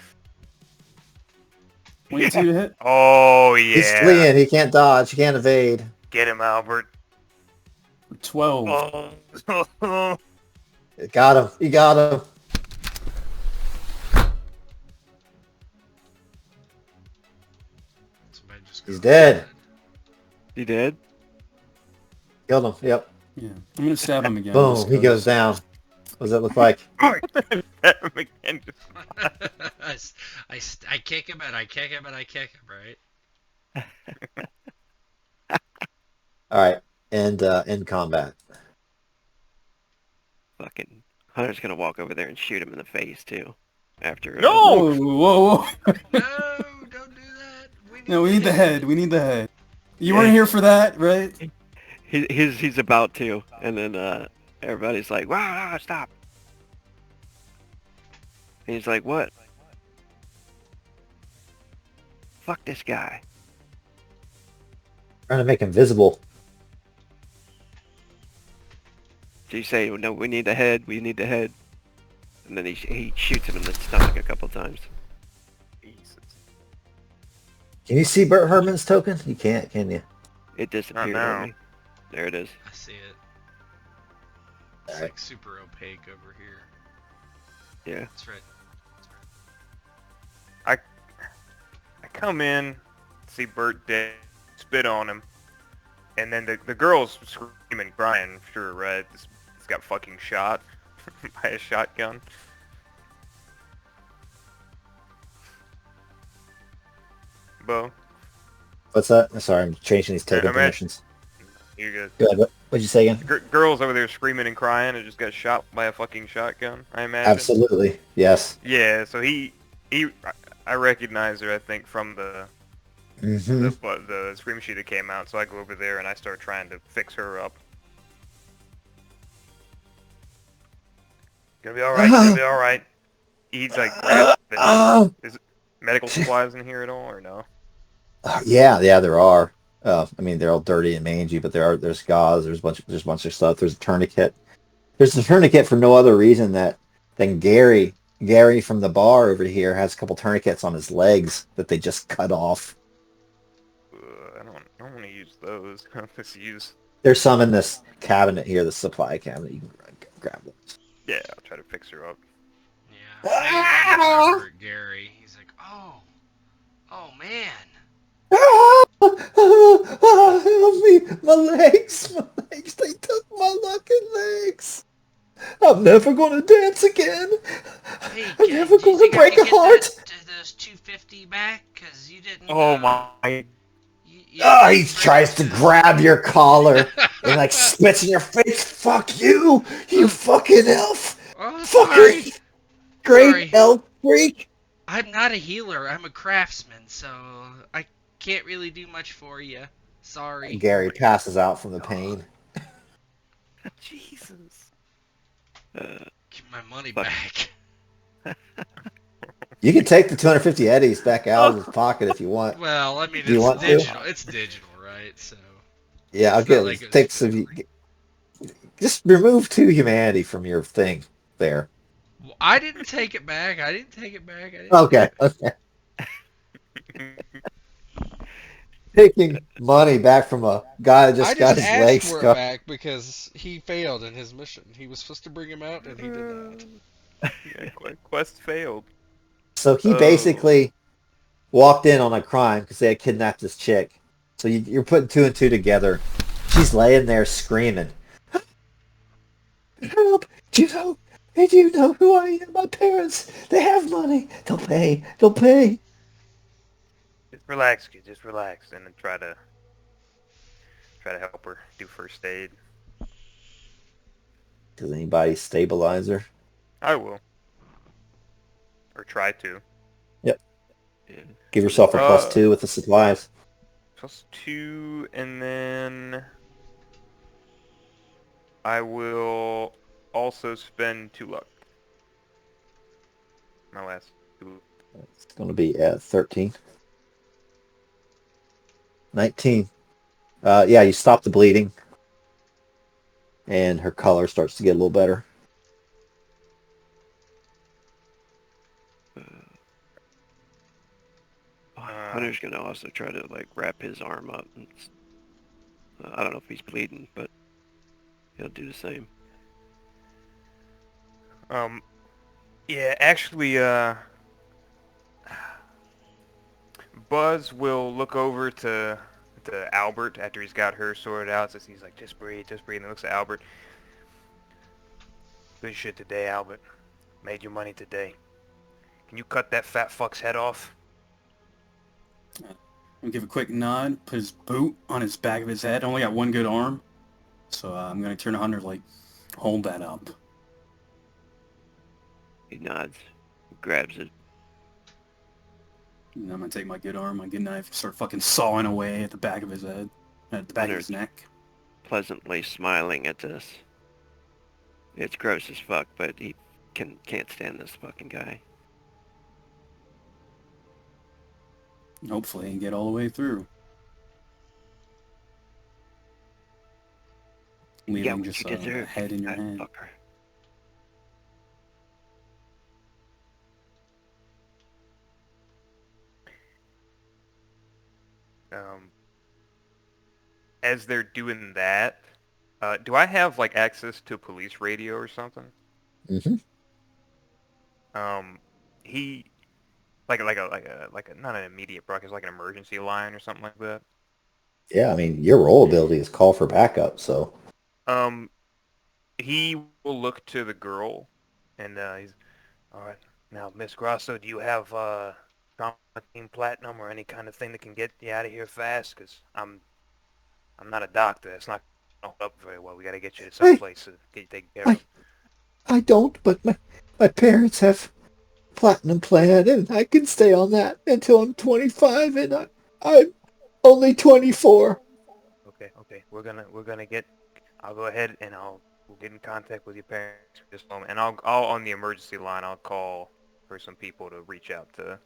22 to hit. Oh, yeah. He's fleeing. He can't dodge. He can't evade. Get him, Albert. 12. Oh. Got him. He got him. Somebody just He's got dead. He dead? Killed him. Yep. Yeah. I'm gonna stab him again. Boom. just He 'cause. goes down. What does that look like? Again. I kick him and I kick him and I kick him, right? All right. End combat. Fucking Hunter's gonna walk over there and shoot him in the face too. After No! Whoa, whoa. No, don't do that. No, we need the head. We need the head. You Yeah. weren't here for that, right? he's about to, and then everybody's like, "Wow, stop!" And he's like, "What? Fuck this guy." Trying to make him visible. So you say, "No, we need the head. We need the head," and then he shoots him in the stomach a couple times. Jesus. Can you see Bert Herman's token? You can't, can you? It disappeared now. on me. There it is. I see it. It's Alright. like super opaque over here. Yeah. That's right. I come in, see Bert dead, spit on him, and then the girl's screaming, crying, sure, right? He's got fucking shot by a shotgun. Bo, What's that? Sorry, I'm changing these token I'm at- permissions. you're good. Go ahead. What'd you say again? Girl's over there screaming and crying and just got shot by a fucking shotgun, I imagine. Absolutely. Yes. Yeah, so I recognize her, I think, from the Mm-hmm. the scream sheet that came out, so I go over there and I start trying to fix her up. Gonna be alright, gonna be alright. He's like, is medical supplies in here at all, or no? Yeah, there are. I mean, they're all dirty and mangy, but there's gauze. There's a bunch of stuff. There's a tourniquet. There's a tourniquet for no other reason than Gary from the bar over here has a couple tourniquets on his legs that they just cut off. I don't want to use those. I'll just use... There's some in this cabinet here, the supply cabinet. You can grab those. Yeah, I'll try to fix her up. Yeah. I remember Gary. He's like, oh man. Help me! My legs! They took my lucky legs! I'm never gonna dance again! Hey, I'm never do you going to think I break can a get heart. those 250 back? Cause you didn't. Oh my! You Oh, didn't he bring it tries to to grab your collar and like us. spits in your face. Fuck you, you Oh, fucking elf. oh, Fucking sorry. great Sorry. elf freak. I'm not a healer. I'm a craftsman, so I can't really do much for you. Sorry. Gary passes out from the pain. Jesus. Uh, Give my money Fuck. back. You can take the 250 eddies back out of his pocket if you want. Well, I mean, Do you it's want to? digital. It's digital, right? So Yeah, I'll it's not get like it was take some. physical. Just remove 2 humanity from your thing there. Well, I didn't take it back. I didn't take it back. I didn't take Okay, it back. okay. Taking money back from a guy that I just just got his asked legs for it cut. back because he failed in his mission. He was supposed to bring him out, and he did not. Yeah, quest failed. So he Oh, basically walked in on a crime because they had kidnapped this chick. So you're putting 2 and 2 together. She's laying there screaming, "Help! Do you know? Hey, do you know who I am? My parents. They have money. They'll pay. They'll pay." just relax, kid. Just relax, and then try to help her do first aid. Does anybody stabilize her? I will, or try to. Yep. yeah. Give So the, yourself a +2 with the supplies. +2, and then I will also spend 2 luck. My last 2. It's going to be at 13. 19. Yeah, you stop the bleeding, and her color starts to get a little better. Hunter's gonna also try to like wrap his arm up. And, I don't know if he's bleeding, but he'll do the same. Yeah, actually, Buzz will look over to Albert after he's got her sorted out. So he's like, just breathe, and he looks at Albert. Good shit today, Albert. Made your money today. Can you cut that fat fuck's head off? I'll give a quick nod, put his boot on his back of his head. Only got one good arm. So I'm going to turn to Hunter, like, hold that up. He nods, grabs it. And I'm going to take my good arm, my good knife, and start fucking sawing away at the back of his head. At the back of his neck. Pleasantly smiling at this. It's gross as fuck, but he can't stand this fucking guy. And hopefully he can get all the way through. You got Leaving what just you a deserve, head in your fat hand. fucker. As they're doing that, do I have like access to police radio or something? Mm-hmm. He like a not an immediate broadcast, like an emergency line or something like that. Yeah, I mean, your role ability is call for backup, so He will look to the girl, and he's all right. Now, Miss Grosso, do you have Team Platinum or any kind of thing that can get you out of here fast? Cause I'm not a doctor. It's not gonna hold up very well. We gotta get you to some I, place to get you taken care I, of. I don't, but my parents have platinum plan, and I can stay on that until I'm 25, and I'm only 24. Okay. We're gonna get. I'll go ahead and we'll get in contact with your parents for this moment, and I'll on the emergency line. I'll call for some people to reach out to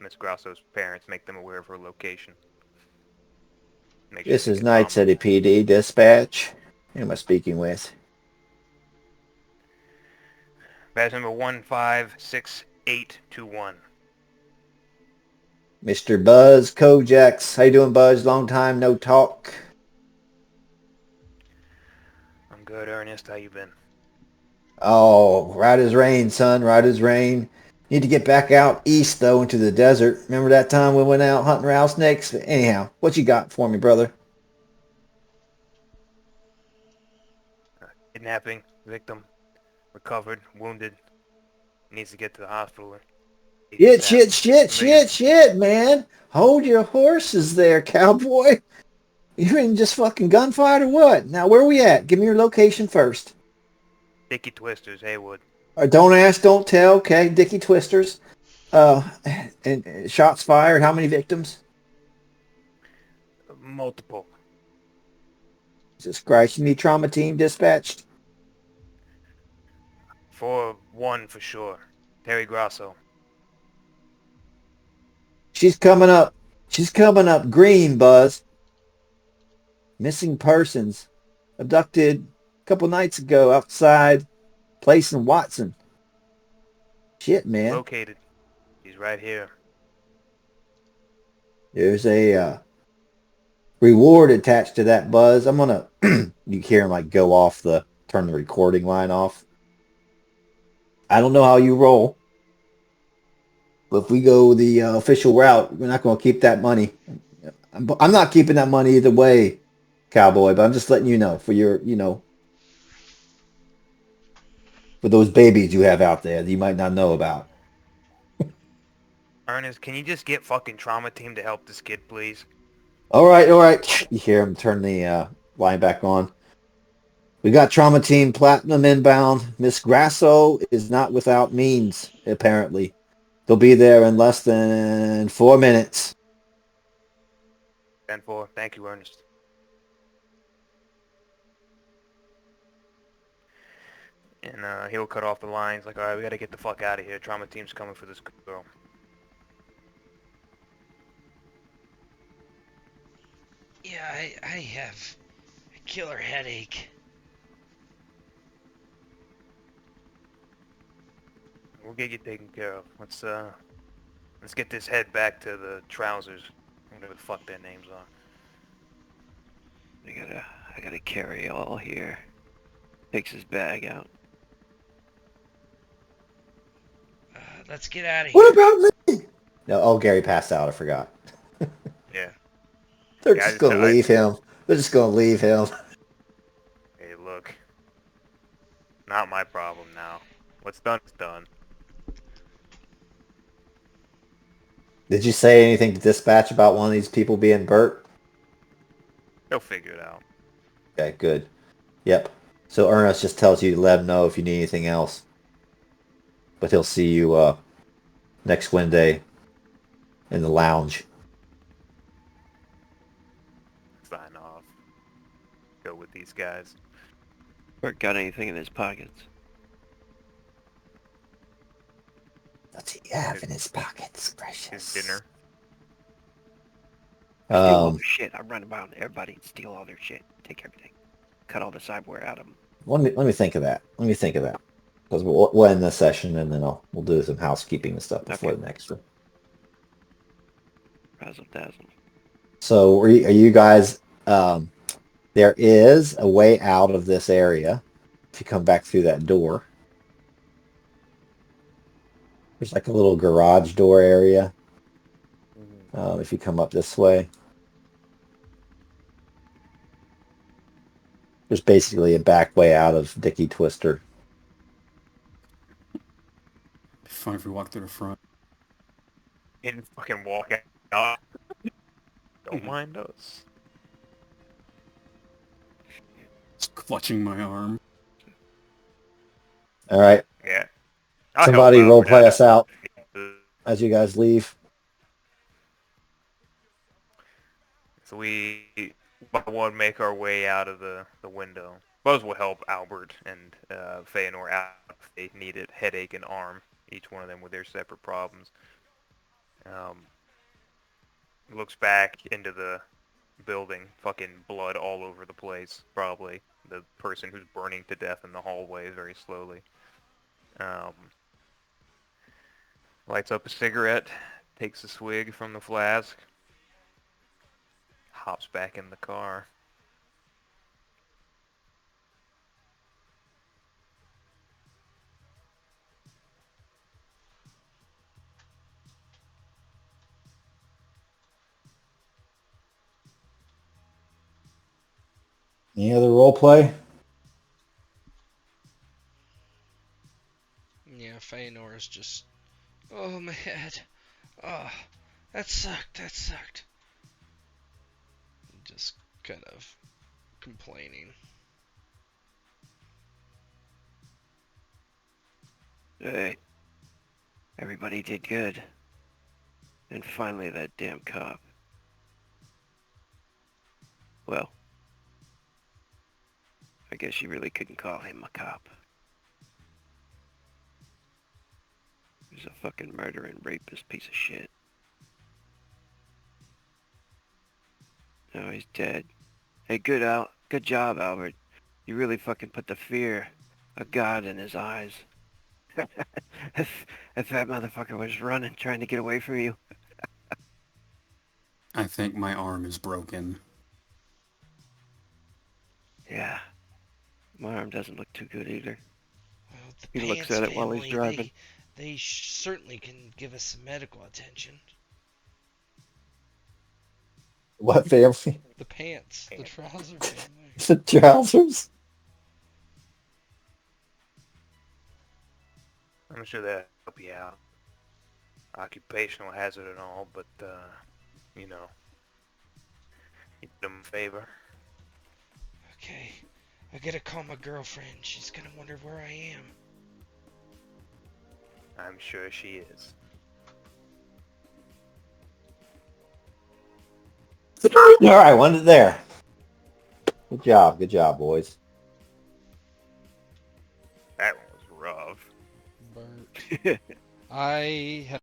Miss Grasso's parents, make them aware of her location. Make sure This they is can Night calm. City PD dispatch. Who am I speaking with? Badge number 156821. Mr. Buzz Kojaks. How you doing, Buzz? Long time no talk. I'm good, Ernest. How you been? Oh, right as rain, son. Right as rain. Need to get back out east, though, into the desert. Remember that time we went out hunting rattlesnakes? Anyhow, what you got for me, brother? Kidnapping, victim, recovered, wounded. Needs to get to the hospital. Shit, man. Hold your horses there, cowboy. You in just fucking gunfight or what? Now, where we at? Give me your location first. Dicky Twisters, Haywood. Or don't ask, don't tell. Okay, Dicky Twisters. And shots fired. How many victims? Multiple. Jesus Christ. You need trauma team dispatched? For one, for sure. Terry Grasso. She's coming up. She's coming up green, Buzz. Missing persons. Abducted a couple nights ago outside place in Watson. Shit, man. Located. He's right here. There's a reward attached to that, Buzz. I'm gonna you hear him like go off turn the recording line off. I don't know how you roll, but if we go the official route, we're not going to keep that money. I'm not keeping that money either way, cowboy. But I'm just letting you know for your, for those babies you have out there that you might not know about. Ernest, can you just get fucking trauma team to help this kid, please? All right. You hear him turn the line back on. We got trauma team platinum inbound. Miss Grasso is not without means, apparently. They'll be there in less than 4 minutes. 10-4. Thank you, Ernest. And he'll cut off the lines like, all right, we got to get the fuck out of here. Trauma team's coming for this girl. Yeah, I have a killer headache. We'll get you taken care of. Let's get this head back to the Trousers. Whatever the fuck their names are. I gotta carry all here. Takes his bag out. Let's get out of here. What about me? No, Gary passed out. I forgot. Yeah. They're just going to leave him. They're just going to leave him. Hey, look. Not my problem now. What's done is done. Did you say anything to dispatch about one of these people being Bert? They'll figure it out. Okay, good. Yep. So Ernest just tells you to let him know if you need anything else. But he'll see you next Wednesday in the lounge. Sign off. Go with these guys. Bert got anything in his pockets? What's he have in his pockets, precious? His dinner. Steal all their shit. I run around everybody and steal all their shit. Take everything. Cut all the cyberware out of them. Let me think of that. Because we'll end this session and then we'll do some housekeeping and stuff before the next one. Razzle dazzle. So are you guys? There is a way out of this area if you come back through that door. There's like a little garage door area. If you come up this way. There's basically a back way out of Dicky Twister. Fun if we walk through the front. And fucking walk out. Don't mind us. Just clutching my arm. All right. Yeah. Somebody role play us out as you guys leave. So we, by one, make our way out of the window. Buzz will help Albert and Feanor out if they need it. Headache and arm. Each one of them with their separate problems. Looks back into the building. Fucking blood all over the place, probably. The person who's burning to death in the hallway very slowly. Lights up a cigarette. Takes a swig from the flask. Hops back in the car. Any other role play? Yeah, Feanor's just, oh, my head. Oh, that sucked. Just kind of complaining. Hey, everybody did good. And finally that damn cop. Well, I guess you really couldn't call him a cop. He's a fucking murdering, rapist piece of shit. No, he's dead. Hey, good job, Albert. You really fucking put the fear of God in his eyes. if that motherfucker was running, trying to get away from you. I think my arm is broken. Yeah. My arm doesn't look too good either. Well, the He looks Pants at it while he's family, driving. they certainly can give us some medical attention. What family? The Pants, the Trouser family. The trousers? I'm sure they'll help you out. Occupational hazard and all, but, you know, you do them a favor. Okay, I gotta call my girlfriend. She's gonna wonder where I am. I'm sure she is. All right, one it there. Good job, boys. That one was rough. Bert. I have